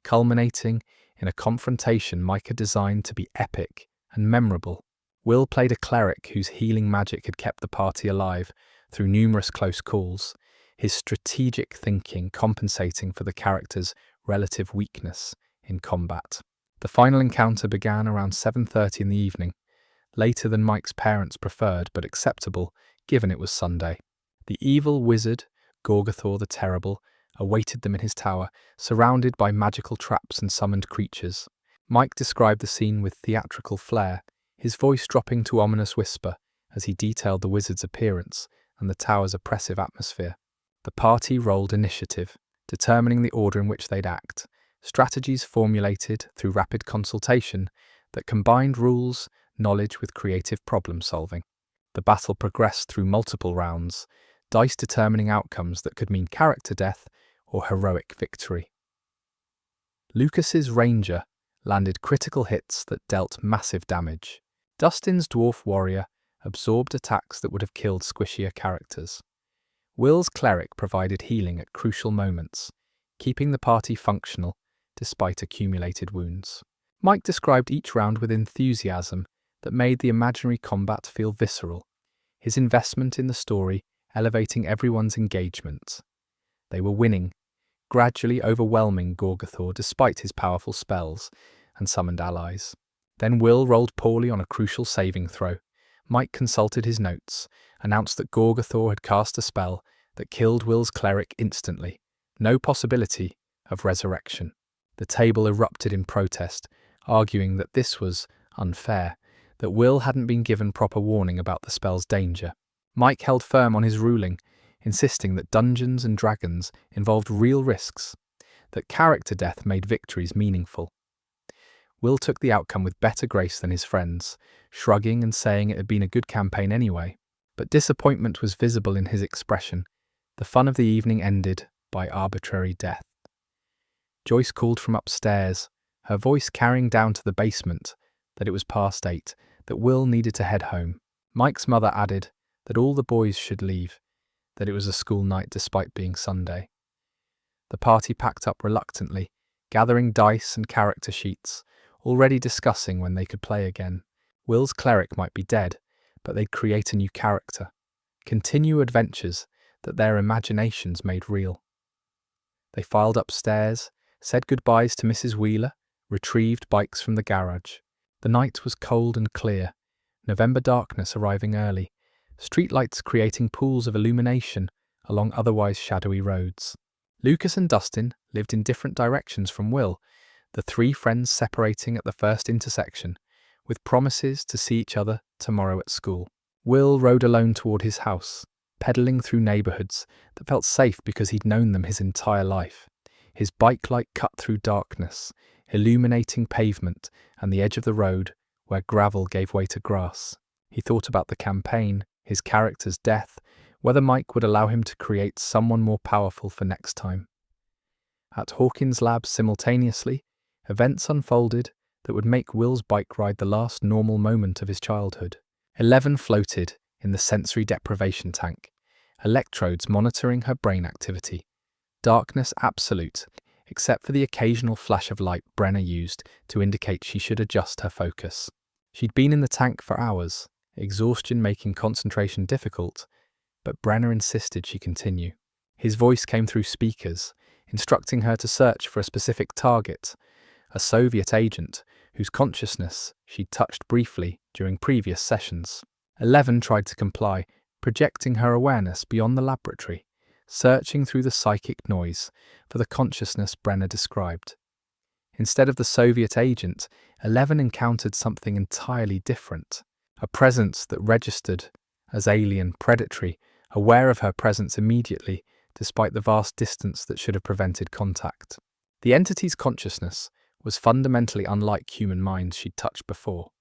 culminating in a confrontation Mike had designed to be epic and memorable. Will played a cleric whose healing magic had kept the party alive through numerous close calls, his strategic thinking compensating for the character's relative weakness in combat. The final encounter began around 7:30 in the evening, later than Mike's parents preferred but acceptable given it was Sunday. The evil wizard, Gorgothor the Terrible, awaited them in his tower, surrounded by magical traps and summoned creatures. Mike described the scene with theatrical flair, his voice dropping to ominous whisper as he detailed the wizard's appearance and the tower's oppressive atmosphere. The party rolled initiative, determining the order in which they'd act, strategies formulated through rapid consultation that combined rules, knowledge with creative problem-solving. The battle progressed through multiple rounds, dice determining outcomes that could mean character death or heroic victory. Lucas's ranger landed critical hits that dealt massive damage. Dustin's dwarf warrior absorbed attacks that would have killed squishier characters. Will's cleric provided healing at crucial moments, keeping the party functional despite accumulated wounds. Mike described each round with enthusiasm that made the imaginary combat feel visceral, his investment in the story elevating everyone's engagement. They were winning, gradually overwhelming Gorgothor despite his powerful spells and summoned allies. Then Will rolled poorly on a crucial saving throw. Mike consulted his notes, announced that Gorgothor had cast a spell that killed Will's cleric instantly. No possibility of resurrection. The table erupted in protest, arguing that this was unfair, that Will hadn't been given proper warning about the spell's danger. Mike held firm on his ruling, insisting that Dungeons and Dragons involved real risks, that character death made victories meaningful. Will took the outcome with better grace than his friends, shrugging and saying it had been a good campaign anyway. But disappointment was visible in his expression. The fun of the evening ended by arbitrary death. Joyce called from upstairs, her voice carrying down to the basement, that it was past 8, that Will needed to head home. Mike's mother added that all the boys should leave, that it was a school night despite being Sunday. The party packed up reluctantly, gathering dice and character sheets, already discussing when they could play again. Will's cleric might be dead, but they'd create a new character, continue adventures that their imaginations made real. They filed upstairs, said goodbyes to Mrs. Wheeler, retrieved bikes from the garage. The night was cold and clear, November darkness arriving early, streetlights creating pools of illumination along otherwise shadowy roads. Lucas and Dustin lived in different directions from Will, the three friends separating at the first intersection, with promises to see each other tomorrow at school. Will rode alone toward his house, pedaling through neighborhoods that felt safe because he'd known them his entire life. His bike light cut through darkness, illuminating pavement and the edge of the road where gravel gave way to grass. He thought about the campaign, his character's death, whether Mike would allow him to create someone more powerful for next time. At Hawkins' lab simultaneously, events unfolded that would make Will's bike ride the last normal moment of his childhood. 11 floated in the sensory deprivation tank, electrodes monitoring her brain activity. Darkness absolute, except for the occasional flash of light Brenner used to indicate she should adjust her focus. She'd been in the tank for hours, exhaustion making concentration difficult, but Brenner insisted she continue. His voice came through speakers, instructing her to search for a specific target, a Soviet agent whose consciousness she'd touched briefly during previous sessions. 11 tried to comply, projecting her awareness beyond the laboratory, searching through the psychic noise for the consciousness Brenner described. Instead of the Soviet agent, 11 encountered something entirely different, a presence that registered as alien, predatory, aware of her presence immediately, despite the vast distance that should have prevented contact. The entity's consciousness was fundamentally unlike human minds she'd touched before,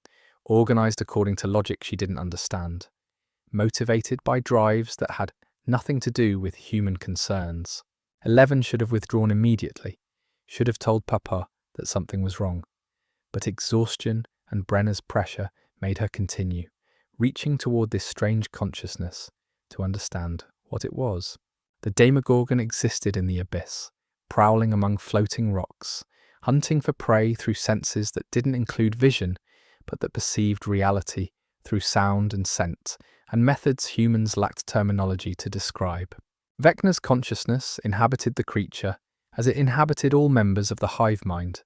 organized according to logic she didn't understand, motivated by drives that had nothing to do with human concerns. 11 should have withdrawn immediately, should have told Papa that something was wrong. But exhaustion and Brenner's pressure made her continue, reaching toward this strange consciousness to understand what it was. The Demogorgon existed in the abyss, prowling among floating rocks, hunting for prey through senses that didn't include vision, but that perceived reality through sound and scent, and methods humans lacked terminology to describe. Vecna's consciousness inhabited the creature as it inhabited all members of the hive mind,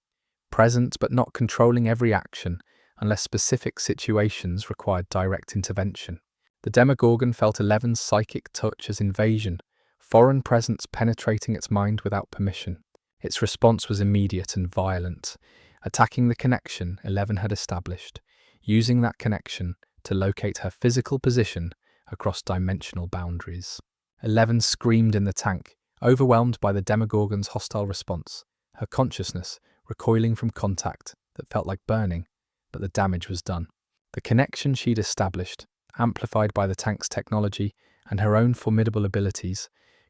present but not controlling every action unless specific situations required direct intervention. The Demogorgon felt 11's psychic touch as invasion, foreign presence penetrating its mind without permission. Its response was immediate and violent, attacking the connection 11 had established, using that connection to locate her physical position across dimensional boundaries. 11 screamed in the tank, overwhelmed by the Demogorgon's hostile response, her consciousness recoiling from contact that felt like burning, but the damage was done. The connection she'd established, amplified by the tank's technology and her own formidable abilities,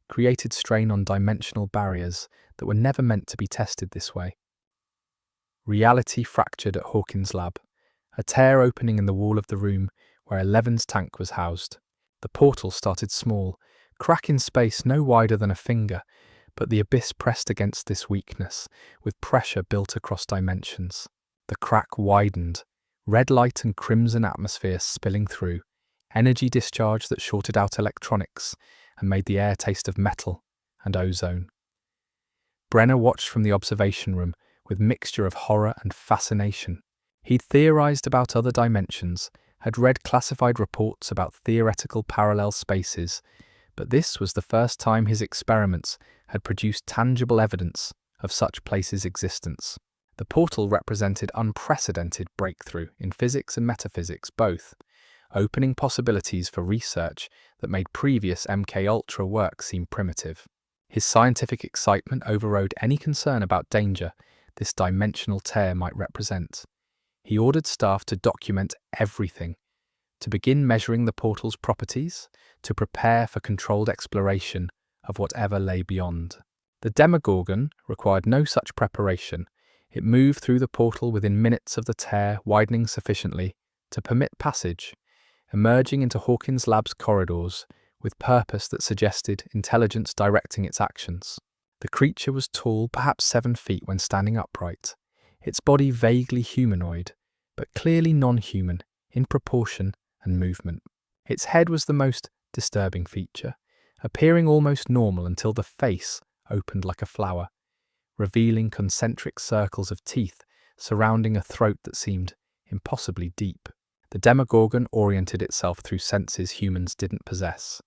created strain on dimensional barriers that were never meant to be tested this way. Reality fractured at Hawkins' lab, a tear opening in the wall of the room where 11's tank was housed. The portal started small, crack in space no wider than a finger, but the abyss pressed against this weakness, with pressure built across dimensions. The crack widened, red light and crimson atmosphere spilling through, energy discharge that shorted out electronics and made the air taste of metal and ozone. Brenner watched from the observation room with mixture of horror and fascination. He'd theorized about other dimensions, had read classified reports about theoretical parallel spaces, but this was the first time his experiments had produced tangible evidence of such places' existence. The portal represented unprecedented breakthrough in physics and metaphysics both, opening possibilities for research that made previous MK Ultra work seem primitive. His scientific excitement overrode any concern about danger this dimensional tear might represent. He ordered staff to document everything, to begin measuring the portal's properties, to prepare for controlled exploration of whatever lay beyond. The Demogorgon required no such preparation. It moved through the portal within minutes of the tear widening sufficiently to permit passage, emerging into Hawkins' lab's corridors with purpose that suggested intelligence directing its actions. The creature was tall, perhaps 7 feet when standing upright, its body vaguely humanoid, but clearly non-human in proportion and movement. Its head was the most disturbing feature, appearing almost normal until the face opened like a flower, revealing concentric circles of teeth surrounding a throat that seemed impossibly deep. The Demogorgon oriented itself through senses humans didn't possess,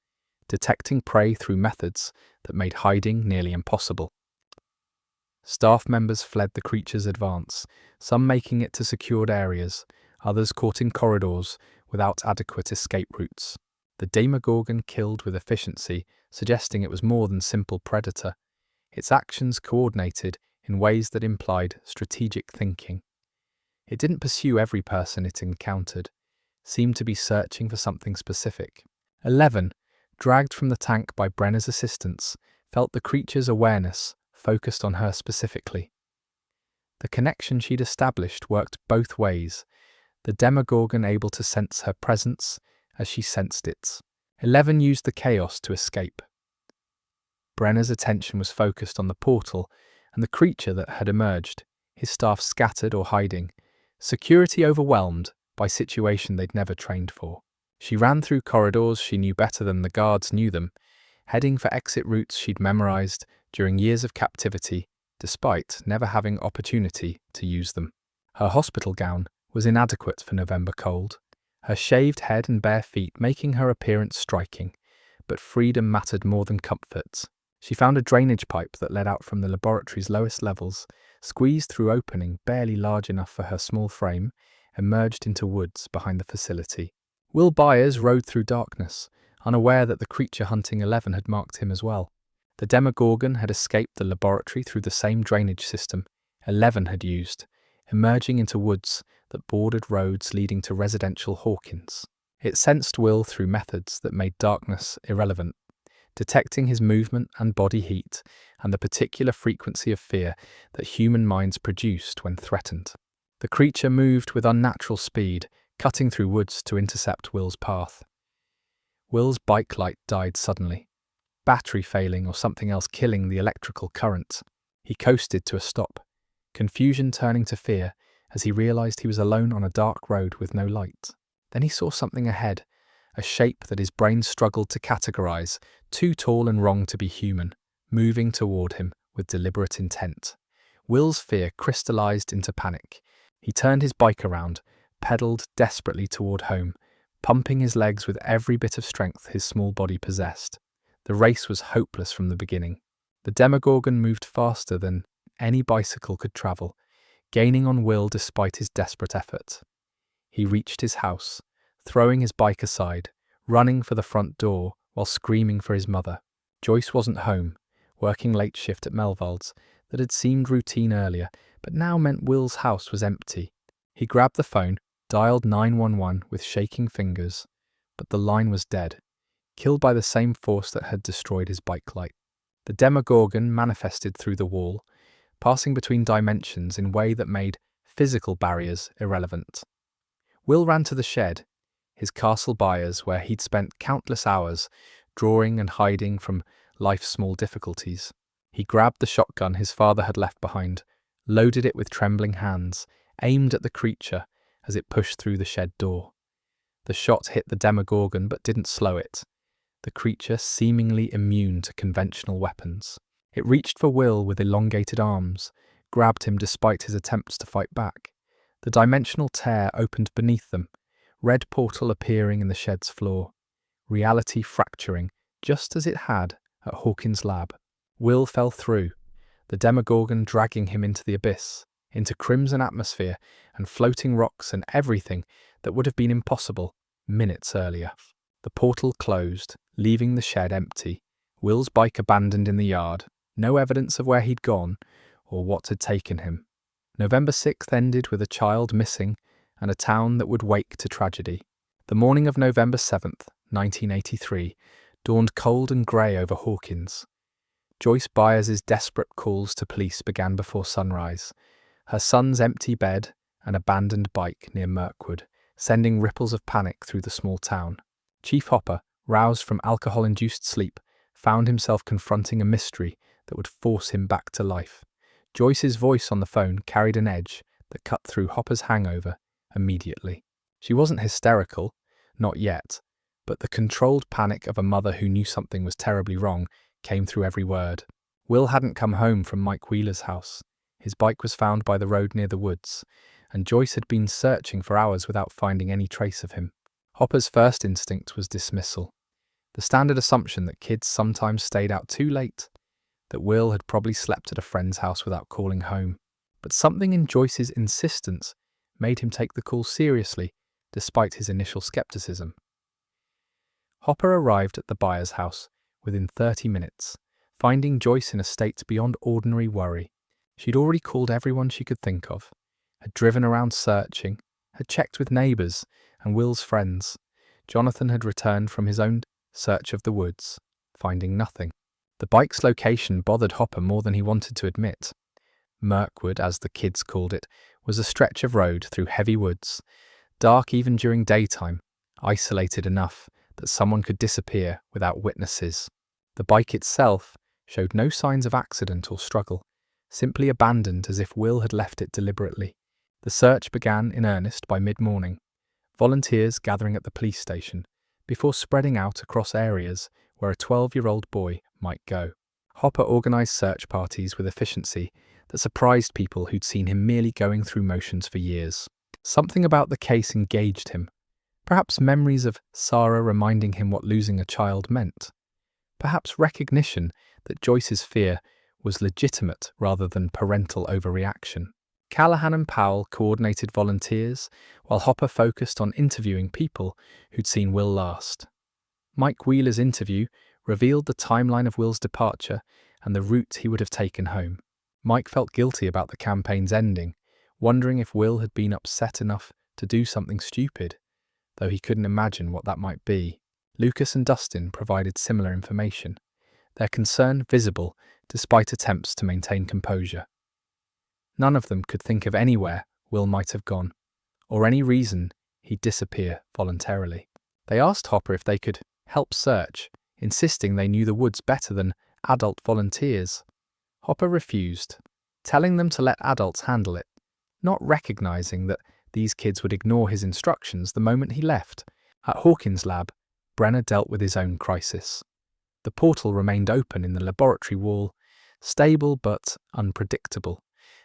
detecting prey through methods that made hiding nearly impossible. Staff members fled the creature's advance, some making it to secured areas, others caught in corridors without adequate escape routes. The Demogorgon killed with efficiency, suggesting it was more than simple predator. Its actions coordinated in ways that implied strategic thinking. It didn't pursue every person it encountered, seemed to be searching for something specific. 11, dragged from the tank by Brenner's assistance, felt the creature's awareness focused on her specifically. The connection she'd established worked both ways, the Demogorgon able to sense her presence as she sensed its. 11 used the chaos to escape. Brenner's attention was focused on the portal and the creature that had emerged, his staff scattered or hiding, security overwhelmed by situation they'd never trained for. She ran through corridors she knew better than the guards knew them, heading for exit routes she'd memorized during years of captivity, despite never having opportunity to use them. Her hospital gown was inadequate for November cold, her shaved head and bare feet making her appearance striking, but freedom mattered more than comfort. She found a drainage pipe that led out from the laboratory's lowest levels, squeezed through opening barely large enough for her small frame, emerged into woods behind the facility. Will Byers rode through darkness, unaware that the creature hunting 11 had marked him as well. The Demogorgon had escaped the laboratory through the same drainage system 11 had used, emerging into woods that bordered roads leading to residential Hawkins. It sensed Will through methods that made darkness irrelevant, detecting his movement and body heat and the particular frequency of fear that human minds produced when threatened. The creature moved with unnatural speed, cutting through woods to intercept Will's path. Will's bike light died suddenly, battery failing or something else killing the electrical current. He coasted to a stop, confusion turning to fear as he realized he was alone on a dark road with no light. Then he saw something ahead, a shape that his brain struggled to categorize, too tall and wrong to be human, moving toward him with deliberate intent. Will's fear crystallized into panic. He turned his bike around, pedaled desperately toward home, pumping his legs with every bit of strength his small body possessed. The race was hopeless from the beginning. The Demogorgon moved faster than any bicycle could travel, gaining on Will despite his desperate effort. He reached his house, throwing his bike aside, running for the front door while screaming for his mother. Joyce wasn't home, working late shift at Melvald's that had seemed routine earlier, but now meant Will's house was empty. He grabbed the phone, dialed 911 with shaking fingers, but the line was dead, killed by the same force that had destroyed his bike light. The Demogorgon manifested through the wall, passing between dimensions in a way that made physical barriers irrelevant. Will ran to the shed, his castle byres where he'd spent countless hours drawing and hiding from life's small difficulties. He grabbed the shotgun his father had left behind, loaded it with trembling hands, aimed at the creature as it pushed through the shed door. The shot hit the Demogorgon but didn't slow it, the creature seemingly immune to conventional weapons. It reached for Will with elongated arms, grabbed him despite his attempts to fight back. The dimensional tear opened beneath them, red portal appearing in the shed's floor, reality fracturing just as it had at Hawkins' lab. Will fell through, the Demogorgon dragging him into the abyss, into crimson atmosphere and floating rocks and everything that would have been impossible minutes earlier. The portal closed, leaving the shed empty, Will's bike abandoned in the yard, no evidence of where he'd gone or what had taken him. November 6th ended with a child missing and a town that would wake to tragedy. The morning of November 7th, 1983, dawned cold and grey over Hawkins. Joyce Byers' desperate calls to police began before sunrise, her son's empty bed and abandoned bike near Mirkwood, sending ripples of panic through the small town. Chief Hopper, roused from alcohol-induced sleep, found himself confronting a mystery that would force him back to life. Joyce's voice on the phone carried an edge that cut through Hopper's hangover immediately. She wasn't hysterical, not yet, but the controlled panic of a mother who knew something was terribly wrong came through every word. Will hadn't come home from Mike Wheeler's house. His bike was found by the road near the woods, and Joyce had been searching for hours without finding any trace of him. Hopper's first instinct was dismissal, the standard assumption that kids sometimes stayed out too late, that Will had probably slept at a friend's house without calling home. But something in Joyce's insistence made him take the call seriously, despite his initial skepticism. Hopper arrived at the Byers' house within 30 minutes, finding Joyce in a state beyond ordinary worry. She'd already called everyone she could think of, had driven around searching, had checked with neighbours and Will's friends. Jonathan had returned from his own search of the woods, finding nothing. The bike's location bothered Hopper more than he wanted to admit. Mirkwood, as the kids called it, was a stretch of road through heavy woods, dark even during daytime, isolated enough that someone could disappear without witnesses. The bike itself showed no signs of accident or struggle, simply abandoned as if Will had left it deliberately. The search began in earnest by mid-morning, volunteers gathering at the police station, before spreading out across areas where a 12-year-old boy might go. Hopper organised search parties with efficiency that surprised people who'd seen him merely going through motions for years. Something about the case engaged him. Perhaps memories of Sarah reminding him what losing a child meant. Perhaps recognition that Joyce's fear was legitimate rather than parental overreaction. Callahan and Powell coordinated volunteers, while Hopper focused on interviewing people who'd seen Will last. Mike Wheeler's interview revealed the timeline of Will's departure and the route he would have taken home. Mike felt guilty about the campaign's ending, wondering if Will had been upset enough to do something stupid, though he couldn't imagine what that might be. Lucas and Dustin provided similar information, their concern visible despite attempts to maintain composure. None of them could think of anywhere Will might have gone, or any reason he'd disappear voluntarily. They asked Hopper if they could help search, insisting they knew the woods better than adult volunteers. Hopper refused, telling them to let adults handle it, not recognizing that these kids would ignore his instructions the moment he left. At Hawkins' lab, Brenner dealt with his own crisis. The portal remained open in the laboratory wall, stable but unpredictable,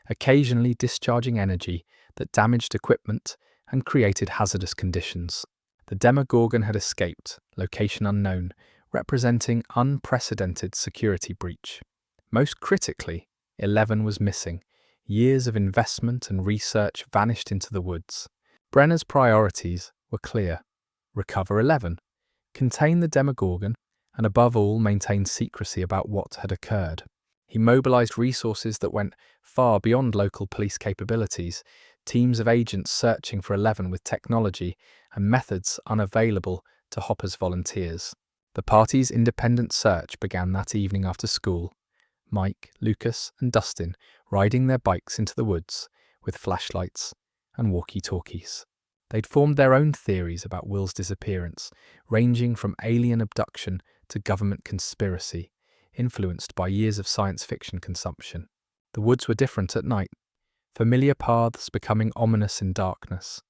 occasionally discharging energy that damaged equipment and created hazardous conditions. The Demogorgon had escaped, location unknown, representing unprecedented security breach. Most critically, 11 was missing. Years of investment and research vanished into the woods. Brenner's priorities were clear: recover 11, contain the Demogorgon, and above all maintain secrecy about what had occurred. He mobilized resources that went far beyond local police capabilities, teams of agents searching for 11 with technology and methods unavailable to Hopper's volunteers. The party's independent search began that evening after school, Mike, Lucas, and Dustin riding their bikes into the woods with flashlights and walkie-talkies. They'd formed their own theories about Will's disappearance, ranging from alien abduction to government conspiracy, influenced by years of science fiction consumption. The woods were different at night, familiar paths becoming ominous in darkness,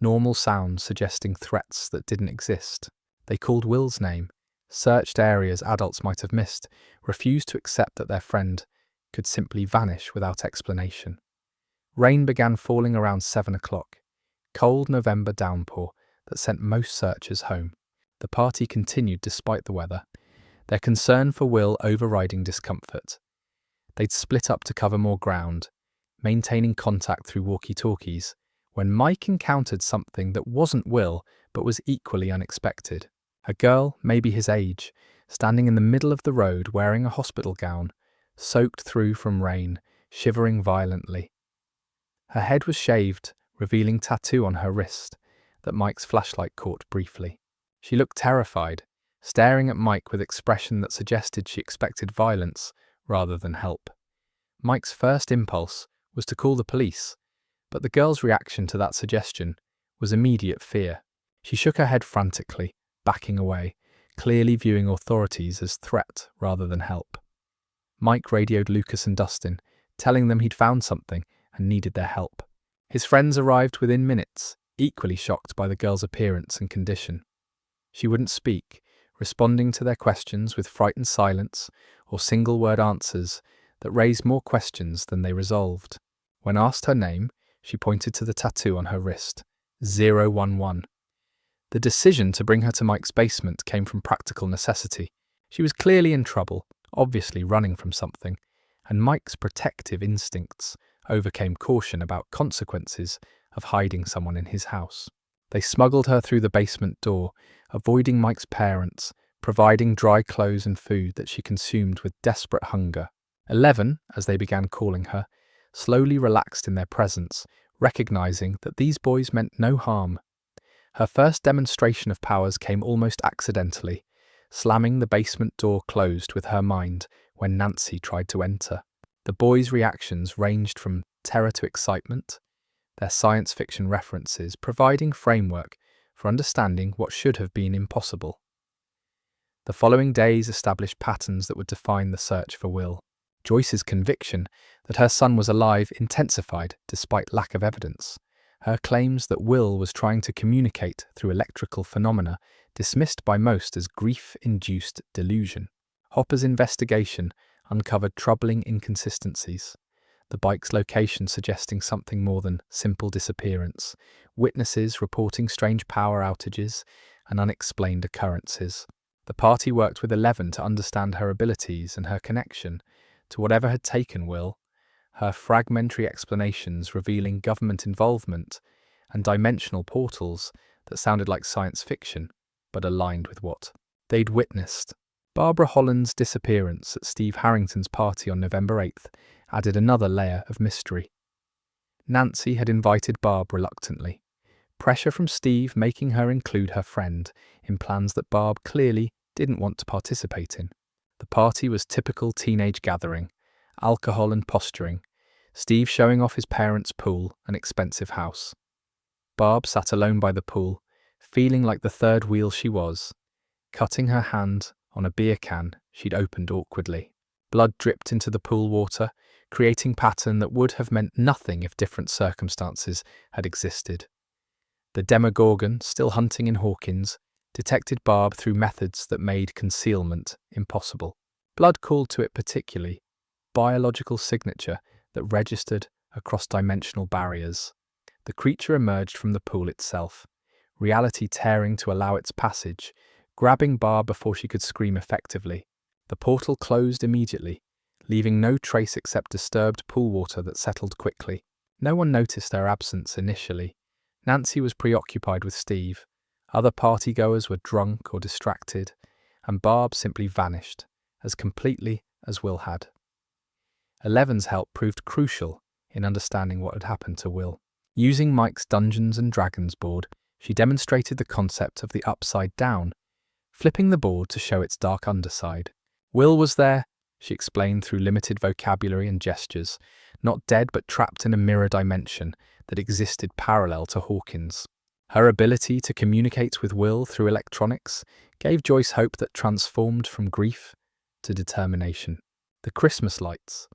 normal sounds suggesting threats that didn't exist. They called Will's name, searched areas adults might have missed, refused to accept that their friend could simply vanish without explanation. Rain began falling around 7 o'clock, cold November downpour that sent most searchers home. The party continued despite the weather, their concern for Will overriding discomfort. They'd split up to cover more ground, maintaining contact through walkie-talkies, when Mike encountered something that wasn't Will but was equally unexpected. A girl, maybe his age, standing in the middle of the road wearing a hospital gown, soaked through from rain, shivering violently. Her head was shaved, revealing tattoo on her wrist that Mike's flashlight caught briefly. She looked terrified, staring at Mike with expression that suggested she expected violence rather than help. Mike's first impulse was to call the police, but the girl's reaction to that suggestion was immediate fear. She shook her head frantically, backing away, clearly viewing authorities as threat rather than help. Mike radioed Lucas and Dustin, telling them he'd found something and needed their help. His friends arrived within minutes, equally shocked by the girl's appearance and condition. She wouldn't speak, responding to their questions with frightened silence or single-word answers that raised more questions than they resolved. When asked her name, she pointed to the tattoo on her wrist, 011. The decision to bring her to Mike's basement came from practical necessity. She was clearly in trouble, obviously running from something, and Mike's protective instincts overcame caution about consequences of hiding someone in his house. They smuggled her through the basement door, avoiding Mike's parents, providing dry clothes and food that she consumed with desperate hunger. 11, as they began calling her, slowly relaxed in their presence, recognizing that these boys meant no harm. Her first demonstration of powers came almost accidentally, slamming the basement door closed with her mind when Nancy tried to enter. The boys' reactions ranged from terror to excitement, their science fiction references providing framework for understanding what should have been impossible. The following days established patterns that would define the search for Will. Joyce's conviction that her son was alive intensified despite lack of evidence. Her claims that Will was trying to communicate through electrical phenomena dismissed by most as grief-induced delusion. Hopper's investigation uncovered troubling inconsistencies, the bike's location suggesting something more than simple disappearance, witnesses reporting strange power outages and unexplained occurrences. The party worked with 11 to understand her abilities and her connection to whatever had taken Will, her fragmentary explanations revealing government involvement and dimensional portals that sounded like science fiction, but aligned with what they'd witnessed. Barbara Holland's disappearance at Steve Harrington's party on November 8th added another layer of mystery. Nancy had invited Barb reluctantly, pressure from Steve making her include her friend in plans that Barb clearly didn't want to participate in. The party was typical teenage gathering, alcohol and posturing, Steve showing off his parents' pool and expensive house. Barb sat alone by the pool, feeling like the third wheel she was, cutting her hand on a beer can she'd opened awkwardly. Blood dripped into the pool water, creating pattern that would have meant nothing if different circumstances had existed. The Demogorgon, still hunting in Hawkins, detected Barb through methods that made concealment impossible. Blood called to it particularly, biological signature that registered across dimensional barriers. The creature emerged from the pool itself, reality tearing to allow its passage, grabbing Barb before she could scream effectively. The portal closed immediately, leaving no trace except disturbed pool water that settled quickly. No one noticed their absence initially. Nancy was preoccupied with Steve. Other partygoers were drunk or distracted, and Barb simply vanished, as completely as Will had. Eleven's help proved crucial in understanding what had happened to Will. Using Mike's Dungeons and Dragons board, she demonstrated the concept of the upside down, flipping the board to show its dark underside. Will was there, she explained through limited vocabulary and gestures, not dead but trapped in a mirror dimension that existed parallel to Hawkins. Her ability to communicate with Will through electronics gave Joyce hope that transformed from grief to determination. The Christmas lights.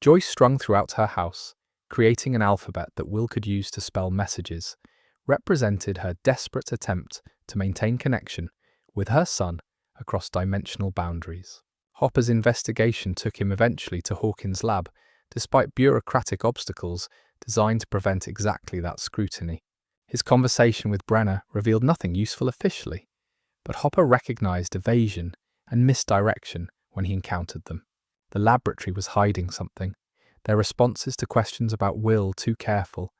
Joyce strung throughout her house, creating an alphabet that Will could use to spell messages, represented her desperate attempt to maintain connection with her son across dimensional boundaries. Hopper's investigation took him eventually to Hawkins' lab, despite bureaucratic obstacles designed to prevent exactly that scrutiny. His conversation with Brenner revealed nothing useful officially, but Hopper recognized evasion and misdirection when he encountered them. The laboratory was hiding something, their responses to questions about Will too careful,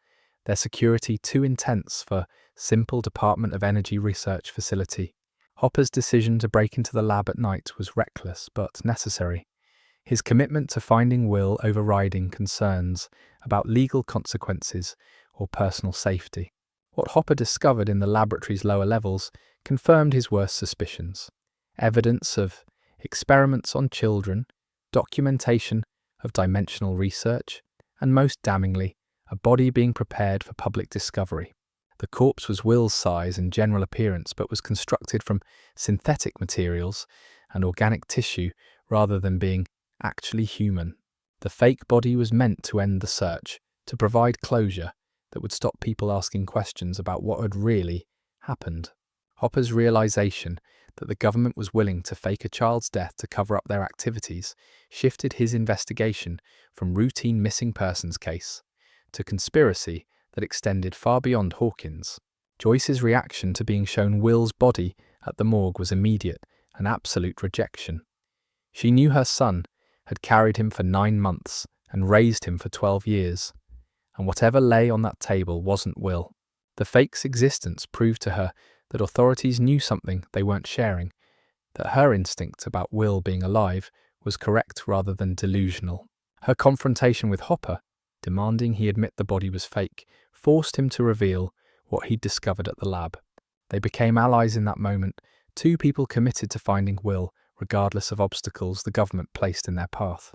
their security too intense for simple Department of Energy research facility. Hopper's decision to break into the lab at night was reckless but necessary, his commitment to finding Will overriding concerns about legal consequences or personal safety. What Hopper discovered in the laboratory's lower levels confirmed his worst suspicions. Evidence of experiments on children, documentation of dimensional research, and most damningly, a body being prepared for public discovery. The corpse was Will's size and general appearance, but was constructed from synthetic materials and organic tissue rather than being actually human. The fake body was meant to end the search, to provide closure that would stop people asking questions about what had really happened. Hopper's realization that the government was willing to fake a child's death to cover up their activities shifted his investigation from routine missing persons case to conspiracy that extended far beyond Hawkins. Joyce's reaction to being shown Will's body at the morgue was immediate and absolute rejection. She knew her son had carried him for 9 months and raised him for 12 years, and whatever lay on that table wasn't Will. The fake's existence proved to her that authorities knew something they weren't sharing, that her instinct about Will being alive was correct rather than delusional. Her confrontation with Hopper, demanding he admit the body was fake, forced him to reveal what he'd discovered at the lab. They became allies in that moment, two people committed to finding Will, regardless of obstacles the government placed in their path.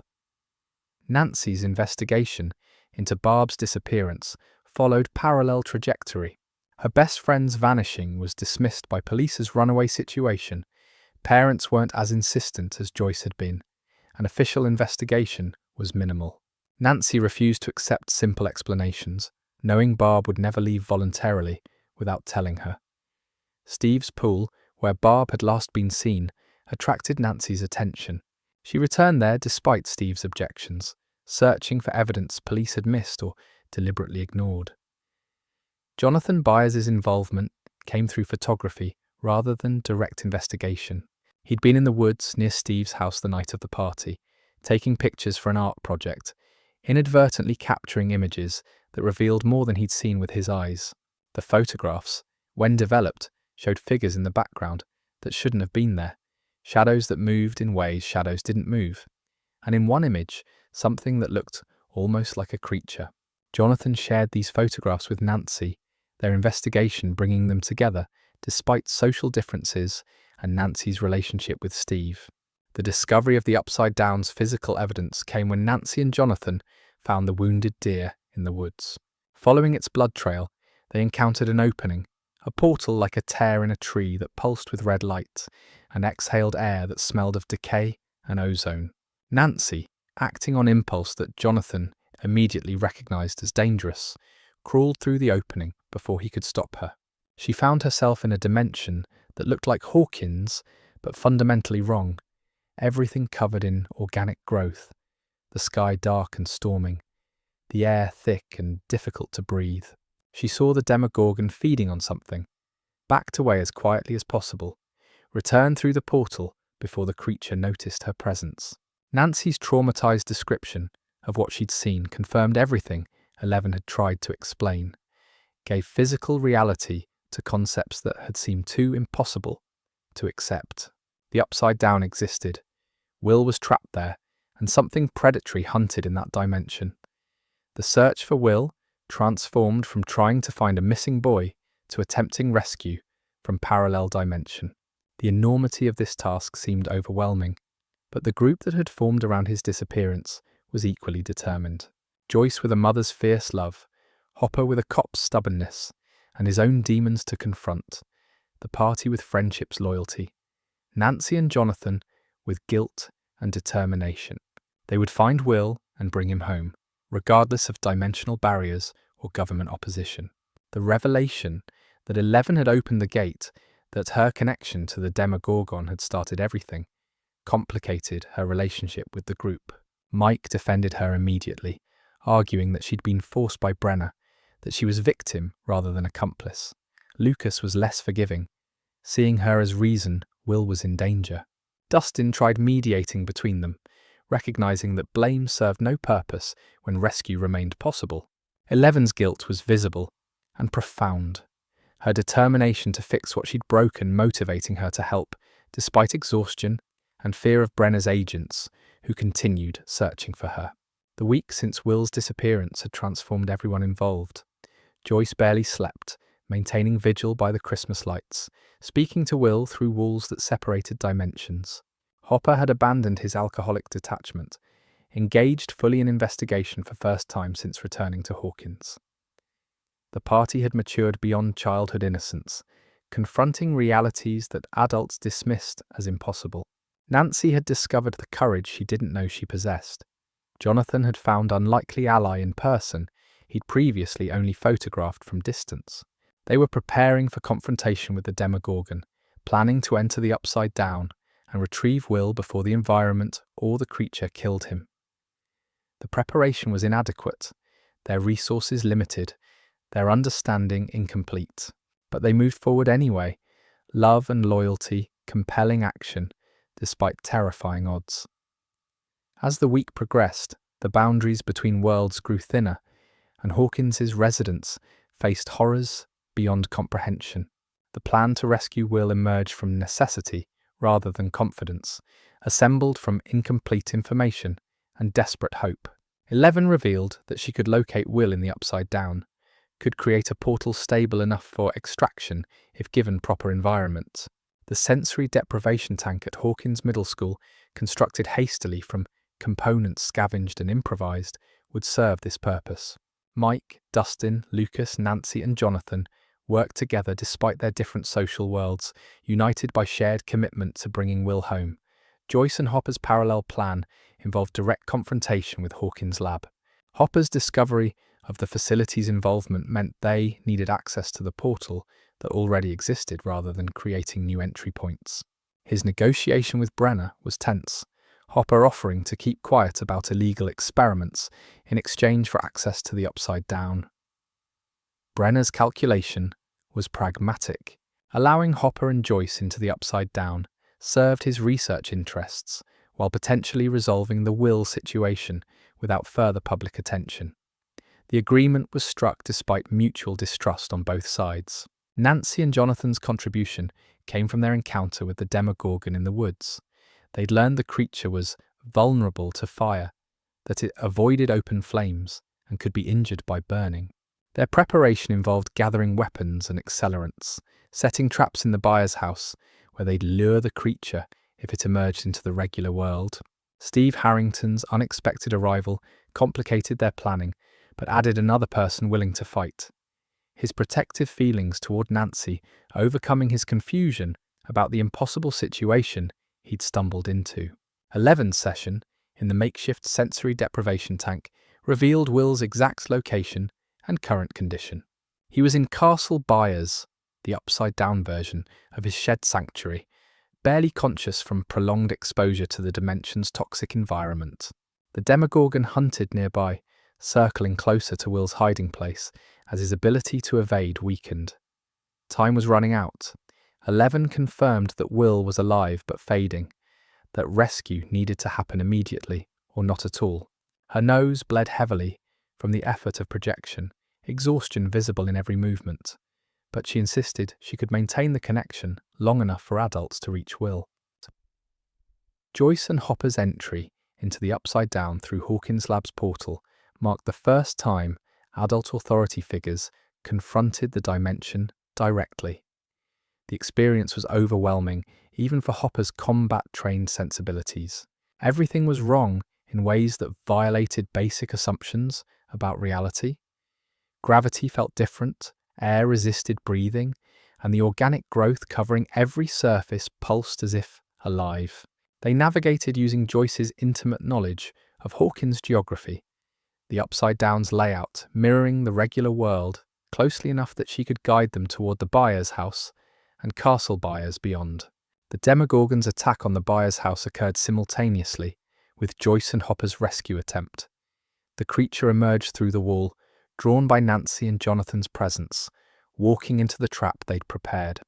Nancy's investigation into Barb's disappearance followed parallel trajectory. Her best friend's vanishing was dismissed by police as runaway situation. Parents weren't as insistent as Joyce had been. An official investigation was minimal. Nancy refused to accept simple explanations, knowing Barb would never leave voluntarily without telling her. Steve's pool, where Barb had last been seen, attracted Nancy's attention. She returned there despite Steve's objections, searching for evidence police had missed or deliberately ignored. Jonathan Byers' involvement came through photography rather than direct investigation. He'd been in the woods near Steve's house the night of the party, taking pictures for an art project, inadvertently capturing images that revealed more than he'd seen with his eyes. The photographs, when developed, showed figures in the background that shouldn't have been there, shadows that moved in ways shadows didn't move, and in one image, something that looked almost like a creature. Jonathan shared these photographs with Nancy, their investigation bringing them together despite social differences and Nancy's relationship with Steve. The discovery of the Upside Down's physical evidence came when Nancy and Jonathan found the wounded deer in the woods. Following its blood trail, they encountered an opening, a portal like a tear in a tree that pulsed with red light and exhaled air that smelled of decay and ozone. Nancy, acting on impulse that Jonathan immediately recognized as dangerous, crawled through the opening before he could stop her. She found herself in a dimension that looked like Hawkins, but fundamentally wrong. Everything covered in organic growth, the sky dark and storming, the air thick and difficult to breathe. She saw the Demogorgon feeding on something, backed away as quietly as possible, returned through the portal before the creature noticed her presence. Nancy's traumatized description of what she'd seen confirmed everything Eleven had tried to explain, gave physical reality to concepts that had seemed too impossible to accept. The Upside Down existed, Will was trapped there, and something predatory hunted in that dimension. The search for Will transformed from trying to find a missing boy to attempting rescue from parallel dimension. The enormity of this task seemed overwhelming, but the group that had formed around his disappearance was equally determined. Joyce with a mother's fierce love, Hopper with a cop's stubbornness, and his own demons to confront, the party with friendship's loyalty, Nancy and Jonathan with guilt and determination. They would find Will and bring him home, regardless of dimensional barriers or government opposition. The revelation that Eleven had opened the gate, that her connection to the Demogorgon had started everything, complicated her relationship with the group. Mike defended her immediately, arguing that she'd been forced by Brenner, that she was victim rather than accomplice. Lucas was less forgiving, seeing her as reason Will was in danger. Dustin tried mediating between them, recognizing that blame served no purpose when rescue remained possible. Eleven's guilt was visible and profound, her determination to fix what she'd broken motivating her to help, despite exhaustion and fear of Brenner's agents, who continued searching for her. The week since Will's disappearance had transformed everyone involved. Joyce barely slept, maintaining vigil by the Christmas lights, speaking to Will through walls that separated dimensions. Hopper had abandoned his alcoholic detachment, engaged fully in investigation for first time since returning to Hawkins. The party had matured beyond childhood innocence, confronting realities that adults dismissed as impossible. Nancy had discovered the courage she didn't know she possessed. Jonathan had found unlikely ally in person he'd previously only photographed from distance. They were preparing for confrontation with the Demogorgon, planning to enter the Upside Down and retrieve Will before the environment or the creature killed him. The preparation was inadequate, their resources limited, their understanding incomplete. But they moved forward anyway, love and loyalty compelling action, despite terrifying odds. As the week progressed, the boundaries between worlds grew thinner, and Hawkins's residents faced horrors beyond comprehension. The plan to rescue Will emerged from necessity rather than confidence, assembled from incomplete information and desperate hope. 11 revealed that she could locate Will in the Upside Down, could create a portal stable enough for extraction if given proper environment. The sensory deprivation tank at Hawkins Middle School, constructed hastily from components scavenged and improvised, would serve this purpose. Mike, Dustin, Lucas, Nancy and Jonathan worked together despite their different social worlds, united by shared commitment to bringing Will home. Joyce and Hopper's parallel plan involved direct confrontation with Hawkins' lab. Hopper's discovery of the facility's involvement meant they needed access to the portal that already existed rather than creating new entry points. His negotiation with Brenner was tense, Hopper offering to keep quiet about illegal experiments in exchange for access to the Upside Down. Brenner's calculation was pragmatic. Allowing Hopper and Joyce into the Upside Down served his research interests, while potentially resolving the Will situation without further public attention. The agreement was struck despite mutual distrust on both sides. Nancy and Jonathan's contribution came from their encounter with the Demogorgon in the woods. They'd learned the creature was vulnerable to fire, that it avoided open flames and could be injured by burning. Their preparation involved gathering weapons and accelerants, setting traps in the buyer's house where they'd lure the creature if it emerged into the regular world. Steve Harrington's unexpected arrival complicated their planning, but added another person willing to fight. His protective feelings toward Nancy overcoming his confusion about the impossible situation he'd stumbled into. 11's session in the makeshift sensory deprivation tank revealed Will's exact location and current condition. He was in Castle Byers, the upside-down version of his shed sanctuary, barely conscious from prolonged exposure to the dimension's toxic environment. The Demogorgon hunted nearby, circling closer to Will's hiding place as his ability to evade weakened. Time was running out. 11 confirmed that Will was alive but fading, that rescue needed to happen immediately or not at all. Her nose bled heavily from the effort of projection, exhaustion visible in every movement, but she insisted she could maintain the connection long enough for adults to reach Will. Joyce and Hopper's entry into the Upside Down through Hawkins Lab's portal marked the first time adult authority figures confronted the dimension directly. The experience was overwhelming, even for Hopper's combat-trained sensibilities. Everything was wrong in ways that violated basic assumptions about reality. Gravity felt different, air resisted breathing, and the organic growth covering every surface pulsed as if alive. They navigated using Joyce's intimate knowledge of Hawkins' geography, the Upside Down's layout mirroring the regular world closely enough that she could guide them toward the buyer's house and Castle Byers beyond. The Demogorgon's attack on the buyer's house occurred simultaneously with Joyce and Hopper's rescue attempt. The creature emerged through the wall, drawn by Nancy and Jonathan's presence, walking into the trap they'd prepared.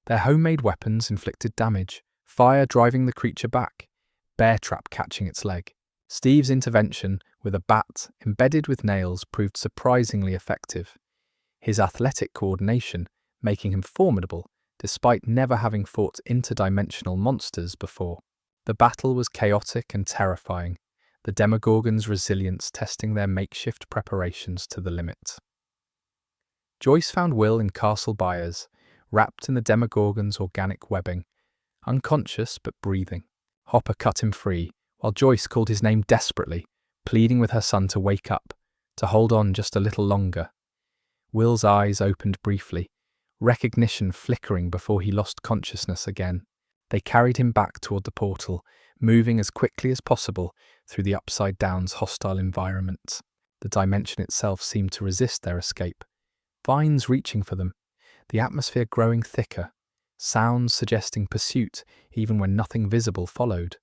Their homemade weapons inflicted damage, fire driving the creature back, bear trap catching its leg. Steve's intervention with a bat embedded with nails proved surprisingly effective, his athletic coordination making him formidable despite never having fought interdimensional monsters before. The battle was chaotic and terrifying, the Demogorgon's resilience testing their makeshift preparations to the limit. Joyce found Will in Castle Byers, wrapped in the Demogorgon's organic webbing, unconscious but breathing. Hopper cut him free, while Joyce called his name desperately, pleading with her son to wake up, to hold on just a little longer. Will's eyes opened briefly, recognition flickering before he lost consciousness again. They carried him back toward the portal, moving as quickly as possible through the Upside Down's hostile environment. The dimension itself seemed to resist their escape, vines reaching for them, the atmosphere growing thicker, sounds suggesting pursuit even when nothing visible followed.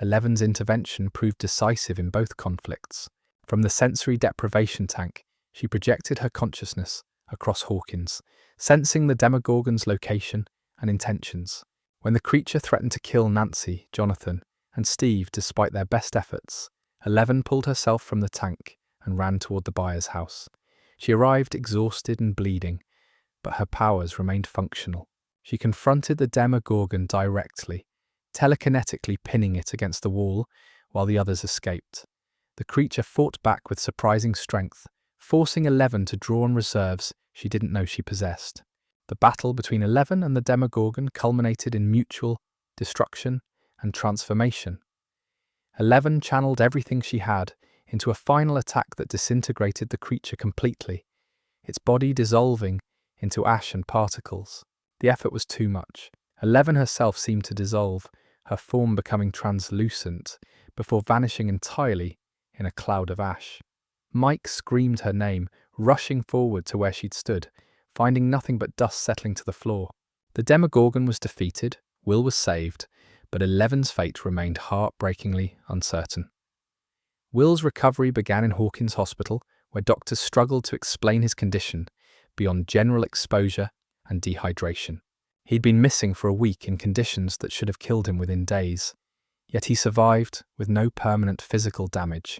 11's intervention proved decisive in both conflicts. From the sensory deprivation tank, she projected her consciousness across Hawkins, sensing the Demogorgon's location and intentions. When the creature threatened to kill Nancy, Jonathan, and Steve despite their best efforts, 11 pulled herself from the tank and ran toward the buyer's house. She arrived exhausted and bleeding, but her powers remained functional. She confronted the Demogorgon directly, telekinetically pinning it against the wall while the others escaped. The creature fought back with surprising strength, forcing 11 to draw on reserves she didn't know she possessed. The battle between 11 and the Demogorgon culminated in mutual destruction and transformation. 11 channeled everything she had into a final attack that disintegrated the creature completely, its body dissolving into ash and particles. The effort was too much. 11 herself seemed to dissolve, her form becoming translucent before vanishing entirely in a cloud of ash. Mike screamed her name, rushing forward to where she'd stood, finding nothing but dust settling to the floor. The Demogorgon was defeated, Will was saved, but 11's fate remained heartbreakingly uncertain. Will's recovery began in Hawkins Hospital, where doctors struggled to explain his condition beyond general exposure and dehydration. He'd been missing for a week in conditions that should have killed him within days, yet he survived with no permanent physical damage.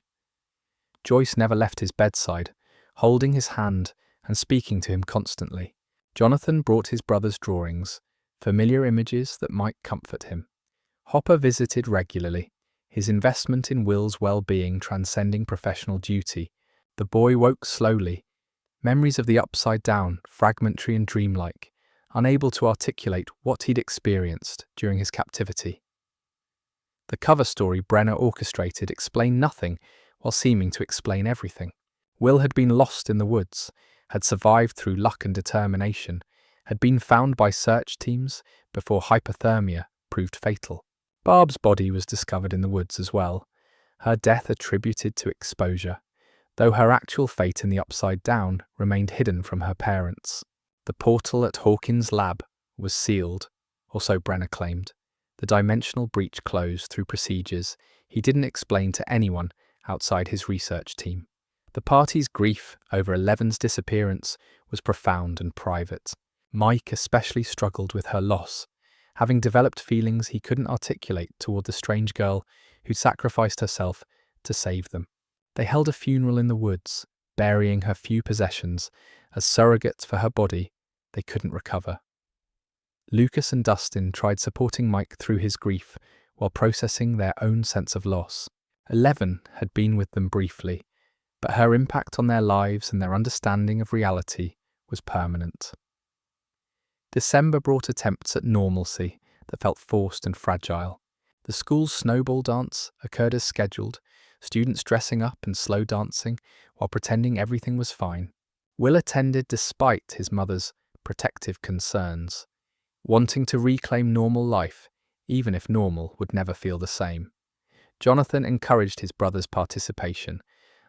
Joyce never left his bedside, holding his hand and speaking to him constantly. Jonathan brought his brother's drawings, familiar images that might comfort him. Hopper visited regularly, his investment in Will's well-being transcending professional duty. The boy woke slowly, Memories of the upside down, fragmentary and dreamlike, unable to articulate what he'd experienced during his captivity. The cover story Brenner orchestrated explained nothing while seeming to explain everything. Will had been lost in the woods, had survived through luck and determination, had been found by search teams before hypothermia proved fatal. Barb's body was discovered in the woods as well, her death attributed to exposure, though her actual fate in the upside down remained hidden from her parents. The portal at Hawkins' lab was sealed, or so Brenner claimed. The dimensional breach closed through procedures he didn't explain to anyone outside his research team. The party's grief over Eleven's disappearance was profound and private. Mike especially struggled with her loss, having developed feelings he couldn't articulate toward the strange girl who sacrificed herself to save them. They held a funeral in the woods, burying her few possessions as surrogates for her body they couldn't recover. Lucas and Dustin tried supporting Mike through his grief while processing their own sense of loss. 11 had been with them briefly, but her impact on their lives and their understanding of reality was permanent. December brought attempts at normalcy that felt forced and fragile. The school's snowball dance occurred as scheduled, students dressing up and slow dancing while pretending everything was fine. Will attended despite his mother's protective concerns, wanting to reclaim normal life, even if normal would never feel the same. Jonathan encouraged his brother's participation,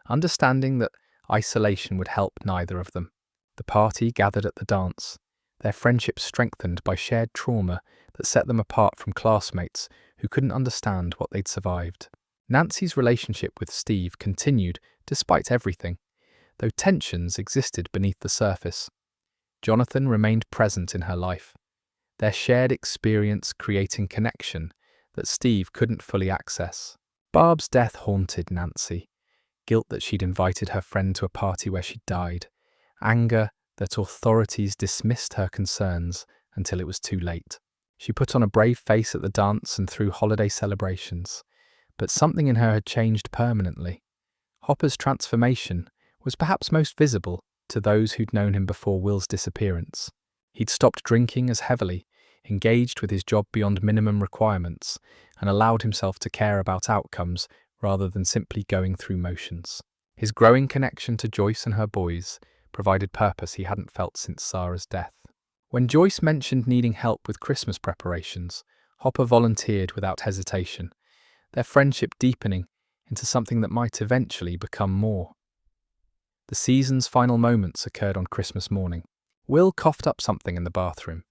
understanding that isolation would help neither of them. The party gathered at the dance, their friendship strengthened by shared trauma that set them apart from classmates who couldn't understand what they'd survived. Nancy's relationship with Steve continued despite everything, though tensions existed beneath the surface. Jonathan remained present in her life, their shared experience creating connection that Steve couldn't fully access. Barb's death haunted Nancy, guilt that she'd invited her friend to a party where she'd died, anger that authorities dismissed her concerns until it was too late. She put on a brave face at the dance and through holiday celebrations, but something in her had changed permanently. Hopper's transformation was perhaps most visible to those who'd known him before Will's disappearance. He'd stopped drinking as heavily, engaged with his job beyond minimum requirements, and allowed himself to care about outcomes rather than simply going through motions. His growing connection to Joyce and her boys provided purpose he hadn't felt since Sarah's death. When Joyce mentioned needing help with Christmas preparations, Hopper volunteered without hesitation, their friendship deepening into something that might eventually become more. The season's final moments occurred on Christmas morning. Will coughed up something in the bathroom,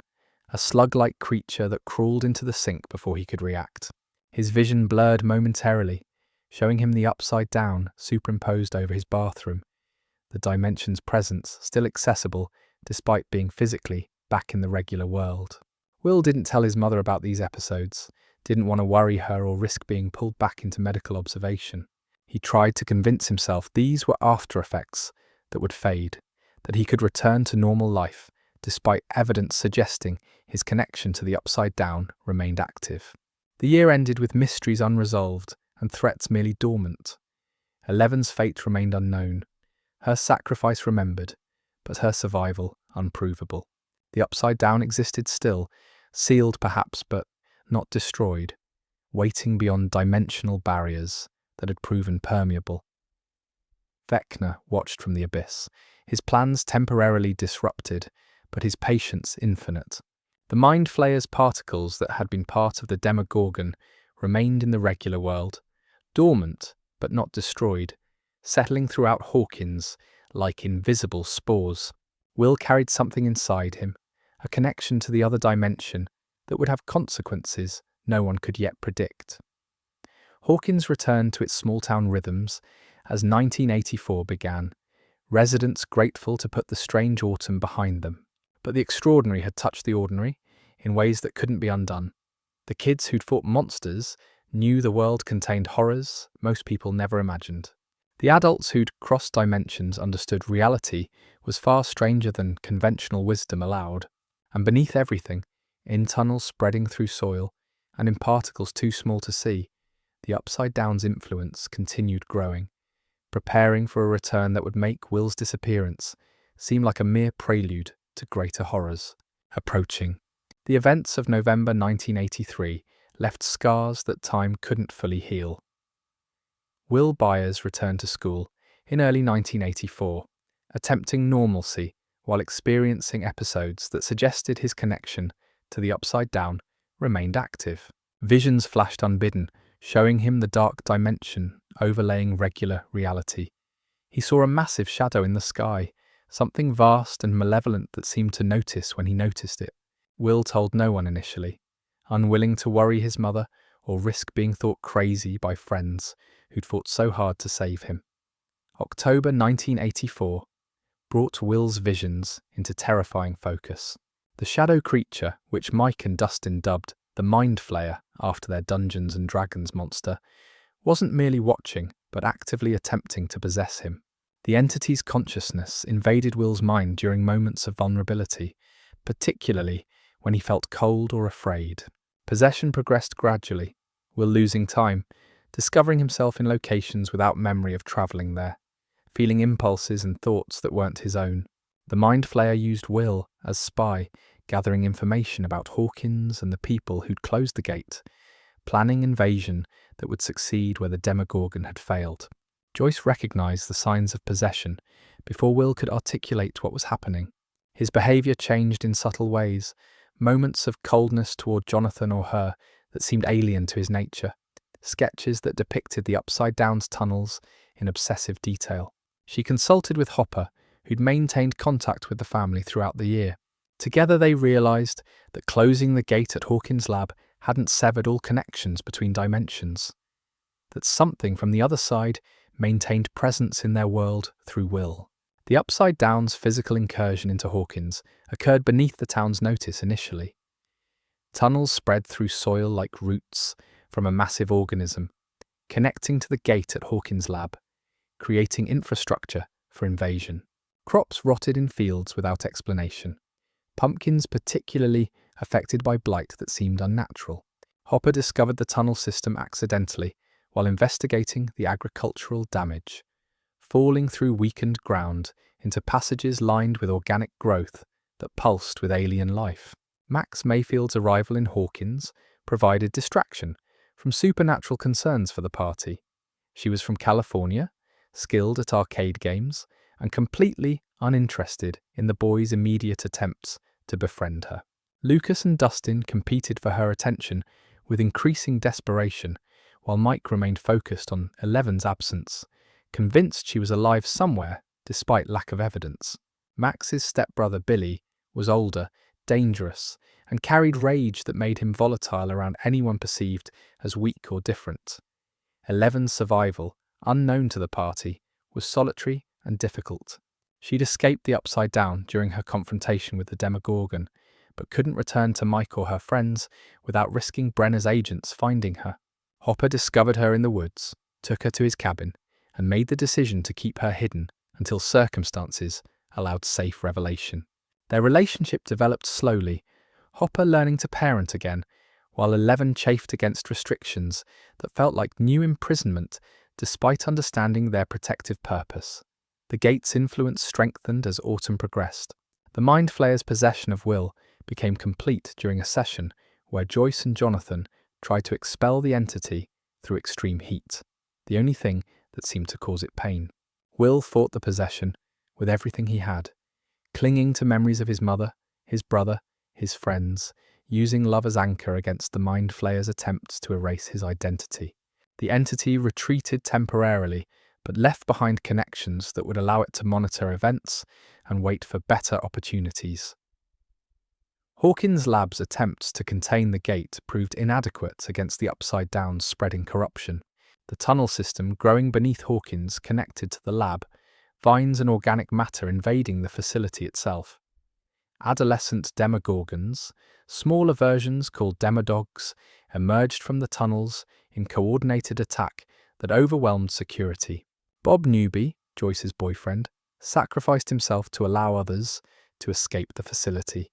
a slug-like creature that crawled into the sink before he could react. His vision blurred momentarily, showing him the upside down superimposed over his bathroom, the dimension's presence still accessible despite being physically back in the regular world. Will didn't tell his mother about these episodes, didn't want to worry her or risk being pulled back into medical observation. He tried to convince himself these were after effects that would fade, that he could return to normal life, despite evidence suggesting his connection to the upside down remained active. The year ended with mysteries unresolved and threats merely dormant. 11's fate remained unknown, her sacrifice remembered, but her survival unprovable. The upside down existed still, sealed perhaps but not destroyed, waiting beyond dimensional barriers that had proven permeable. Vecna watched from the abyss, his plans temporarily disrupted, but his patience infinite. The Mind Flayer's particles that had been part of the Demogorgon remained in the regular world, dormant but not destroyed, settling throughout Hawkins like invisible spores. Will carried something inside him, a connection to the other dimension that would have consequences no one could yet predict. Hawkins returned to its small-town rhythms as 1984 began, residents grateful to put the strange autumn behind them. But the extraordinary had touched the ordinary in ways that couldn't be undone. The kids who'd fought monsters knew the world contained horrors most people never imagined. The adults who'd crossed dimensions understood reality was far stranger than conventional wisdom allowed, and beneath everything, in tunnels spreading through soil, and in particles too small to see, the Upside Down's influence continued growing, preparing for a return that would make Will's disappearance seemed like a mere prelude to greater horrors approaching. The events of November 1983 left scars that time couldn't fully heal. Will Byers returned to school in early 1984, attempting normalcy while experiencing episodes that suggested his connection to the Upside Down remained active. Visions flashed unbidden, showing him the dark dimension overlaying regular reality. He saw a massive shadow in the sky, something vast and malevolent that seemed to notice when he noticed it. Will told no one initially, unwilling to worry his mother or risk being thought crazy by friends who'd fought so hard to save him. October 1984 brought Will's visions into terrifying focus. The shadow creature, which Mike and Dustin dubbed the Mind Flayer after their Dungeons and Dragons monster, wasn't merely watching, but actively attempting to possess him. The entity's consciousness invaded Will's mind during moments of vulnerability, particularly when he felt cold or afraid. Possession progressed gradually, Will losing time, discovering himself in locations without memory of travelling there, feeling impulses and thoughts that weren't his own. The Mind Flayer used Will as spy, gathering information about Hawkins and the people who'd closed the gate, planning invasion that would succeed where the Demogorgon had failed. Joyce recognized the signs of possession before Will could articulate what was happening. His behavior changed in subtle ways, moments of coldness toward Jonathan or her that seemed alien to his nature, sketches that depicted the Upside Down's tunnels in obsessive detail. She consulted with Hopper, who'd maintained contact with the family throughout the year. Together they realized that closing the gate at Hawkins' lab hadn't severed all connections between dimensions, that something from the other side maintained presence in their world through Will. The Upside Down's physical incursion into Hawkins occurred beneath the town's notice initially. Tunnels spread through soil like roots from a massive organism, connecting to the gate at Hawkins' lab, creating infrastructure for invasion. Crops rotted in fields without explanation, pumpkins particularly affected by blight that seemed unnatural. Hopper discovered the tunnel system accidentally while investigating the agricultural damage, falling through weakened ground into passages lined with organic growth that pulsed with alien life. Max Mayfield's arrival in Hawkins provided distraction from supernatural concerns for the party. She was from California, skilled at arcade games, and completely uninterested in the boys' immediate attempts to befriend her. Lucas and Dustin competed for her attention with increasing desperation, while Mike remained focused on Eleven's absence, convinced she was alive somewhere despite lack of evidence. Max's stepbrother Billy was older, dangerous, and carried rage that made him volatile around anyone perceived as weak or different. Eleven's survival, unknown to the party, was solitary and difficult. She'd escaped the Upside Down during her confrontation with the Demogorgon, but couldn't return to Mike or her friends without risking Brenner's agents finding her. Hopper discovered her in the woods, took her to his cabin, and made the decision to keep her hidden until circumstances allowed safe revelation. Their relationship developed slowly, Hopper learning to parent again, while Eleven chafed against restrictions that felt like new imprisonment despite understanding their protective purpose. The gate's influence strengthened as autumn progressed. The Mind Flayer's possession of Will became complete during a session where Joyce and Jonathan tried to expel the entity through extreme heat, the only thing that seemed to cause it pain. Will fought the possession with everything he had, clinging to memories of his mother, his brother, his friends, using love as anchor against the Mind Flayer's attempts to erase his identity. The entity retreated temporarily, but left behind connections that would allow it to monitor events and wait for better opportunities. Hawkins' lab's attempts to contain the gate proved inadequate against the Upside Down's spreading corruption. The tunnel system growing beneath Hawkins connected to the lab, vines and organic matter invading the facility itself. Adolescent demogorgons, smaller versions called demodogs, emerged from the tunnels in coordinated attack that overwhelmed security. Bob Newby, Joyce's boyfriend, sacrificed himself to allow others to escape the facility,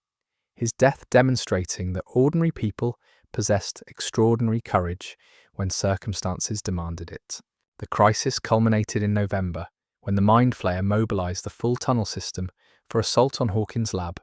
his death demonstrating that ordinary people possessed extraordinary courage when circumstances demanded it. The crisis culminated in November, when the Mind Flayer mobilized the full tunnel system for assault on Hawkins' lab.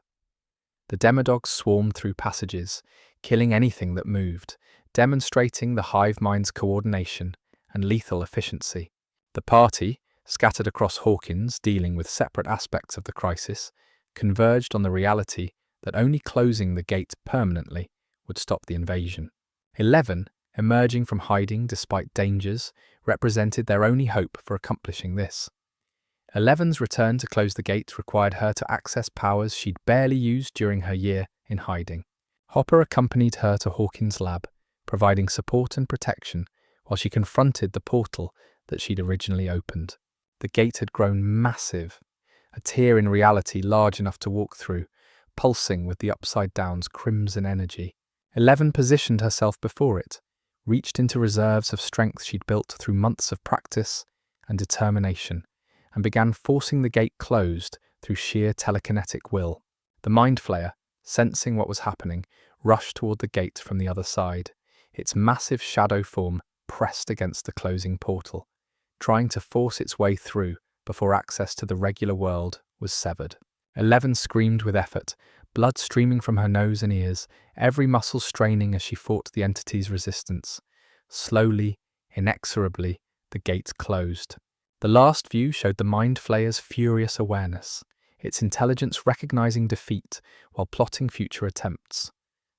The demodogs swarmed through passages, killing anything that moved, demonstrating the hive mind's coordination and lethal efficiency. The party, scattered across Hawkins dealing with separate aspects of the crisis, converged on the reality that only closing the gate permanently would stop the invasion. 11, emerging from hiding despite dangers, represented their only hope for accomplishing this. 11's return to close the gate required her to access powers she'd barely used during her year in hiding. Hopper accompanied her to Hawkins' lab, providing support and protection while she confronted the portal that she'd originally opened. The gate had grown massive, a tear in reality large enough to walk through, pulsing with the Upside Down's crimson energy. 11 positioned herself before it, reached into reserves of strength she'd built through months of practice and determination, and began forcing the gate closed through sheer telekinetic will. The Mind Flayer, sensing what was happening, rushed toward the gate from the other side, its massive shadow form pressed against the closing portal, trying to force its way through before access to the regular world was severed. 11 screamed with effort, blood streaming from her nose and ears, every muscle straining as she fought the entity's resistance. Slowly, inexorably, the gate closed. The last view showed the Mind Flayer's furious awareness, its intelligence recognizing defeat while plotting future attempts.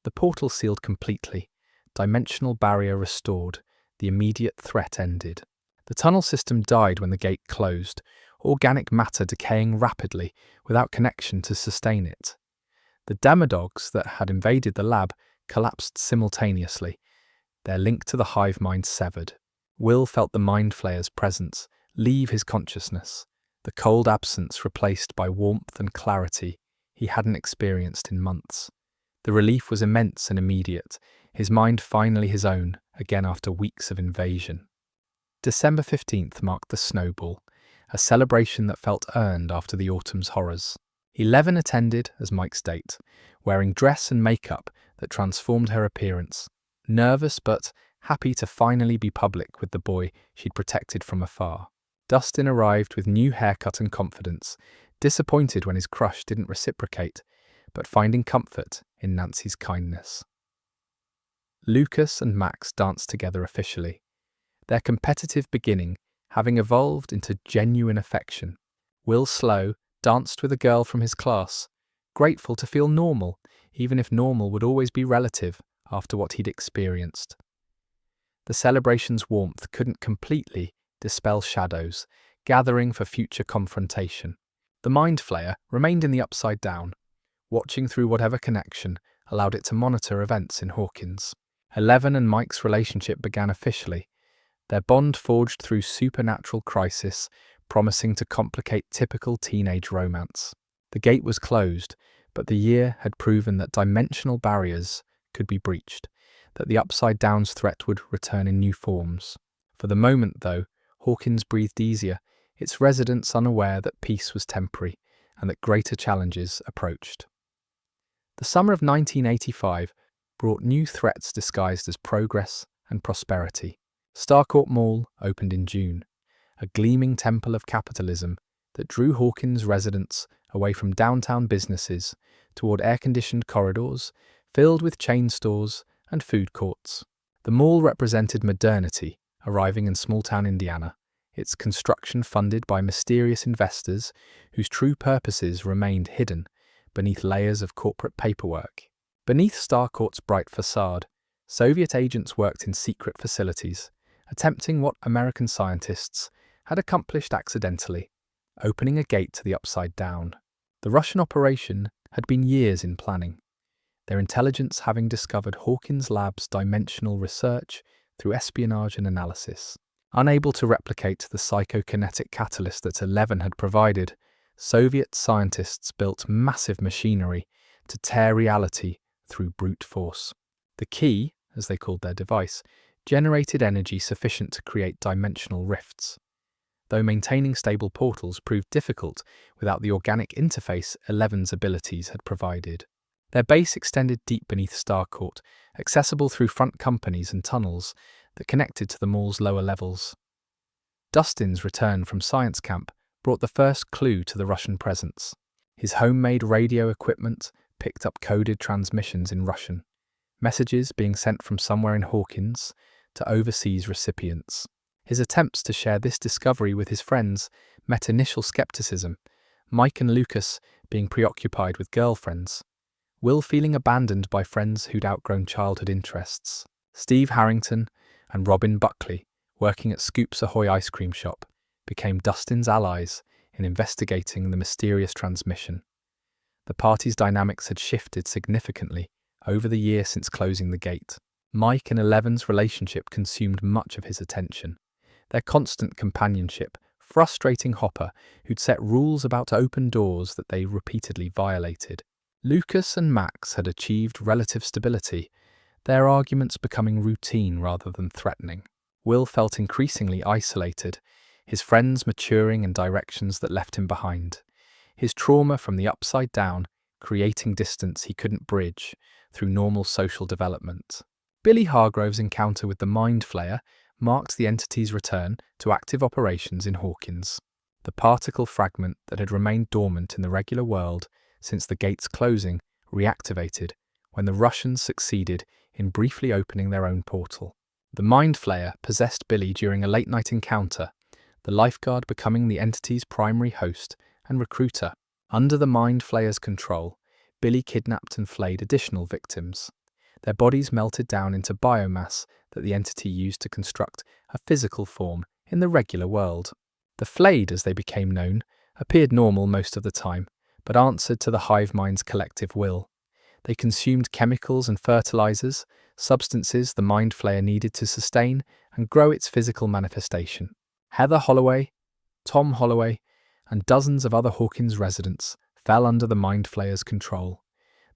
The portal sealed completely, dimensional barrier restored, the immediate threat ended. The tunnel system died when the gate closed, organic matter decaying rapidly without connection to sustain it. The demodogs that had invaded the lab collapsed simultaneously, their link to the hive mind severed. Will felt the Mind Flayer's presence leave his consciousness, the cold absence replaced by warmth and clarity he hadn't experienced in months. The relief was immense and immediate, his mind finally his own, again after weeks of invasion. December 15th marked the Snowball, a celebration that felt earned after the autumn's horrors. 11 attended as Mike's date, wearing dress and makeup that transformed her appearance, nervous but happy to finally be public with the boy she'd protected from afar. Dustin arrived with new haircut and confidence, disappointed when his crush didn't reciprocate, but finding comfort in Nancy's kindness. Lucas and Max danced together officially, their competitive beginning having evolved into genuine affection. Will Slow danced with a girl from his class, grateful to feel normal, even if normal would always be relative after what he'd experienced. The celebration's warmth couldn't completely dispel shadows, gathering for future confrontation. The Mind Flayer remained in the Upside Down, watching through whatever connection allowed it to monitor events in Hawkins. 11 and Mike's relationship began officially, their bond forged through supernatural crisis, promising to complicate typical teenage romance. The gate was closed, but the year had proven that dimensional barriers could be breached, that the Upside Down's threat would return in new forms. For the moment, though, Hawkins breathed easier, its residents unaware that peace was temporary and that greater challenges approached. The summer of 1985 brought new threats disguised as progress and prosperity. Starcourt Mall opened in June, a gleaming temple of capitalism that drew Hawkins residents away from downtown businesses toward air-conditioned corridors filled with chain stores and food courts. The mall represented modernity, arriving in small-town Indiana, its construction funded by mysterious investors whose true purposes remained hidden beneath layers of corporate paperwork. Beneath Starcourt's bright facade, Soviet agents worked in secret facilities, attempting what American scientists had accomplished accidentally, opening a gate to the Upside Down. The Russian operation had been years in planning, their intelligence having discovered Hawkins' lab's dimensional research through espionage and analysis. Unable to replicate the psychokinetic catalyst that 11 had provided, Soviet scientists built massive machinery to tear reality through brute force. The key, as they called their device, generated energy sufficient to create dimensional rifts, though maintaining stable portals proved difficult without the organic interface 11's abilities had provided. Their base extended deep beneath Starcourt, accessible through front companies and tunnels that connected to the mall's lower levels. Dustin's return from science camp brought the first clue to the Russian presence. His homemade radio equipment picked up coded transmissions in Russian, messages being sent from somewhere in Hawkins to overseas recipients. His attempts to share this discovery with his friends met initial skepticism, Mike and Lucas being preoccupied with girlfriends, Will feeling abandoned by friends who'd outgrown childhood interests. Steve Harrington and Robin Buckley, working at Scoops Ahoy ice cream shop, became Dustin's allies in investigating the mysterious transmission. The party's dynamics had shifted significantly over the year since closing the gate. Mike and Eleven's relationship consumed much of his attention. Their constant companionship frustrating Hopper, who'd set rules about open doors that they repeatedly violated. Lucas and Max had achieved relative stability, their arguments becoming routine rather than threatening. Will felt increasingly isolated, his friends maturing in directions that left him behind. His trauma from the upside down, creating distance he couldn't bridge through normal social development. Billy Hargrove's encounter with the Mind Flayer marked the entity's return to active operations in Hawkins. The particle fragment that had remained dormant in the regular world since the gate's closing reactivated when the Russians succeeded in briefly opening their own portal. The Mind Flayer possessed Billy during a late-night encounter, the lifeguard becoming the entity's primary host and recruiter. Under the Mind Flayer's control, Billy kidnapped and flayed additional victims. Their bodies melted down into biomass that the entity used to construct a physical form in the regular world. The flayed, as they became known, appeared normal most of the time, but answered to the hive mind's collective will. They consumed chemicals and fertilizers, substances the Mind Flayer needed to sustain and grow its physical manifestation. Heather Holloway, Tom Holloway, and dozens of other Hawkins residents fell under the Mind Flayer's control,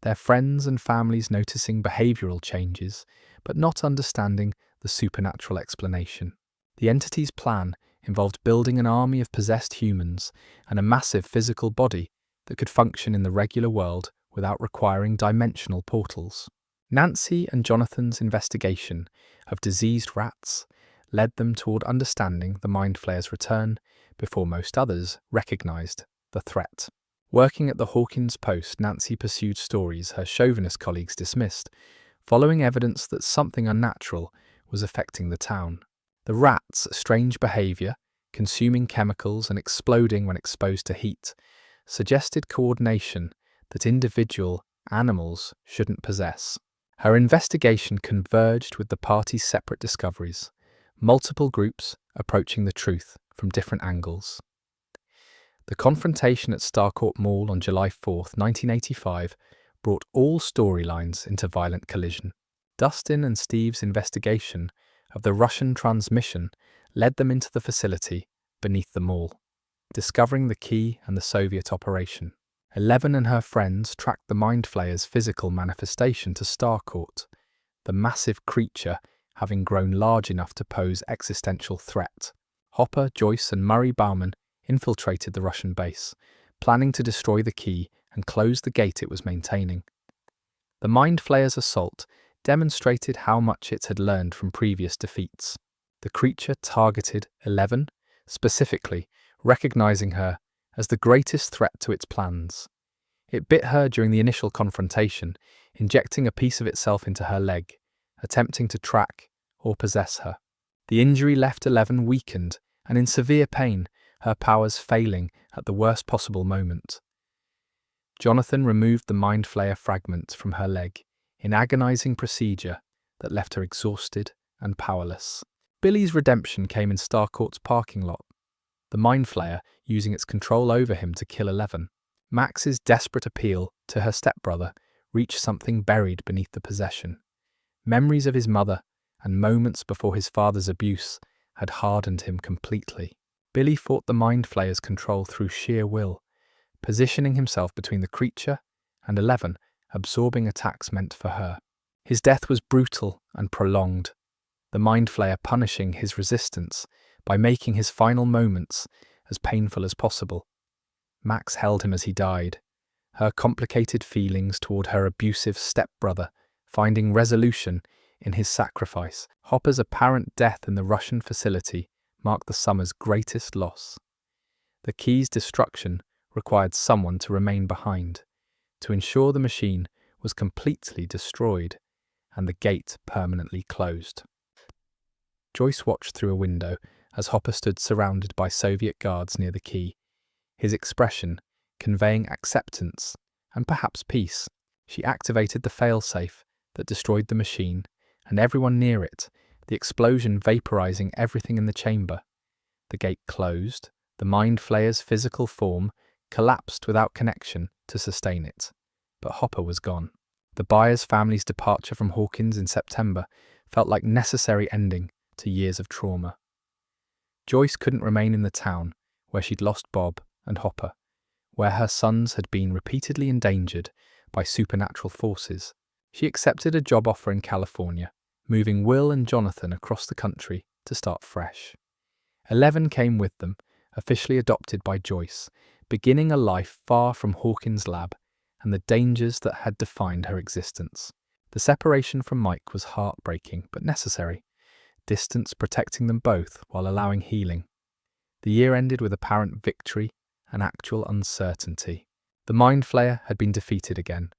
their friends and families noticing behavioral changes, but not understanding the supernatural explanation. The entity's plan involved building an army of possessed humans and a massive physical body that could function in the regular world without requiring dimensional portals. Nancy and Jonathan's investigation of diseased rats led them toward understanding the Mind Flayer's return before most others recognized the threat. Working at the Hawkins Post, Nancy pursued stories her chauvinist colleagues dismissed, following evidence that something unnatural was affecting the town. The rats' strange behavior, consuming chemicals and exploding when exposed to heat, suggested coordination that individual animals shouldn't possess. Her investigation converged with the party's separate discoveries, multiple groups approaching the truth from different angles. The confrontation at Starcourt Mall on July 4, 1985, brought all storylines into violent collision. Dustin and Steve's investigation of the Russian transmission led them into the facility beneath the mall, discovering the key and the Soviet operation. 11 and her friends tracked the Mind Flayer's physical manifestation to Starcourt, the massive creature having grown large enough to pose existential threat. Hopper, Joyce, and Murray Bauman infiltrated the Russian base, planning to destroy the key and close the gate it was maintaining. The Mind Flayer's assault demonstrated how much it had learned from previous defeats. The creature targeted 11, specifically recognizing her as the greatest threat to its plans. It bit her during the initial confrontation, injecting a piece of itself into her leg, attempting to track or possess her. The injury left 11 weakened and in severe pain, her powers failing at the worst possible moment. Jonathan removed the Mind Flayer fragment from her leg in agonizing procedure that left her exhausted and powerless. Billy's redemption came in Starcourt's parking lot, the Mind Flayer using its control over him to kill 11. Max's desperate appeal to her stepbrother reached something buried beneath the possession. Memories of his mother and moments before his father's abuse had hardened him completely. Billy fought the Mind Flayer's control through sheer will, positioning himself between the creature and 11, absorbing attacks meant for her. His death was brutal and prolonged, the Mind Flayer punishing his resistance by making his final moments as painful as possible. Max held him as he died, her complicated feelings toward her abusive stepbrother finding resolution in his sacrifice. Hopper's apparent death in the Russian facility marked the summer's greatest loss. The key's destruction required someone to remain behind, to ensure the machine was completely destroyed and the gate permanently closed. Joyce watched through a window as Hopper stood surrounded by Soviet guards near the key, his expression conveying acceptance and perhaps peace. She activated the failsafe that destroyed the machine and everyone near it, the explosion vaporizing everything in the chamber. The gate closed, the mind flayer's physical form collapsed without connection to sustain it. But Hopper was gone. The Byers family's departure from Hawkins in September felt like necessary ending to years of trauma. Joyce couldn't remain in the town where she'd lost Bob and Hopper, where her sons had been repeatedly endangered by supernatural forces. She accepted a job offer in California, moving Will and Jonathan across the country to start fresh. 11 came with them, officially adopted by Joyce, beginning a life far from Hawkins' lab and the dangers that had defined her existence. The separation from Mike was heartbreaking but necessary, distance protecting them both while allowing healing. The year ended with apparent victory and actual uncertainty. The Mind Flayer had been defeated again.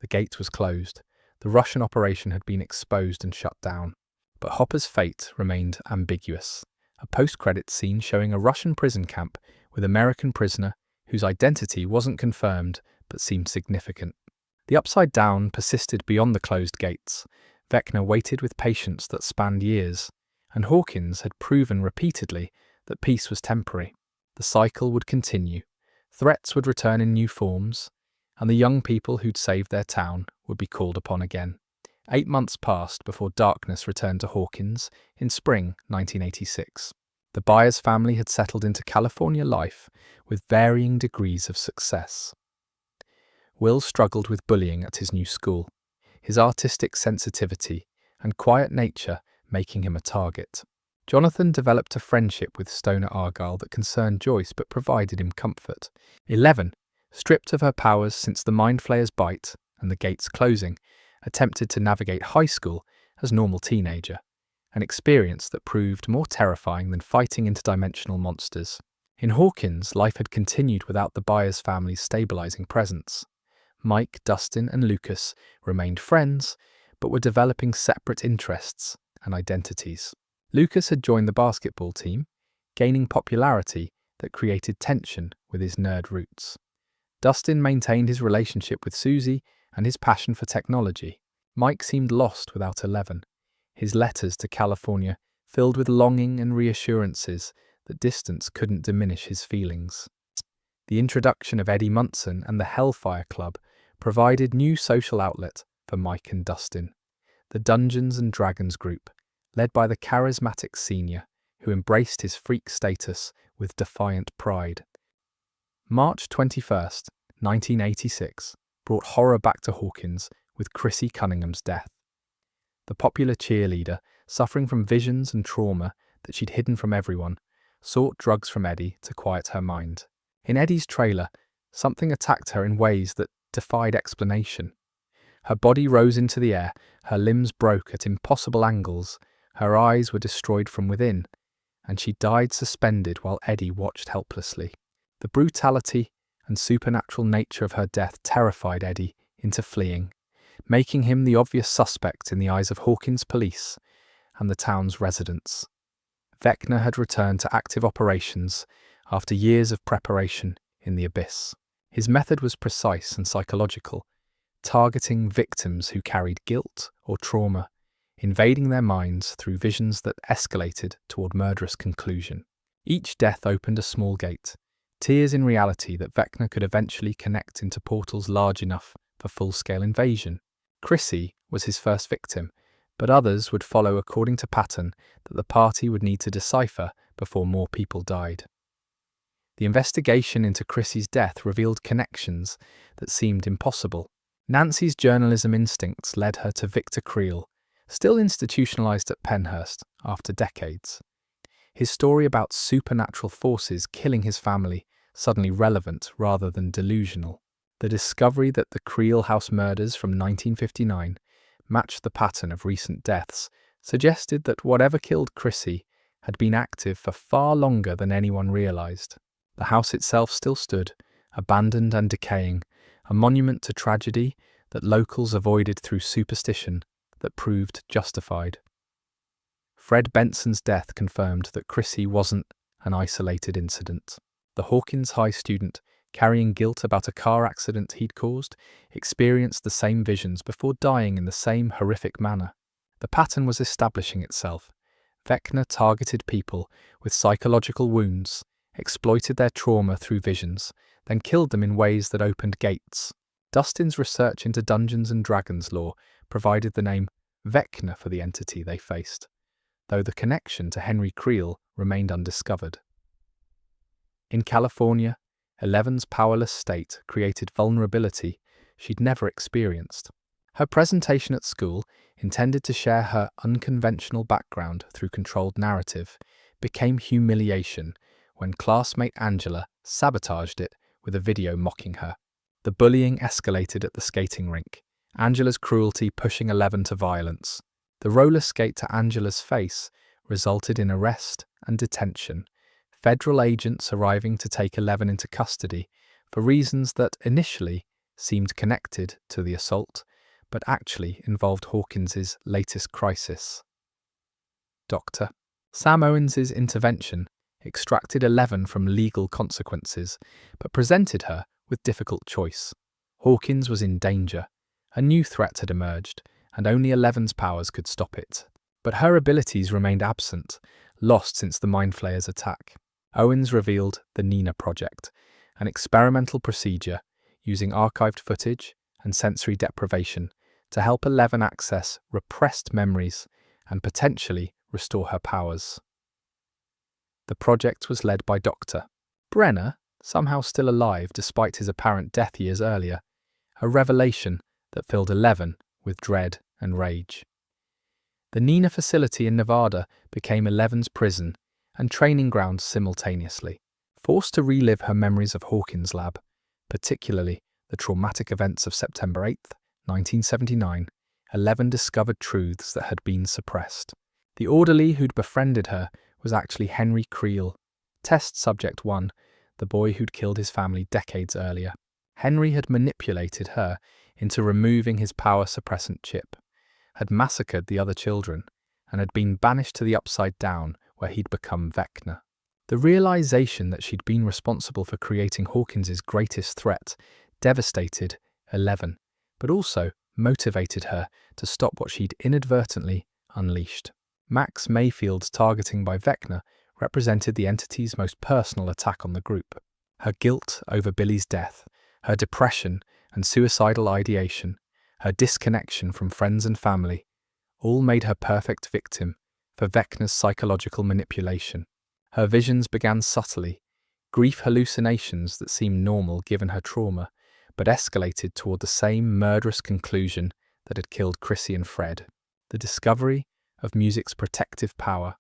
The gate was closed. The Russian operation had been exposed and shut down. But Hopper's fate remained ambiguous. A post-credits scene showing a Russian prison camp with American prisoner whose identity wasn't confirmed but seemed significant. The Upside Down persisted beyond the closed gates. Vecna waited with patience that spanned years, and Hawkins had proven repeatedly that peace was temporary. The cycle would continue. Threats would return in new forms, and the young people who'd saved their town would be called upon again. 8 months passed before darkness returned to Hawkins in spring 1986. The Byers family had settled into California life with varying degrees of success. Will struggled with bullying at his new school, his artistic sensitivity and quiet nature making him a target. Jonathan developed a friendship with Stoner Argyle that concerned Joyce but provided him comfort. 11, stripped of her powers since the Mind Flayer's bite and the gates closing, attempted to navigate high school as a normal teenager, an experience that proved more terrifying than fighting interdimensional monsters. In Hawkins, life had continued without the Byers family's stabilizing presence. Mike, Dustin, and Lucas remained friends, but were developing separate interests and identities. Lucas had joined the basketball team, gaining popularity that created tension with his nerd roots. Dustin maintained his relationship with Susie and his passion for technology. Mike seemed lost without 11, his letters to California filled with longing and reassurances that distance couldn't diminish his feelings. The introduction of Eddie Munson and the Hellfire Club provided new social outlet for Mike and Dustin. The Dungeons and Dragons group, led by the charismatic senior, who embraced his freak status with defiant pride. March 21st, 1986, brought horror back to Hawkins with Chrissy Cunningham's death. The popular cheerleader, suffering from visions and trauma that she'd hidden from everyone, sought drugs from Eddie to quiet her mind. In Eddie's trailer, something attacked her in ways that defied explanation. Her body rose into the air, her limbs broke at impossible angles, her eyes were destroyed from within, and she died suspended while Eddie watched helplessly. The brutality and supernatural nature of her death terrified Eddie into fleeing, making him the obvious suspect in the eyes of Hawkins police and the town's residents. Vecna had returned to active operations after years of preparation in the abyss. His method was precise and psychological, targeting victims who carried guilt or trauma, invading their minds through visions that escalated toward murderous conclusion. Each death opened a small gate, tiers in reality that Vecna could eventually connect into portals large enough for full-scale invasion. Chrissy was his first victim, but others would follow according to pattern that the party would need to decipher before more people died. The investigation into Chrissy's death revealed connections that seemed impossible. Nancy's journalism instincts led her to Victor Creel, still institutionalized at Pennhurst after decades. His story about supernatural forces killing his family suddenly relevant rather than delusional. The discovery that the Creel House murders from 1959 matched the pattern of recent deaths suggested that whatever killed Chrissy had been active for far longer than anyone realized. The house itself still stood, abandoned and decaying, a monument to tragedy that locals avoided through superstition that proved justified. Fred Benson's death confirmed that Chrissy wasn't an isolated incident. The Hawkins High student, carrying guilt about a car accident he'd caused, experienced the same visions before dying in the same horrific manner. The pattern was establishing itself. Vecna targeted people with psychological wounds, exploited their trauma through visions, then killed them in ways that opened gates. Dustin's research into Dungeons and Dragons lore provided the name Vecna for the entity they faced, though the connection to Henry Creel remained undiscovered. In California, Eleven's powerless state created vulnerability she'd never experienced. Her presentation at school, intended to share her unconventional background through controlled narrative, became humiliation when classmate Angela sabotaged it with a video mocking her. The bullying escalated at the skating rink, Angela's cruelty pushing Eleven to violence. The roller skate to Angela's face resulted in arrest and detention, federal agents arriving to take Eleven into custody for reasons that initially seemed connected to the assault, but actually involved Hawkins's latest crisis. Dr. Sam Owens's intervention extracted Eleven from legal consequences, but presented her with difficult choice. Hawkins was in danger. A new threat had emerged, and only Eleven's powers could stop it. But her abilities remained absent, lost since the Mind Flayer's attack. Owens revealed the Nina Project, an experimental procedure using archived footage and sensory deprivation to help Eleven access repressed memories and potentially restore her powers. The project was led by Dr. Brenner, somehow still alive despite his apparent death years earlier, a revelation that filled Eleven with dread and rage. The Nina facility in Nevada became Eleven's prison and training ground simultaneously. Forced to relive her memories of Hawkins' lab, particularly the traumatic events of September 8th, 1979, Eleven discovered truths that had been suppressed. The orderly who'd befriended her was actually Henry Creel, test subject 1, the boy who'd killed his family decades earlier. Henry had manipulated her into removing his power suppressant chip, had massacred the other children, and had been banished to the Upside Down, where he'd become Vecna. The realization that she'd been responsible for creating Hawkins's greatest threat devastated Eleven, but also motivated her to stop what she'd inadvertently unleashed. Max Mayfield's targeting by Vecna represented the entity's most personal attack on the group. Her guilt over Billy's death, her depression and suicidal ideation, her disconnection from friends and family, all made her perfect victim for Vecna's psychological manipulation. Her visions began subtly, grief hallucinations that seemed normal given her trauma, but escalated toward the same murderous conclusion that had killed Chrissy and Fred. The discovery of music's protective power,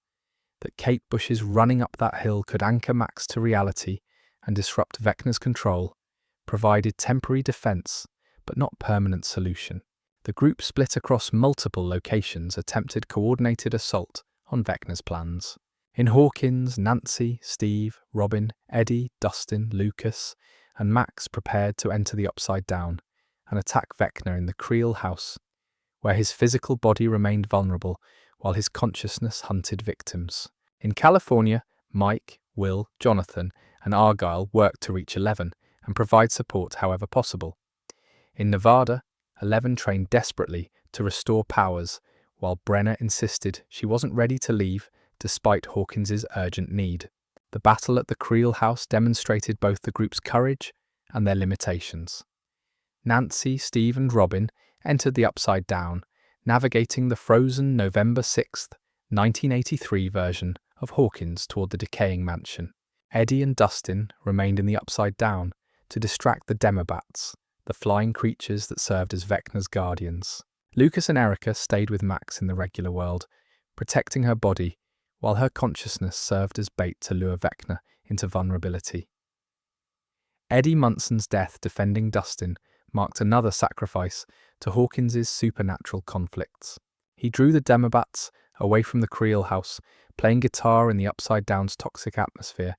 that Kate Bush's Running Up That Hill could anchor Max to reality and disrupt Vecna's control, provided temporary defense, but not permanent solution. The group split across multiple locations, attempted coordinated assault on Vecna's plans. In Hawkins, Nancy, Steve, Robin, Eddie, Dustin, Lucas, and Max prepared to enter the Upside Down and attack Vecna in the Creel house, where his physical body remained vulnerable while his consciousness hunted victims. In California, Mike, Will, Jonathan, and Argyle worked to reach Eleven and provide support however possible. In Nevada, Eleven trained desperately to restore powers, while Brenner insisted she wasn't ready to leave despite Hawkins's urgent need. The battle at the Creel house demonstrated both the group's courage and their limitations. Nancy, Steve, and Robin entered the Upside Down, navigating the frozen November 6th, 1983 version of Hawkins toward the decaying mansion. Eddie and Dustin remained in the Upside Down to distract the Demobats, the flying creatures that served as Vecna's guardians. Lucas and Erica stayed with Max in the regular world, protecting her body while her consciousness served as bait to lure Vecna into vulnerability. Eddie Munson's death defending Dustin marked another sacrifice to Hawkins's supernatural conflicts. He drew the Demobats away from the Creel house, playing guitar in the Upside Down's toxic atmosphere,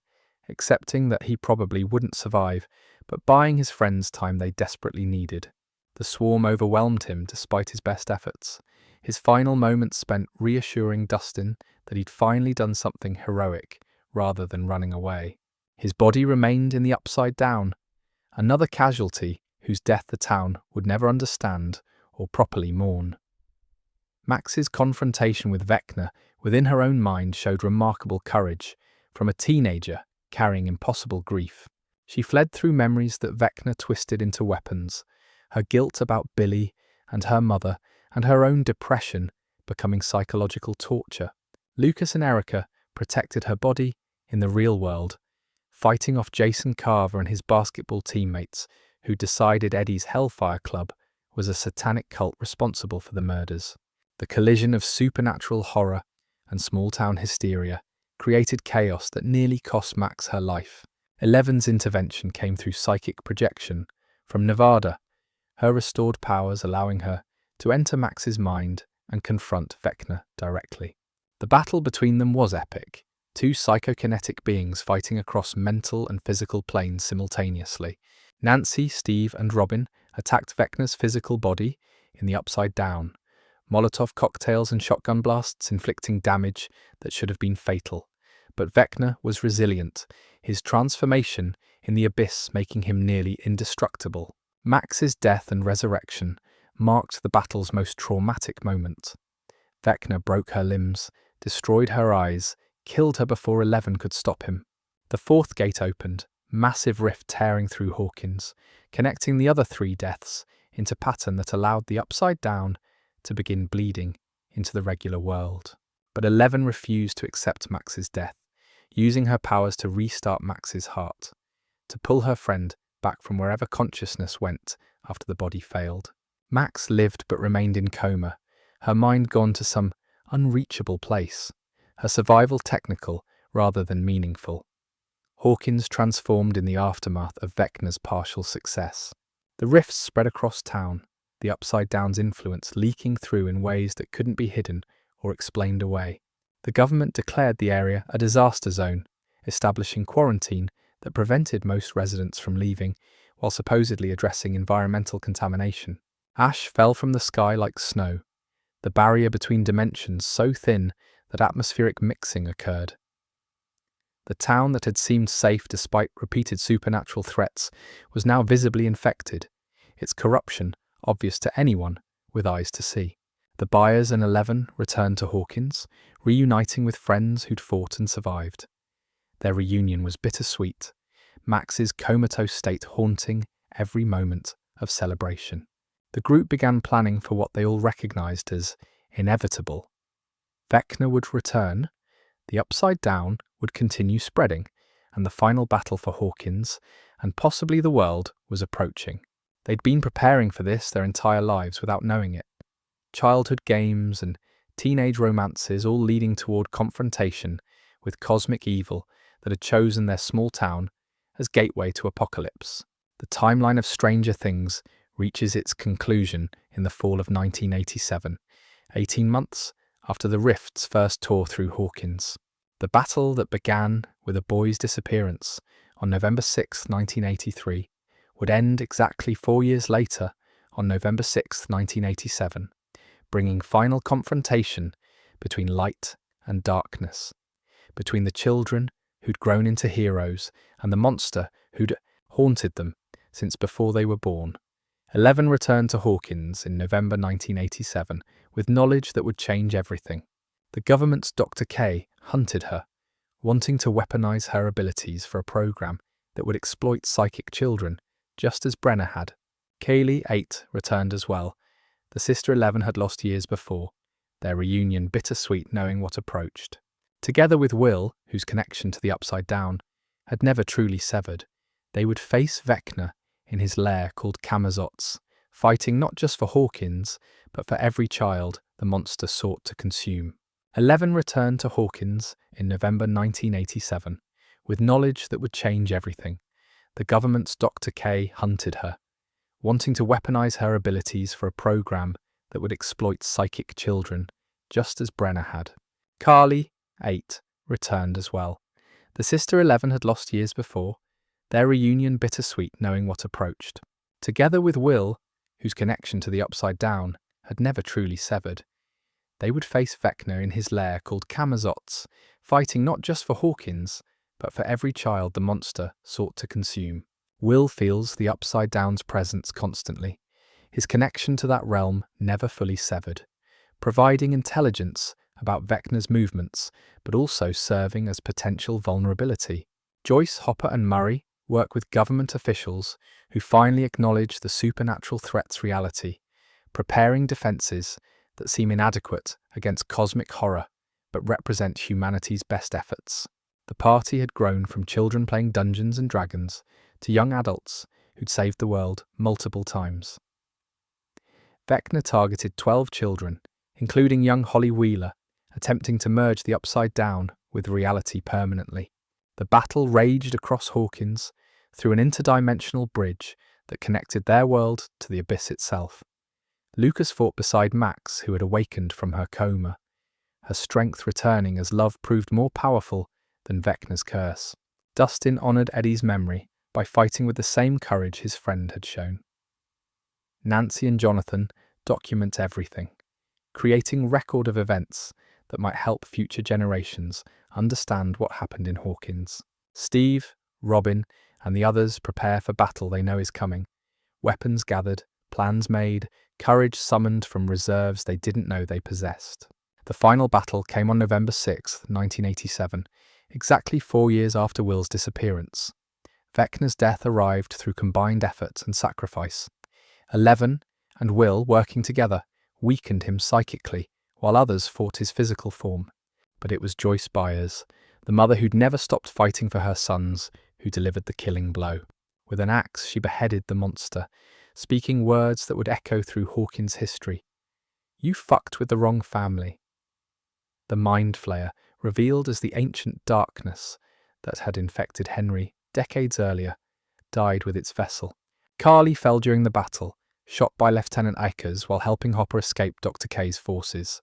accepting that he probably wouldn't survive, but buying his friends time they desperately needed. The swarm overwhelmed him despite his best efforts, his final moments spent reassuring Dustin that he'd finally done something heroic rather than running away. His body remained in the Upside Down, another casualty whose death the town would never understand or properly mourn. Max's confrontation with Vecna within her own mind showed remarkable courage from a teenager carrying impossible grief. She fled through memories that Vecna twisted into weapons, her guilt about Billy and her mother, and her own depression becoming psychological torture. Lucas and Erica protected her body in the real world, fighting off Jason Carver and his basketball teammates who decided Eddie's Hellfire Club was a satanic cult responsible for the murders. The collision of supernatural horror and small-town hysteria created chaos that nearly cost Max her life. Eleven's intervention came through psychic projection from Nevada, her restored powers allowing her to enter Max's mind and confront Vecna directly. The battle between them was epic, two psychokinetic beings fighting across mental and physical planes simultaneously. Nancy, Steve, and Robin attacked Vecna's physical body in the Upside Down, Molotov cocktails and shotgun blasts inflicting damage that should have been fatal. But Vecna was resilient, his transformation in the abyss making him nearly indestructible. Max's death and resurrection marked the battle's most traumatic moment. Vecna broke her limbs, destroyed her eyes, killed her before 11 could stop him. The fourth gate opened, massive rift tearing through Hawkins, connecting the other three deaths into pattern that allowed the Upside Down to begin bleeding into the regular world. But 11 refused to accept Max's death, using her powers to restart Max's heart, to pull her friend back from wherever consciousness went after the body failed. Max lived but remained in coma, her mind gone to some unreachable place, her survival technical rather than meaningful. Hawkins transformed in the aftermath of Vecna's partial success. The rifts spread across town, the Upside Down's influence leaking through in ways that couldn't be hidden or explained away. The government declared the area a disaster zone, establishing quarantine that prevented most residents from leaving, while supposedly addressing environmental contamination. Ash fell from the sky like snow, the barrier between dimensions so thin that atmospheric mixing occurred. The town that had seemed safe despite repeated supernatural threats was now visibly infected, its corruption obvious to anyone with eyes to see. The Byers and 11 returned to Hawkins, reuniting with friends who'd fought and survived. Their reunion was bittersweet, Max's comatose state haunting every moment of celebration. The group began planning for what they all recognized as inevitable. Vecna would return, the Upside Down would continue spreading, and the final battle for Hawkins, and possibly the world, was approaching. They'd been preparing for this their entire lives without knowing it. Childhood games and teenage romances all leading toward confrontation with cosmic evil that had chosen their small town as gateway to apocalypse. The timeline of Stranger Things reaches its conclusion in the fall of 1987, 18 months after the rifts first tore through Hawkins. The battle that began with a boy's disappearance on November 6, 1983, would end exactly 4 years later on November 6, 1987, bringing final confrontation between light and darkness, between the children who'd grown into heroes and the monster who'd haunted them since before they were born. 11 returned to Hawkins in November 1987 with knowledge that would change everything. The government's Dr. K hunted her, wanting to weaponize her abilities for a program that would exploit psychic children, just as Brenner had. Kaylee, 8, returned as well. The sister 11 had lost years before, their reunion bittersweet knowing what approached. Together with Will, whose connection to the Upside Down had never truly severed, they would face Vecna in his lair called Camazotz, fighting not just for Hawkins, but for every child the monster sought to consume. 11 returned to Hawkins in November 1987, with knowledge that would change everything. The government's Dr. K hunted her, wanting to weaponize her abilities for a program that would exploit psychic children, just as Brenner had. Carly, 8, returned as well. The sister 11 had lost years before, their reunion bittersweet knowing what approached. Together with Will, whose connection to the Upside Down had never truly severed, they would face Vecna in his lair called Camazotz, fighting not just for Hawkins, but for every child the monster sought to consume. Will feels the Upside Down's presence constantly, his connection to that realm never fully severed, providing intelligence about Vecna's movements, but also serving as potential vulnerability. Joyce, Hopper and Murray work with government officials who finally acknowledge the supernatural threat's reality, preparing defenses that seem inadequate against cosmic horror, but represent humanity's best efforts. The party had grown from children playing Dungeons and Dragons to young adults who'd saved the world multiple times. Vecna targeted 12 children, including young Holly Wheeler, attempting to merge the Upside Down with reality permanently. The battle raged across Hawkins through an interdimensional bridge that connected their world to the abyss itself. Lucas fought beside Max, who had awakened from her coma, her strength returning as love proved more powerful than Vecna's curse. Dustin honored Eddie's memory by fighting with the same courage his friend had shown. Nancy and Jonathan document everything, creating record of events that might help future generations understand what happened in Hawkins. Steve, Robin, and the others prepare for battle they know is coming. Weapons gathered, plans made, courage summoned from reserves they didn't know they possessed. The final battle came on November 6, 1987, exactly 4 years after Will's disappearance. Vecna's death arrived through combined effort and sacrifice. 11 and Will, working together, weakened him psychically, while others fought his physical form. But it was Joyce Byers, the mother who'd never stopped fighting for her sons, who delivered the killing blow. With an axe, she beheaded the monster, speaking words that would echo through Hawkins' history. "You fucked with the wrong family." The Mind Flayer, revealed as the ancient darkness that had infected Henry decades earlier, died with its vessel. Carly fell during the battle, shot by Lieutenant Akers while helping Hopper escape Dr. K's forces.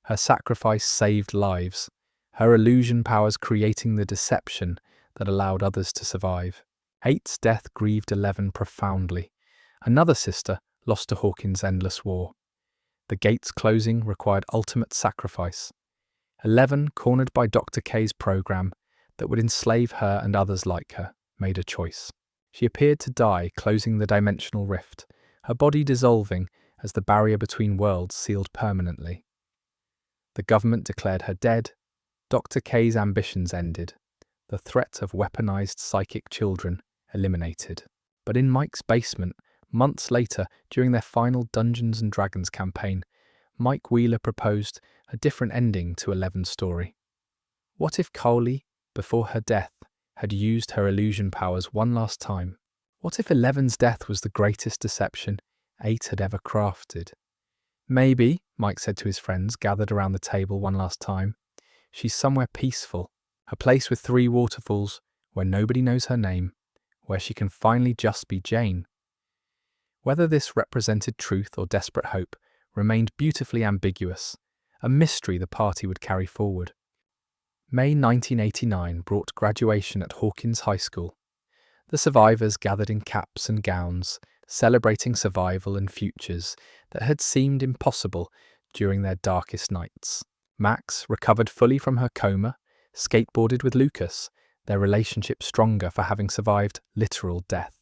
Her sacrifice saved lives, her illusion powers creating the deception that allowed others to survive. 8's death grieved 11 profoundly. Another sister lost to Hawkins' endless war. The gates closing required ultimate sacrifice. 11, cornered by Dr. K's program that would enslave her and others like her, made a choice. She appeared to die, closing the dimensional rift, her body dissolving as the barrier between worlds sealed permanently. The government declared her dead. Dr. K's ambitions ended. The threat of weaponized psychic children eliminated. But in Mike's basement, months later, during their final Dungeons and Dragons campaign, Mike Wheeler proposed a different ending to 11's story. What if Carly, before her death, had used her illusion powers one last time? What if 11's death was the greatest deception 8 had ever crafted? Maybe, Mike said to his friends gathered around the table one last time, she's somewhere peaceful, a place with 3 waterfalls where nobody knows her name, where she can finally just be Jane. Whether this represented truth or desperate hope remained beautifully ambiguous, a mystery the party would carry forward. May 1989 brought graduation at Hawkins High School. The survivors gathered in caps and gowns, celebrating survival and futures that had seemed impossible during their darkest nights. Max, recovered fully from her coma, skateboarded with Lucas, their relationship stronger for having survived literal death.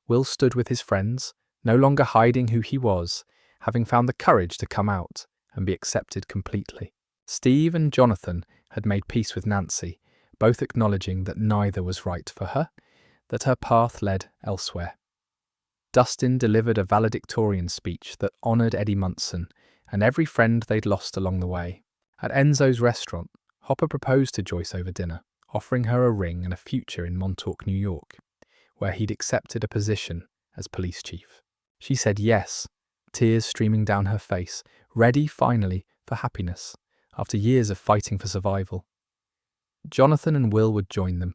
Will stood with his friends, no longer hiding who he was, having found the courage to come out and be accepted completely. Steve and Jonathan had made peace with Nancy, both acknowledging that neither was right for her, that her path led elsewhere. Dustin delivered a valedictorian speech that honoured Eddie Munson and every friend they'd lost along the way. At Enzo's restaurant, Hopper proposed to Joyce over dinner, offering her a ring and a future in Montauk, New York, where he'd accepted a position as police chief. She said yes, tears streaming down her face, ready finally for happiness, after years of fighting for survival. Jonathan and Will would join them,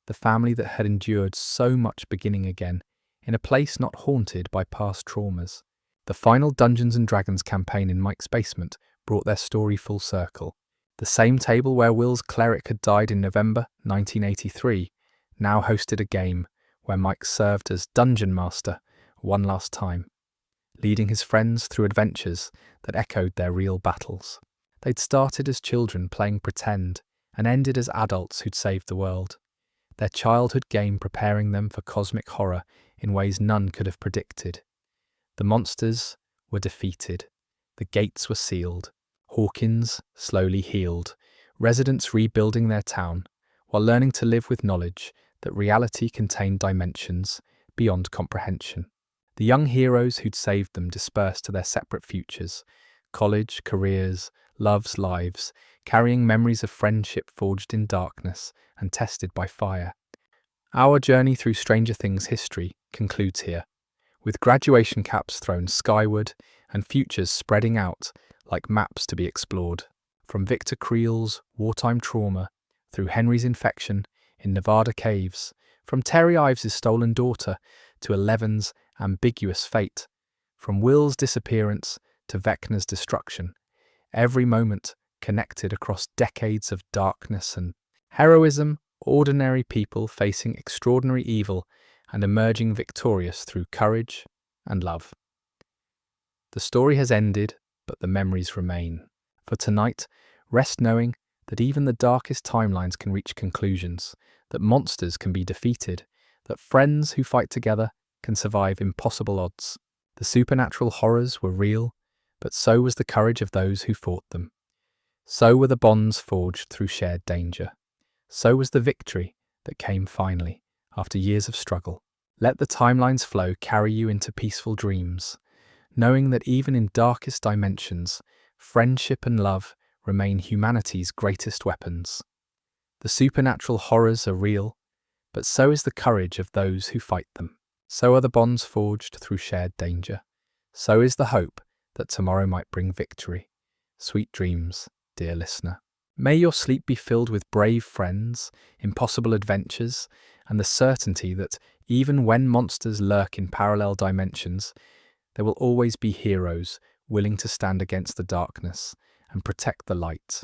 the family that had endured so much beginning again, in a place not haunted by past traumas. The final Dungeons and Dragons campaign in Mike's basement brought their story full circle. The same table where Will's cleric had died in November 1983 now hosted a game where Mike served as dungeon master one last time, leading his friends through adventures that echoed their real battles. They'd started as children playing pretend and ended as adults who'd saved the world, their childhood game preparing them for cosmic horror in ways none could have predicted. The monsters were defeated, the gates were sealed, Hawkins slowly healed, residents rebuilding their town, while learning to live with knowledge that reality contained dimensions beyond comprehension. The young heroes who'd saved them dispersed to their separate futures, college, careers, loves, lives, carrying memories of friendship forged in darkness and tested by fire. Our journey through Stranger Things history concludes here, with graduation caps thrown skyward and futures spreading out like maps to be explored. From Victor Creel's wartime trauma, through Henry's infection in Nevada caves, from Terry Ives' stolen daughter to Eleven's ambiguous fate, from Will's disappearance to Vecna's destruction, every moment connected across decades of darkness and heroism, ordinary people facing extraordinary evil and emerging victorious through courage and love. The story has ended, but the memories remain. For tonight, rest knowing that even the darkest timelines can reach conclusions, that monsters can be defeated, that friends who fight together can survive impossible odds. The supernatural horrors were real, but so was the courage of those who fought them. So were the bonds forged through shared danger. So was the victory that came finally, after years of struggle. Let the timelines flow carry you into peaceful dreams, knowing that even in darkest dimensions, friendship and love remain humanity's greatest weapons. The supernatural horrors are real, but so is the courage of those who fight them. So are the bonds forged through shared danger. So is the hope that tomorrow might bring victory. Sweet dreams, dear listener. May your sleep be filled with brave friends, impossible adventures, and the certainty that even when monsters lurk in parallel dimensions, there will always be heroes willing to stand against the darkness and protect the light.